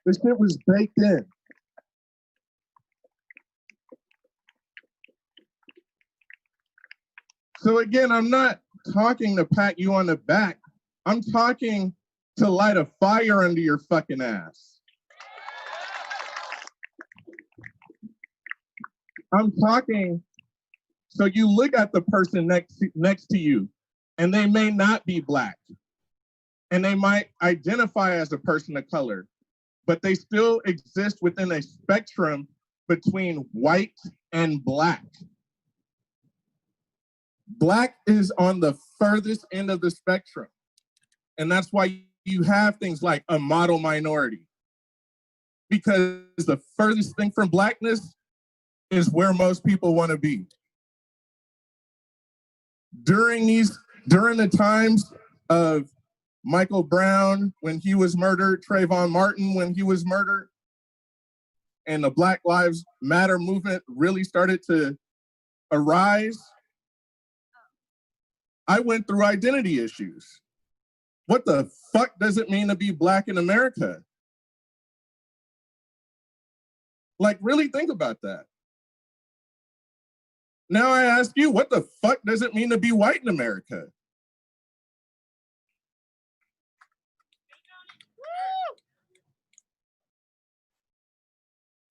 This shit was baked in. So again, I'm not talking to pat you on the back. I'm talking to light a fire under your fucking ass. I'm talking so you look at the person next to you and they may not be Black and they might identify as a person of color, but they still exist within a spectrum between white and Black. Black is on the furthest end of the spectrum. And that's why you have things like a model minority. Because the furthest thing from Blackness is where most people want to be. During the times of Michael Brown when he was murdered, Trayvon Martin when he was murdered, and the Black Lives Matter movement really started to arise, I went through identity issues. What the fuck does it mean to be Black in America? Like, really think about that. Now I ask you, what the fuck does it mean to be white in America?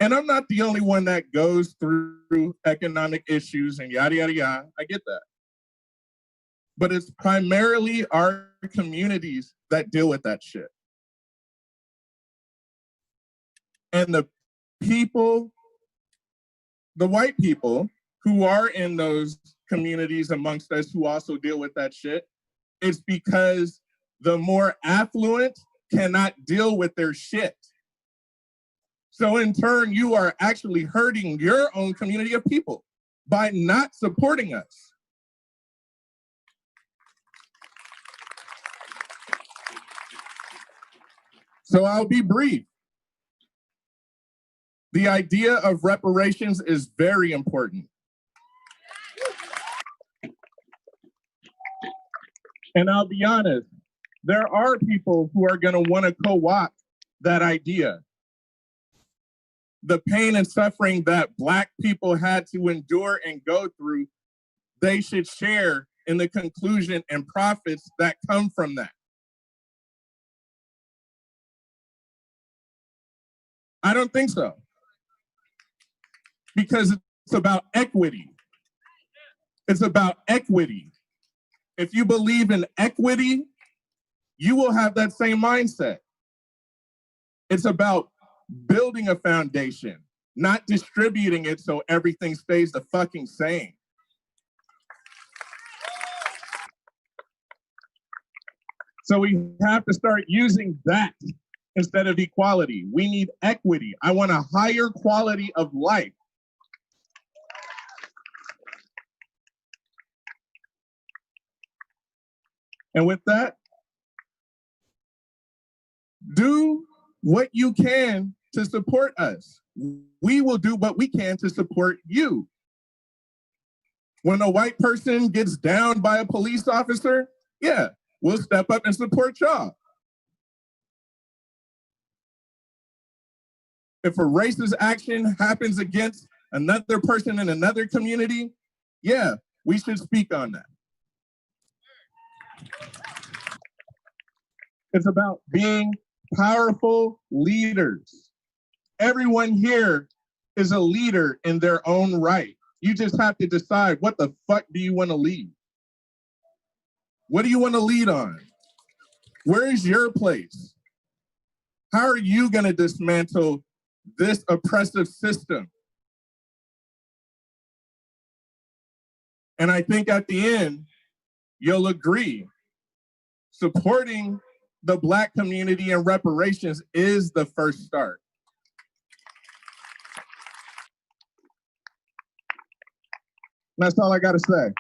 And I'm not the only one that goes through economic issues and yada, yada, yada. I get that. But it's primarily our communities that deal with that shit. And the people, the white people who are in those communities amongst us who also deal with that shit, it's because the more affluent cannot deal with their shit. So in turn, you are actually hurting your own community of people by not supporting us. So I'll be brief. The idea of reparations is very important. And I'll be honest, there are people who are going to want to co-opt that idea. The pain and suffering that Black people had to endure and go through, they should share in the conclusion and profits that come from that. I don't think so. Because it's about equity. It's about equity. If you believe in equity, you will have that same mindset. It's about building a foundation, not distributing it so everything stays the fucking same. So we have to start using that instead of equality. We need equity. I want a higher quality of life. And with that, do what you can to support us. We will do what we can to support you. When a white person gets downed by a police officer, yeah, we'll step up and support y'all. If a racist action happens against another person in another community, yeah, we should speak on that. It's about being powerful leaders. Everyone here is a leader in their own right. You just have to decide, what the fuck do you want to lead? What do you want to lead on? Where is your place? How are you going to dismantle this oppressive system? And I think at the end, you'll agree, supporting the Black community and reparations is the first start. That's all I got to say.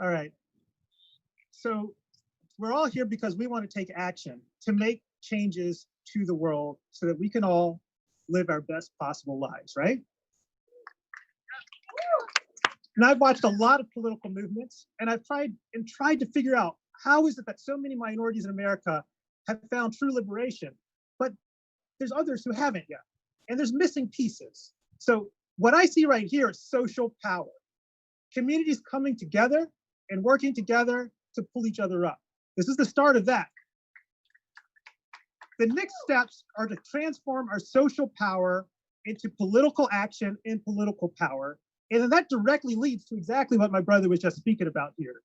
All right. So we're all here because we want to take action to make changes to the world so that we can all live our best possible lives, right? And I've watched a lot of political movements, and I've tried to figure out how is it that so many minorities in America have found true liberation, but there's others who haven't yet, and there's missing pieces. So what I see right here is social power. Communities coming together and working together to pull each other up. This is the start of that. The next steps are to transform our social power into political action and political power. And then that directly leads to exactly what my brother was just speaking about here,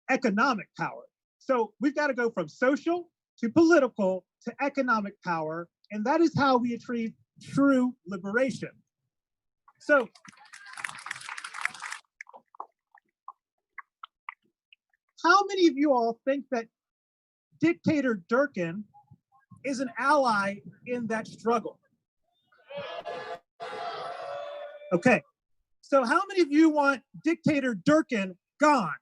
economic power. So we've got to go from social to political to economic power. And that is how we achieve true liberation. So how many of you all think that Dictator Durkin is an ally in that struggle? Okay, so how many of you want Dictator Durkin gone?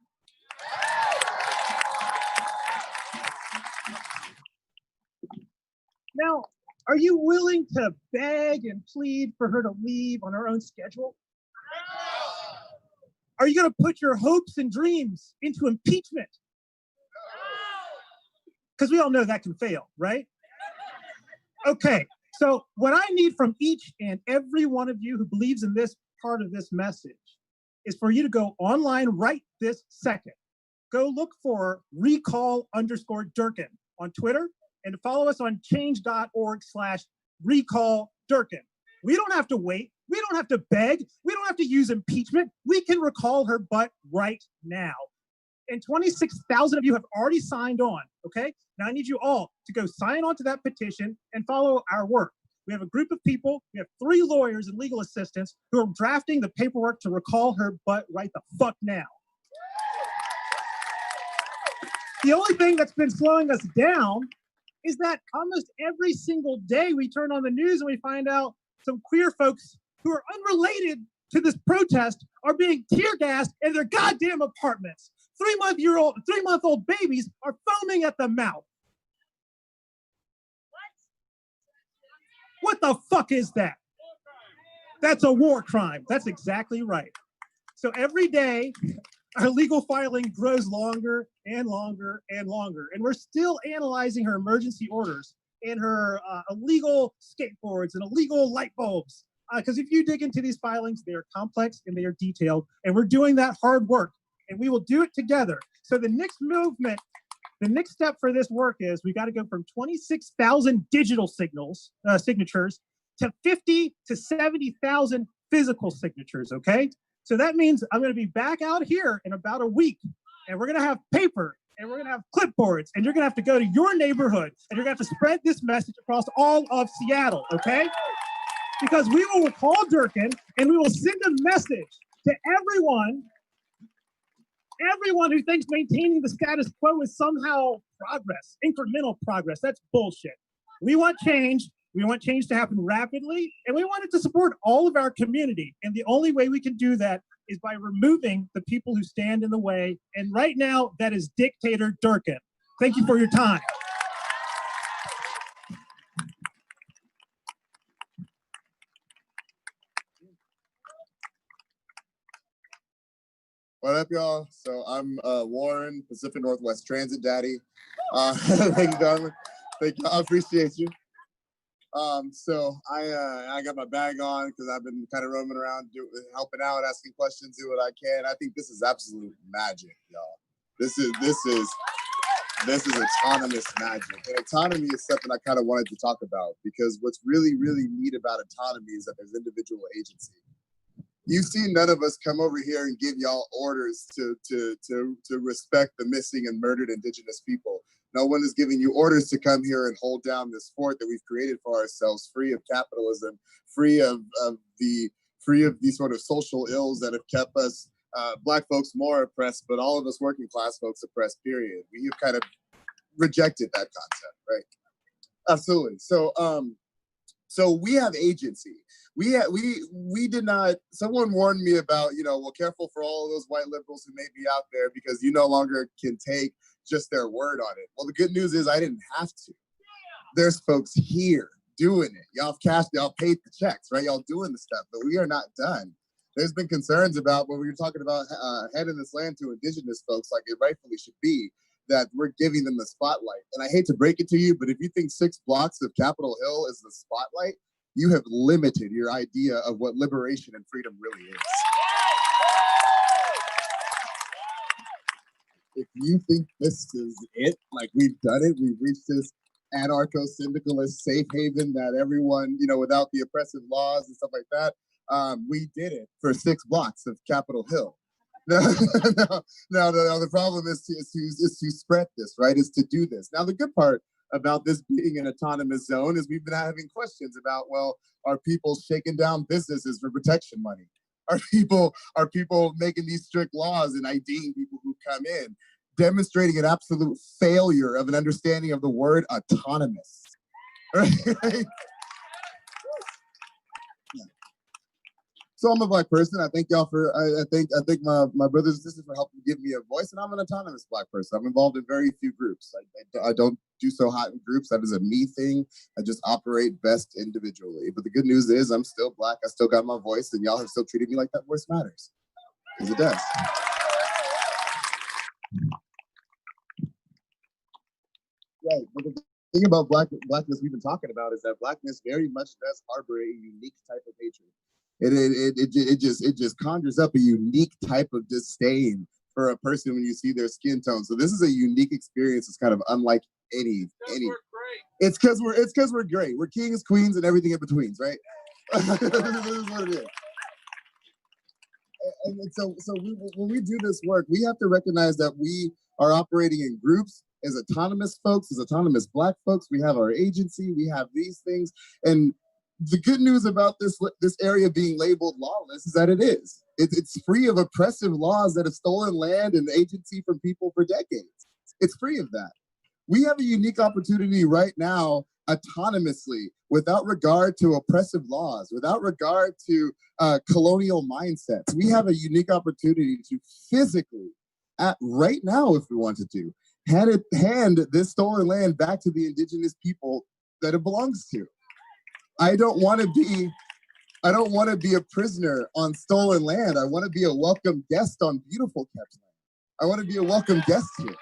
Now, are you willing to beg and plead for her to leave on her own schedule? Are you going to put your hopes and dreams into impeachment? Because we all know that can fail, right? Okay, so what I need from each and every one of you who believes in this part of this message is for you to go online right this second. Go look for recall_Durkin on Twitter and follow us on change.org/recall_Durkin. We don't have to wait. We don't have to beg. We don't have to use impeachment. We can recall her butt right now. And 26,000 of you have already signed on, okay? Now I need you all to go sign on to that petition and follow our work. We have a group of people, we have 3 lawyers and legal assistants who are drafting the paperwork to recall her butt right the fuck now. The only thing that's been slowing us down is that almost every single day we turn on the news and we find out some queer folks who are unrelated to this protest are being tear gassed in their goddamn apartments. 3-month-old babies are foaming at the mouth. What the fuck is that? That's a war crime. That's exactly right. So every day, our legal filing grows longer and longer and longer. And we're still analyzing her emergency orders and her illegal skateboards and illegal light bulbs. Because if you dig into these filings, they are complex and they are detailed. And we're doing that hard work. And we will do it together. So the next movement, the next step for this work is we got to go from 26,000 digital signatures to 50 to 70,000 physical signatures, okay? So that means I'm going to be back out here in about a week, and we're going to have paper, and we're going to have clipboards, and you're going to have to go to your neighborhood, and you're going to have to spread this message across all of Seattle, okay? Because we will recall Durkin, and we will send a message to everyone who thinks maintaining the status quo is somehow progress, incremental progress. That's bullshit. We want change. We want change to happen rapidly, and we want it to support all of our community. And the only way we can do that is by removing the people who stand in the way. And right now, that is Dictator Durkin. Thank you for your time. What up, y'all? So I'm Warren, Pacific Northwest Transit Daddy. Thank you, darling. Thank you. I appreciate you. So I got my bag on because I've been kind of roaming around, helping out, asking questions, do what I can. I think this is absolute magic, y'all. This is autonomous magic. And autonomy is something I kind of wanted to talk about because what's really, really neat about autonomy is that there's individual agency. You've seen none of us come over here and give y'all orders to respect the missing and murdered indigenous people. No one is giving you orders to come here and hold down this fort that we've created for ourselves, free of capitalism, free of these sort of social ills that have kept us Black folks more oppressed, but all of us working class folks oppressed, period. We have kind of rejected that concept, right? Absolutely. So we have agency. We did not, someone warned me about, well, careful for all of those white liberals who may be out there because you no longer can take just their word on it. Well, the good news is I didn't have to. There's folks here doing it. Y'all paid the checks, right? Y'all doing the stuff, but we are not done. There's been concerns about when we were talking about handing this land to indigenous folks like it rightfully should be, that we're giving them the spotlight. And I hate to break it to you, but if you think 6 blocks of Capitol Hill is the spotlight, you have limited your idea of what liberation and freedom really is. If you think this is it, like we've done it, we've reached this anarcho-syndicalist safe haven that everyone, without the oppressive laws and stuff like that, we did it for 6 blocks of Capitol Hill. No, the problem is to spread this, right? Is to do this. Now, the good part about this being an autonomous zone is we've been having questions about, well, are people shaking down businesses for protection money? Are people making these strict laws and IDing people who come in, demonstrating an absolute failure of an understanding of the word autonomous, right? So I'm a Black person. I thank y'all for, I thank my brothers and sisters for helping give me a voice, and I'm an autonomous Black person. I'm involved in very few groups. I don't do so hot in groups. That is a me thing. I just operate best individually. But the good news is I'm still Black. I still got my voice, and y'all have still treated me like that voice matters, because it does. Right, but the thing about Blackness we've been talking about is that Blackness very much does harbor a unique type of hatred. It just conjures up a unique type of disdain for a person when you see their skin tone. So this is a unique experience. It's kind of unlike any. It's because we're great. We're kings, queens, and everything in betweens, right? This is what it is. And so when we do this work, we have to recognize that we are operating in groups as autonomous folks, as autonomous Black folks. We have our agency. We have these things, and the good news about this area being labeled lawless is that it is. It's free of oppressive laws that have stolen land and agency from people for decades. It's free of that. We have a unique opportunity right now, autonomously, without regard to oppressive laws, without regard to colonial mindsets. We have a unique opportunity to physically, right now, if we wanted to, hand this stolen land back to the indigenous people that it belongs to. I don't want to be a prisoner on stolen land. I want to be a welcome guest on beautiful kept land. I want to be a welcome guest here.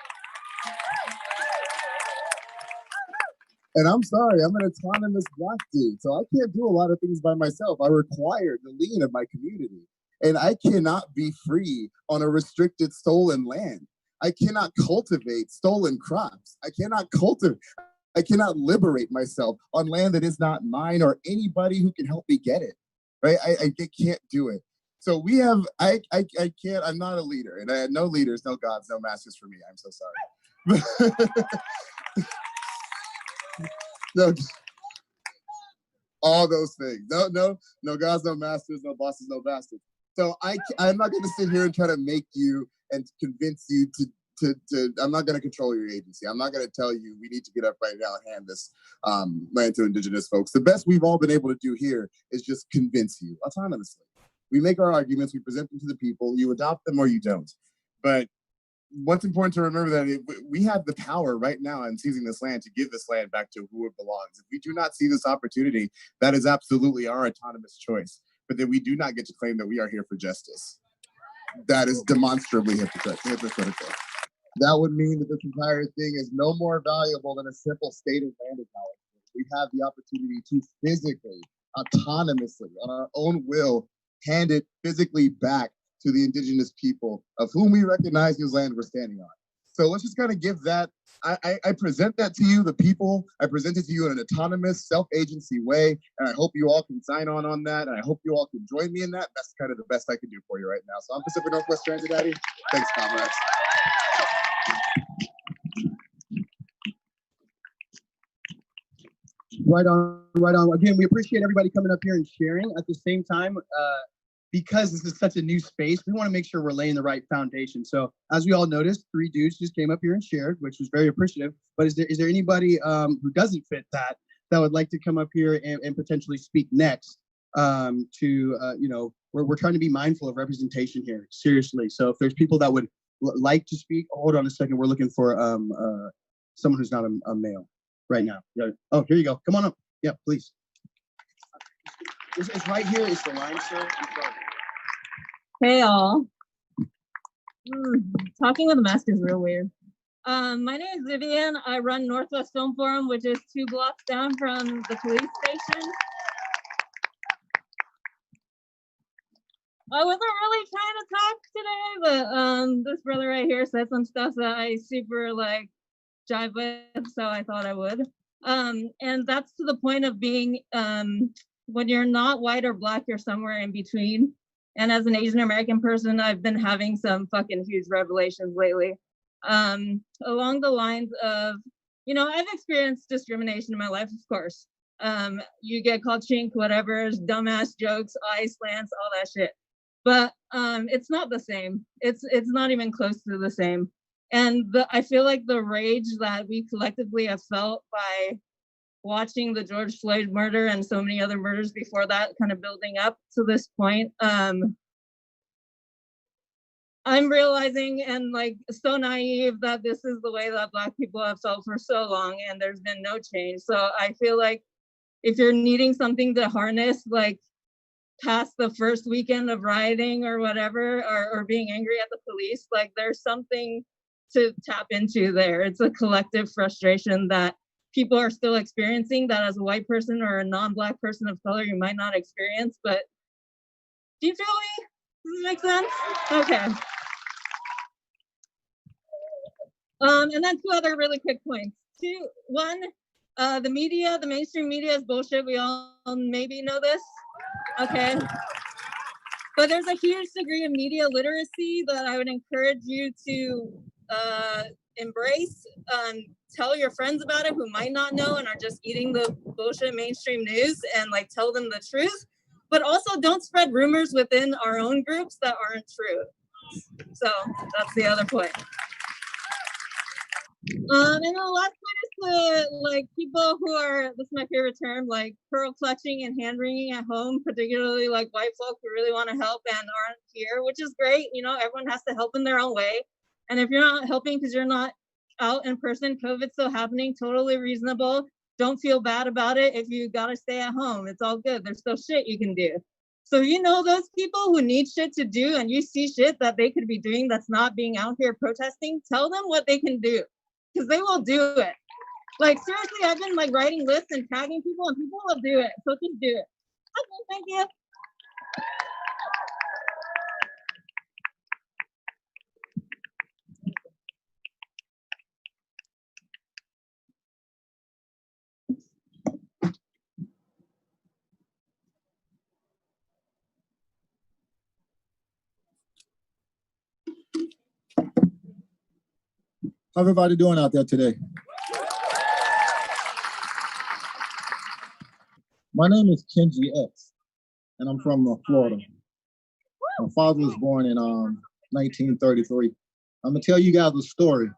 And I'm sorry, I'm an autonomous Black dude, so I can't do a lot of things by myself. I require the lean of my community. And I cannot be free on a restricted stolen land. I cannot cultivate stolen crops. I cannot liberate myself on land that is not mine or anybody who can help me get it, right? I can't do it. So we have, I can't, I'm not a leader, and I had no leaders, no gods, no masters for me. I'm so sorry. No, all those things. No gods, no masters, no bosses, no bastards. So I'm not gonna sit here and try to make you and convince you to I'm not going to control your agency. I'm not going to tell you we need to get up right now and hand this land to indigenous folks. The best we've all been able to do here is just convince you autonomously. We make our arguments, we present them to the people, you adopt them or you don't. But what's important to remember that we have the power right now in seizing this land to give this land back to who it belongs. If we do not see this opportunity, that is absolutely our autonomous choice. But then we do not get to claim that we are here for justice. That is demonstrably hypocritical. That would mean that this entire thing is no more valuable than a simple state of land acknowledgement. We have the opportunity to physically, autonomously, on our own will, hand it physically back to the indigenous people of whom we recognize whose land we're standing on. So let's just kind of give that, I present that to you, the people. I present it to you in an autonomous, self-agency way, and I hope you all can sign on that, and I hope you all can join me in that. That's kind of the best I can do for you right now. So I'm Pacific Northwest Transit Daddy. Thanks, comrades. Right on, right on. Again, we appreciate everybody coming up here and sharing. At the same time, because this is such a new space, we want to make sure we're laying the right foundation. So as we all noticed, 3 dudes just came up here and shared, which was very appreciative. But is there anybody who doesn't fit that would like to come up here and potentially speak next? We're trying to be mindful of representation here, seriously. So if there's people that would like to speak, hold on a second. We're looking for someone who's not a male right now. Yeah. Oh, here you go. Come on up. Yeah, please. It's right here. It's the line, sir. Hey all. Talking with a mask is real weird. My name is Vivian. I run Northwest Film Forum, which is 2 blocks down from the police station. I wasn't really trying to talk today, but this brother right here said some stuff that I super jive with, so I thought I would. And that's to the point of being, when you're not white or black, you're somewhere in between. And as an Asian American person, I've been having some fucking huge revelations lately. Along the lines of, I've experienced discrimination in my life, of course. You get called chink, whatever, dumbass jokes, eye slants, all that shit. But it's not the same. It's not even close to the same. And I feel like the rage that we collectively have felt by watching the George Floyd murder and so many other murders before that kind of building up to this point, I'm realizing and so naive that this is the way that Black people have felt for so long and there's been no change. So I feel like if you're needing something to harness past the first weekend of rioting or whatever, or being angry at the police, there's something to tap into there. It's a collective frustration that people are still experiencing that as a white person or a non-Black person of color, you might not experience, but do you feel me? Does it make sense? Okay. And then 2 other really quick points. 1, the media, the mainstream media is bullshit. We all maybe know this, okay? But there's a huge degree of media literacy that I would encourage you to embrace. Tell your friends about it who might not know and are just eating the bullshit mainstream news, and tell them the truth. But also don't spread rumors within our own groups that aren't true. So that's the other point. And the last point is to people who are, this is my favorite term, pearl clutching and hand wringing at home, particularly white folk who really want to help and aren't here, which is great. Everyone has to help in their own way. And if you're not helping because you're not out in person, COVID's still happening, totally reasonable. Don't feel bad about it if you gotta stay at home. It's all good. There's still shit you can do. So those people who need shit to do and you see shit that they could be doing that's not being out here protesting, tell them what they can do. Because they will do it. Seriously, I've been writing lists and tagging people and people will do it. So just do it. Okay, thank you. How everybody doing out there today? My name is Kenji X, and I'm from Florida. My father was born in 1933. I'm gonna tell you guys a story,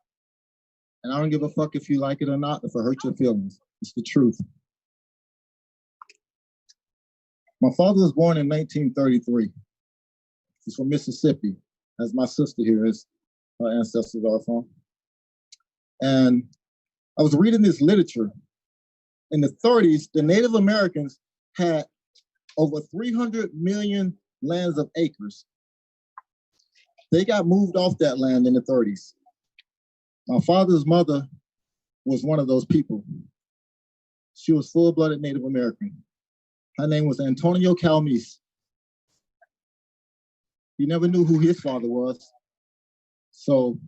and I don't give a fuck if you like it or not, if it hurts your feelings. It's the truth. My father was born in 1933. He's from Mississippi, as my sister here is, her ancestors are from. And I was reading this literature. In the 30s, the Native Americans had over 300 million lands of acres. They got moved off that land in the 30s. My father's mother was one of those people. She was full-blooded Native American. Her name was Antonio Calmes. He never knew who his father was. So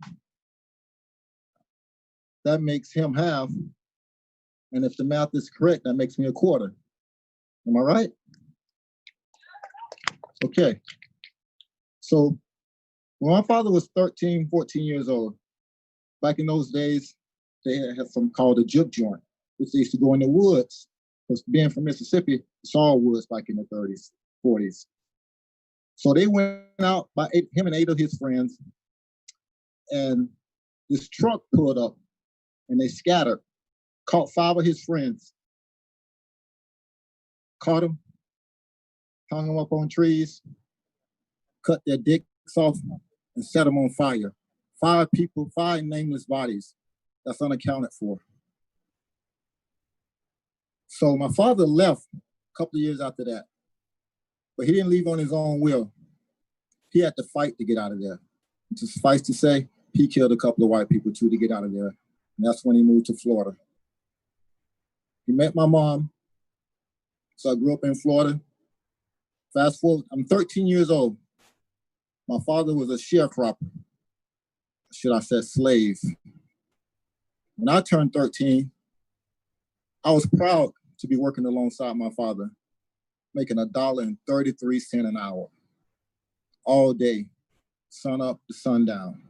that makes him half. And if the math is correct, that makes me a quarter. Am I right? Okay. So when my father was 13, 14 years old, back in those days, they had something called a juke joint, which they used to go in the woods. Because being from Mississippi, it's all woods back in the 30s, 40s. So they went out by him and 8 of his friends, and this truck pulled up, and they scattered, caught 5 of his friends, caught them, hung them up on trees, cut their dicks off, and set them on fire. 5 people, 5 nameless bodies. That's unaccounted for. So my father left a couple of years after that, but he didn't leave on his own will. He had to fight to get out of there. To suffice to say, he killed a couple of white people too to get out of there. And that's when he moved to Florida. He met my mom. So I grew up in Florida. Fast forward, I'm 13 years old. My father was a sharecropper. Should I say slave? When I turned 13, I was proud to be working alongside my father, making $1.33 an hour, all day, sun up to sundown.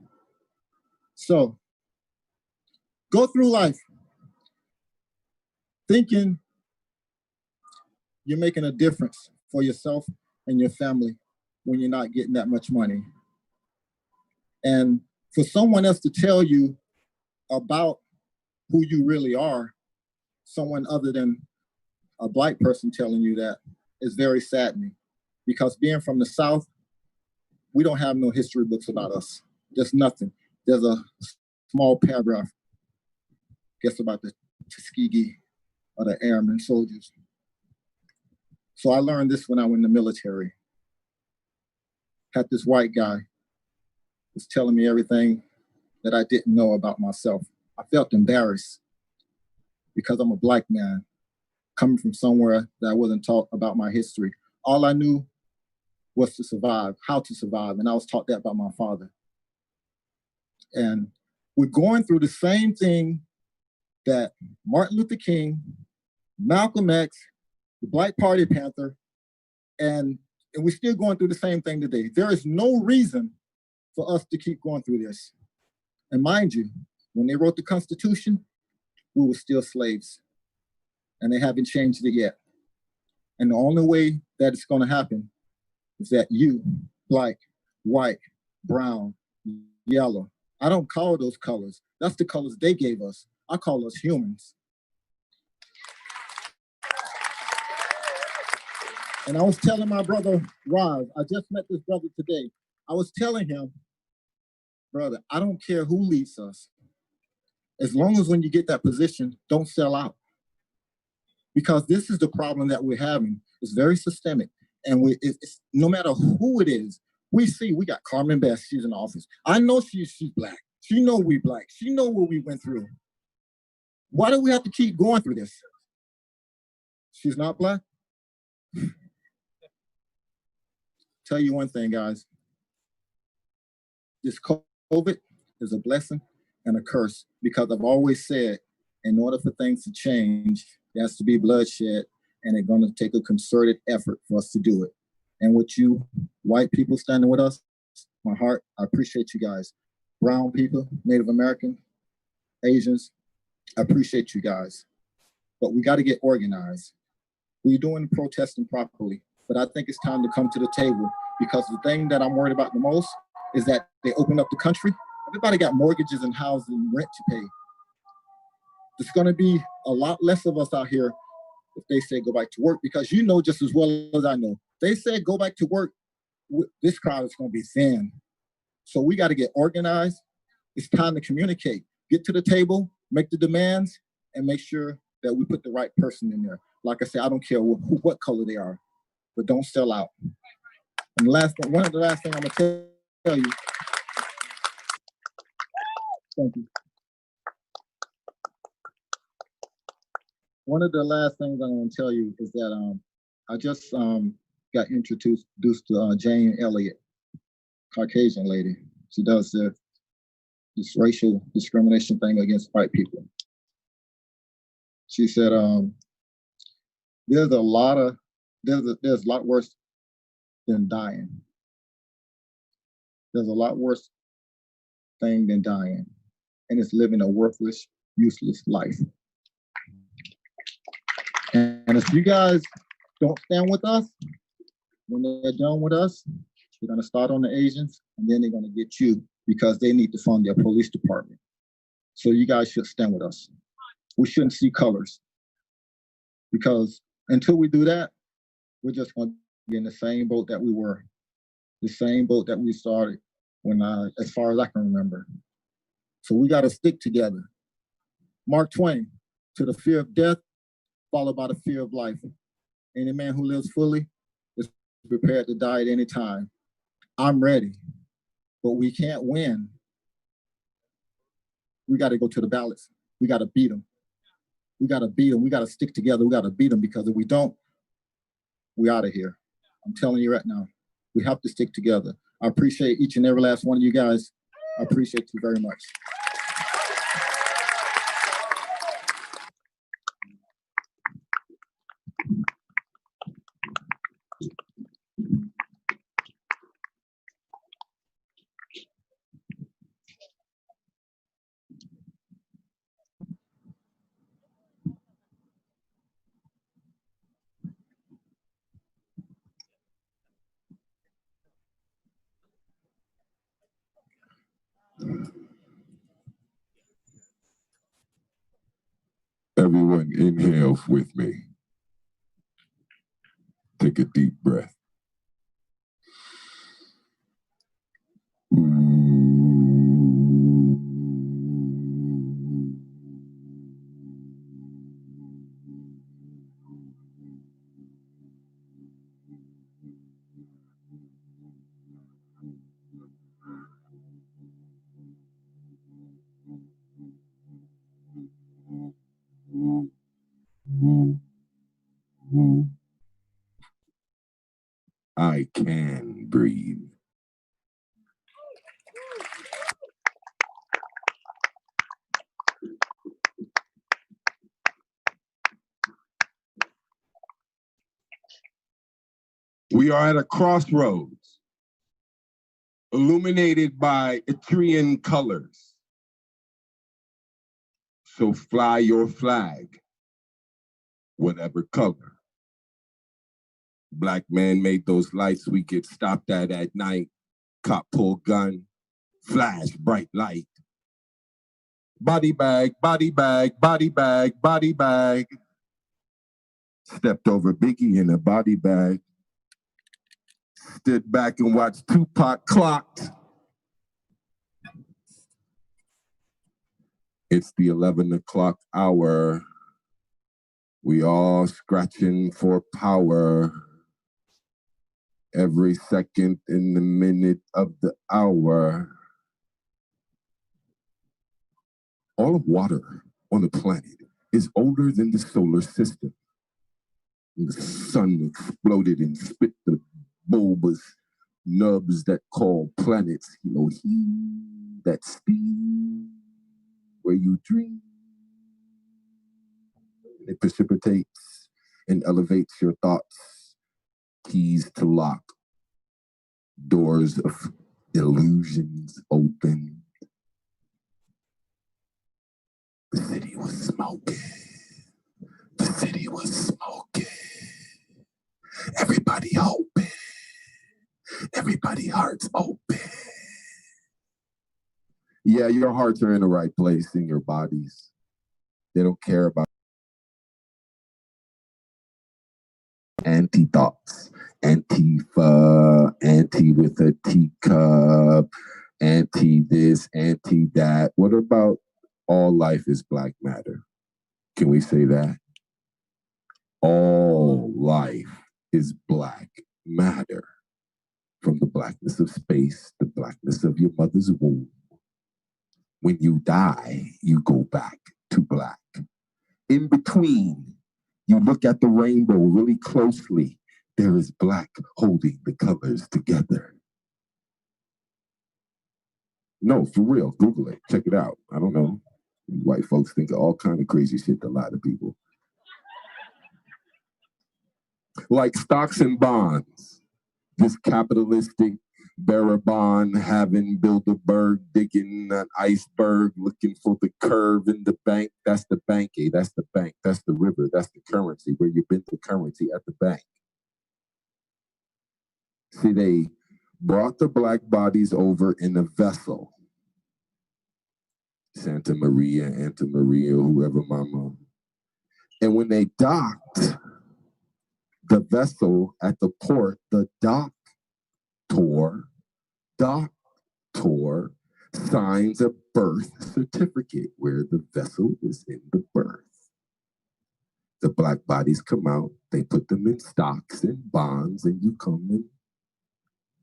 So, go through life thinking you're making a difference for yourself and your family when you're not getting that much money. And for someone else to tell you about who you really are, someone other than a Black person telling you that, is very saddening. Because being from the South, we don't have no history books about us. There's nothing. There's a small paragraph, guess about the Tuskegee or the airmen soldiers. So I learned this when I went in the military. Had this white guy was telling me everything that I didn't know about myself. I felt embarrassed because I'm a Black man coming from somewhere that I wasn't taught about my history. All I knew was to survive, how to survive, and I was taught that by my father. And we're going through the same thing that Martin Luther King, Malcolm X, the Black Party Panther, and we're still going through the same thing today. There is no reason for us to keep going through this. And mind you, when they wrote the Constitution, we were still slaves. And they haven't changed it yet. And the only way that it's gonna happen is that you, Black, white, brown, yellow, I don't call those colors. That's the colors they gave us. I call us humans. And I was telling my brother, Roz, I just met this brother today. I was telling him, brother, I don't care who leads us. As long as when you get that position, don't sell out. Because this is the problem that we're having. It's very systemic. And it's no matter who it is, we got Carmen Best, she's in the office. I know she's Black. She know we Black. She know what we went through. Why do we have to keep going through this? She's not Black? Tell you one thing, guys. This COVID is a blessing and a curse, because I've always said, in order for things to change, there has to be bloodshed, and it's going to take a concerted effort for us to do it. And with you white people standing with us, my heart, I appreciate you guys. Brown people, Native American, Asians, I appreciate you guys. But we got to get organized. We're doing protesting properly, but I think it's time to come to the table, because the thing that I'm worried about the most is that they open up the country. Everybody got mortgages and housing and rent to pay. There's going to be a lot less of us out here if they say go back to work, because you know just as well as I know, they said go back to work, this crowd is going to be thin. So we got to get organized. It's time to communicate. Get to the table, make the demands, and make sure that we put the right person in there. Like I said, I don't care what color they are, but don't sell out. And one of the last things I'm going to tell you, Thank you. One of the last things I'm going to tell you is that I just got introduced to Jane Elliott, Caucasian lady. She does this racial discrimination thing against white people. She said, there's a lot worse than dying. There's a lot worse thing than dying, and it's living a worthless, useless life. And if you guys don't stand with us, when they're done with us, they're gonna start on the Asians, and then they're gonna get you because they need to fund their police department. So you guys should stand with us. We shouldn't see colors, because until we do that, we're just gonna be in the same boat that we were, the same boat that we started as far as I can remember. So we gotta stick together. Mark Twain, to the fear of death, followed by the fear of life. Any man who lives fully is prepared to die at any time. I'm ready, but we can't win. We got to go to the ballots. We got to beat them. We got to beat them. We got to stick together. We got to beat them, because if we don't, we out of here. I'm telling you right now, we have to stick together. I appreciate each and every last one of you guys. I appreciate you very much. Everyone inhale with me. Take a deep breath. I can breathe. We are at a crossroads, illuminated by Etrian colors. So fly your flag, whatever color. Black man made those lights we get stopped at night. Cop pull gun, flash bright light. Body bag, body bag, body bag, body bag. Stepped over Biggie in a body bag. Stood back and watched Tupac clocked. It's the 11 o'clock hour. We all scratching for power. Every second in the minute of the hour. All of water on the planet is older than the solar system. And the sun exploded and spit the bulbous nubs that call planets Elohim, that steam where you dream. It precipitates and elevates your thoughts, keys to lock, doors of illusions open. The city was smoking. The city was smoking. Everybody open. Everybody hearts open. Yeah, your hearts are in the right place in your bodies. They don't care about anti-thoughts, Antifa, anti with a teacup, anti this, anti that. What about all life is black matter? Can we say that? All life is black matter. From the blackness of space, the blackness of your mother's womb. When you die, you go back to black. In between, you look at the rainbow really closely. There is black holding the colors together. No, for real, Google it, check it out. I don't know. White folks think of all kind of crazy shit to a lot of people. Like stocks and bonds, this capitalistic bearer bond having Bilderberg digging an iceberg looking for the curve in the bank. That's the bank, that's the bank, that's the river, that's the currency, where you bend the currency at the bank. See, they brought the black bodies over in a vessel. Santa Maria, Anta Maria, whoever, mama. And when they docked the vessel at the port, the doctor signs a birth certificate where the vessel is in the birth. The black bodies come out, they put them in stocks and bonds, and you come and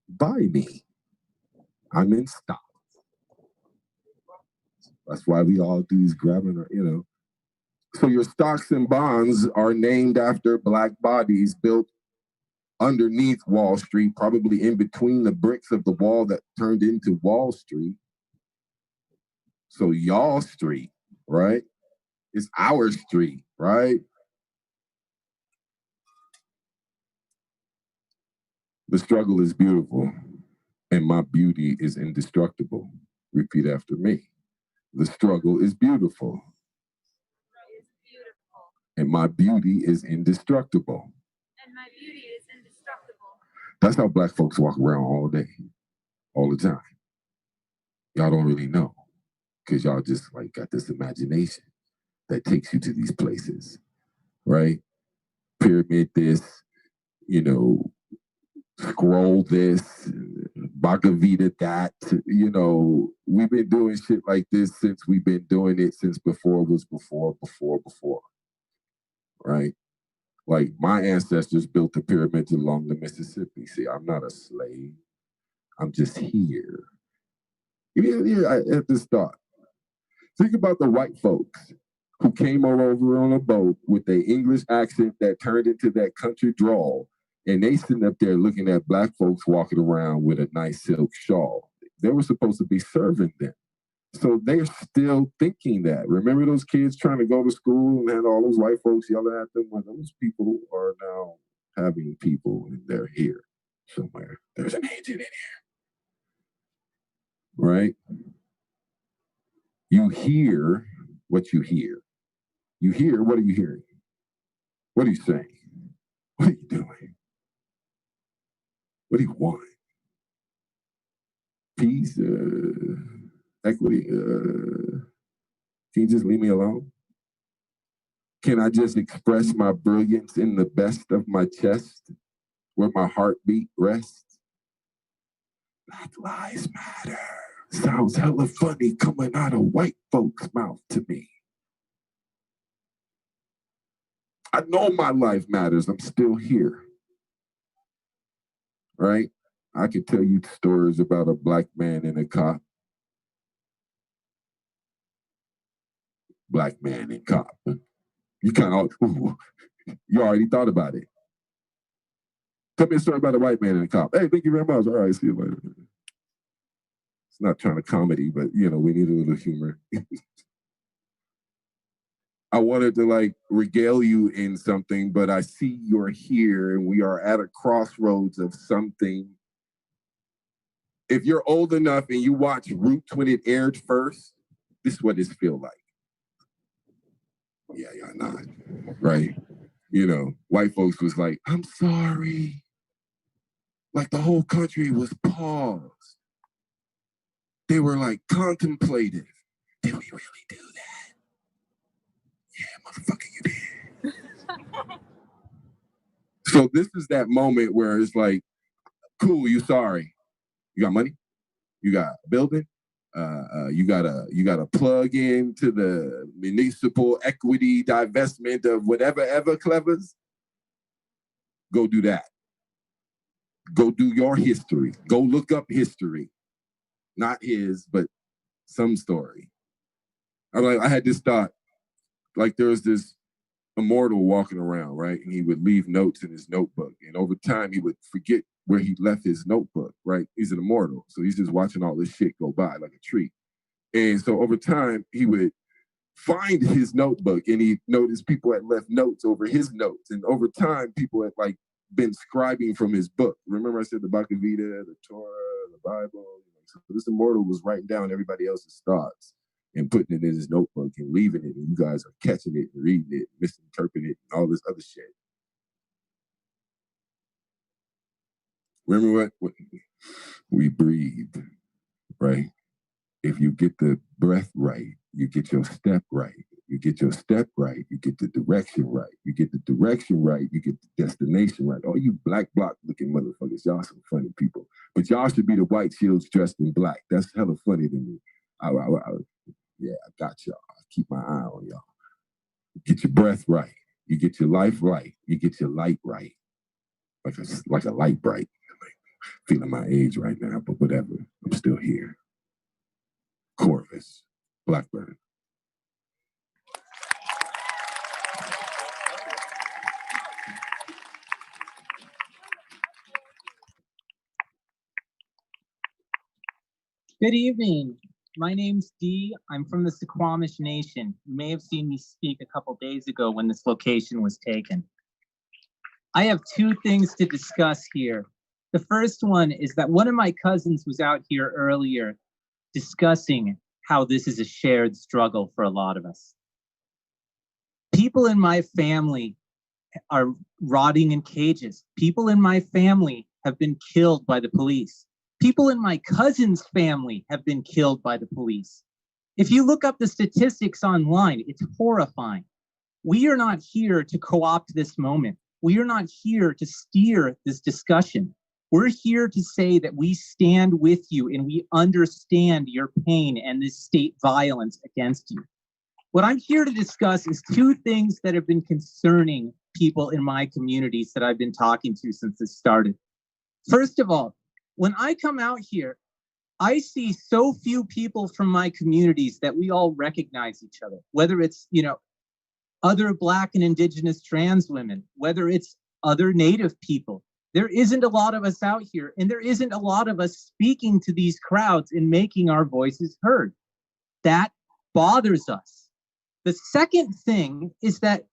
buy me. I'm in stock. That's why we all do is grabbing, So your stocks and bonds are named after black bodies built underneath Wall Street, probably in between the bricks of the wall that turned into Wall Street. So y'all street, right? It's our street, right? The struggle is beautiful, and my beauty is indestructible. Repeat after me. The struggle is beautiful, and my beauty is indestructible. And my beauty is indestructible. That's how black folks walk around all day, all the time. Y'all don't really know, because y'all just like got this imagination that takes you to these places, right? Pyramid this, scroll this, Bhagavita that, we've been doing shit like this since we've been doing it since before was before, right? Like my ancestors built the pyramids along the Mississippi. See, I'm not a slave. I'm just here. I had this thought. Think about the white folks who came over on a boat with an English accent that turned into that country drawl. And they sitting up there looking at black folks walking around with a nice silk shawl. They were supposed to be serving them. So they're still thinking that. Remember those kids trying to go to school and had all those white folks yelling at them? Well, those people are now having people and they're here somewhere. There's an agent in here. Right? You hear what you hear. You hear, what are you hearing? What are you saying? What are you doing? What do you want? Peace, equity. Can you just leave me alone? Can I just express my brilliance in the best of my chest, where my heartbeat rests? Black lives matter. Sounds hella funny coming out of white folks' mouth to me. I know my life matters. I'm still here. Right? I could tell you stories about a black man and a cop. Black man and cop. You kind of, you already thought about it. Tell me a story about a white man and a cop. Hey, thank you very much. All right, see you later. It's not trying to comedy, but we need a little humor. I wanted to regale you in something, but I see you're here and we are at a crossroads of something. If you're old enough and you watch Roots when it aired first, this is what this feel like. Yeah, y'all not, right? White folks was like, I'm sorry. Like the whole country was paused. They were contemplative. Did we really do that? Yeah, motherfucker, you did. So this is that moment where it's like, cool, you sorry. You got money? You got a building? You got a plug into the municipal equity divestment of whatever ever clevers. Go do that. Go do your history. Go look up history. Not his, but some story. I had this thought, like there was this immortal walking around, right? And he would leave notes in his notebook. And over time, he would forget where he left his notebook, right? He's an immortal. So he's just watching all this shit go by like a tree. And so over time, he would find his notebook and he noticed people had left notes over his notes. And over time, people had like been scribing from his book. Remember I said the Bhagavad Gita, the Torah, the Bible? So this immortal was writing down everybody else's thoughts and putting it in his notebook and leaving it. And you guys are catching it and reading it, misinterpreting it, and all this other shit. Remember what we breathe, right? If you get the breath right, you get your step right. You get your step right, you get the direction right. You get the direction right, you get the destination right. All you black block looking motherfuckers, y'all some funny people. But y'all should be the white shields dressed in black. That's hella funny to me. Yeah, I got y'all. I keep my eye on y'all. Get your breath right. You get your life right. You get your light right. Like a light bright. Feeling my age right now, but whatever. I'm still here. Corvus, Blackburn. Good evening. My name's Dee. I'm from the Suquamish Nation. You may have seen me speak a couple days ago when this location was taken. I have two things to discuss here. The first one is that one of my cousins was out here earlier discussing how this is a shared struggle for a lot of us. People in my family are rotting in cages. People in my family have been killed by the police. People in my cousin's family have been killed by the police. If you look up the statistics online, it's horrifying. We are not here to co-opt this moment. We are not here to steer this discussion. We're here to say that we stand with you and we understand your pain and this state violence against you. What I'm here to discuss is two things that have been concerning people in my communities that I've been talking to since this started. First of all, when I come out here, I see so few people from my communities that we all recognize each other, whether it's, other Black and Indigenous trans women, whether it's other Native people. There isn't a lot of us out here, and there isn't a lot of us speaking to these crowds and making our voices heard. That bothers us. The second thing is that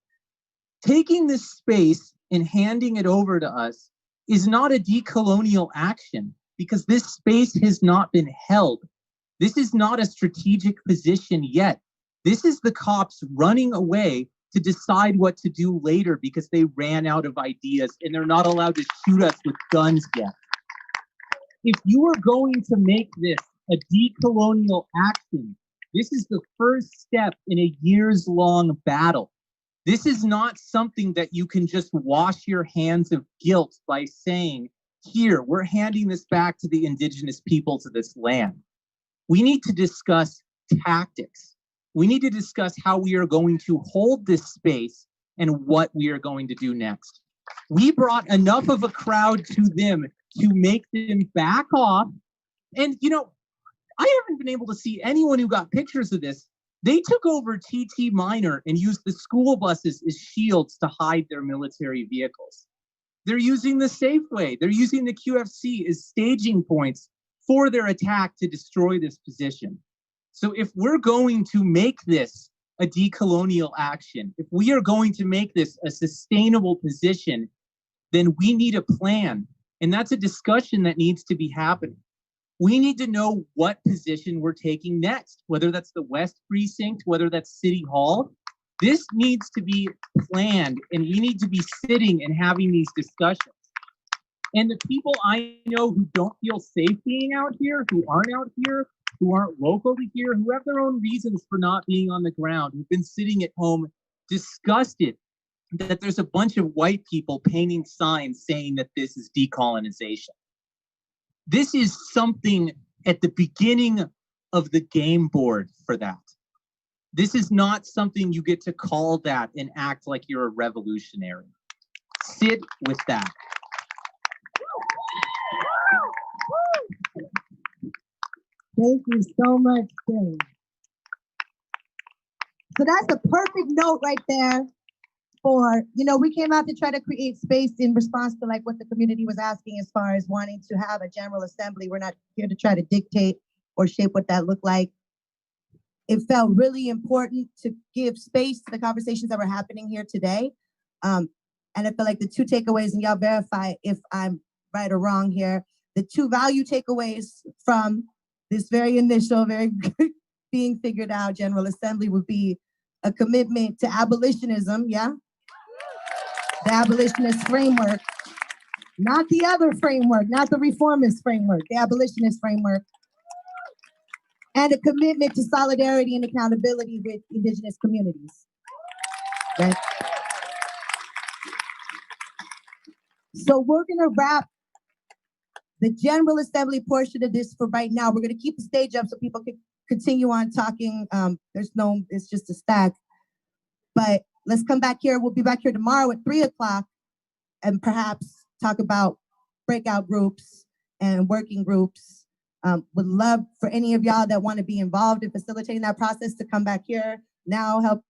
taking this space and handing it over to us is not a decolonial action because this space has not been held. This is not a strategic position yet. This is the cops running away to decide what to do later because they ran out of ideas and they're not allowed to shoot us with guns yet. If you are going to make this a decolonial action, this is the first step in a years-long battle. This is not something that you can just wash your hands of guilt by saying, here, we're handing this back to the Indigenous peoples of this land. We need to discuss tactics. We need to discuss how we are going to hold this space and what we are going to do next. We brought enough of a crowd to them to make them back off. And, I haven't been able to see anyone who got pictures of this. They took over TT Minor and used the school buses as shields to hide their military vehicles. They're using the Safeway. They're using the QFC as staging points for their attack to destroy this position. So if we're going to make this a decolonial action, if we are going to make this a sustainable position, then we need a plan. And that's a discussion that needs to be happening. We need to know what position we're taking next, whether that's the West Precinct, whether that's City Hall. This needs to be planned, and we need to be sitting and having these discussions. And the people I know who don't feel safe being out here, who aren't out here, who aren't locally here, who have their own reasons for not being on the ground, who've been sitting at home disgusted that there's a bunch of white people painting signs saying that this is decolonization. This is something at the beginning of the game board for that. This is not something you get to call that and act like you're a revolutionary. Sit with that. Thank you so much, Tim. So that's a perfect note right there for, we came out to try to create space in response to like what the community was asking as far as wanting to have a general assembly. We're not here to try to dictate or shape what that looked like. It felt really important to give space to the conversations that were happening here today. And I feel like the two takeaways, and y'all verify if I'm right or wrong here, the two value takeaways from this very initial, very being figured out General Assembly would be a commitment to abolitionism, yeah? The abolitionist framework, not the other framework, not the reformist framework, the abolitionist framework, and a commitment to solidarity and accountability with Indigenous communities, right? So we're gonna wrap the General Assembly portion of this for right now. We're gonna keep the stage up so people can continue on talking. It's just a stack. But let's come back here. We'll be back here tomorrow at 3 o'clock and perhaps talk about breakout groups and working groups. Would love for any of y'all that want to be involved in facilitating that process to come back here now, help,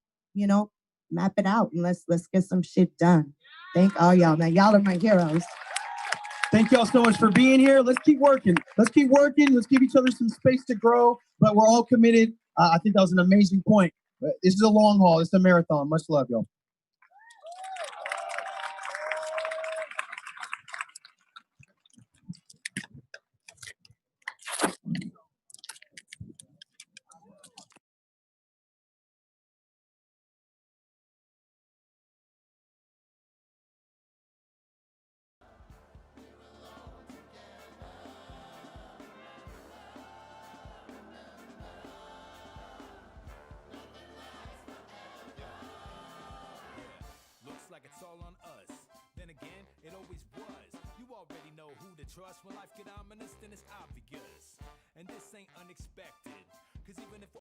map it out, and let's get some shit done. Thank all y'all, man. Y'all are my heroes. Thank y'all so much for being here. Let's keep working. Let's keep working. Let's give each other some space to grow, but we're all committed. I think that was an amazing point. This is a long haul. It's a marathon. Much love, y'all. Looks like it's all on us. Then again, it always was. You already know who to trust. When life get ominous, then it's obvious. And this ain't unexpected. Cause even if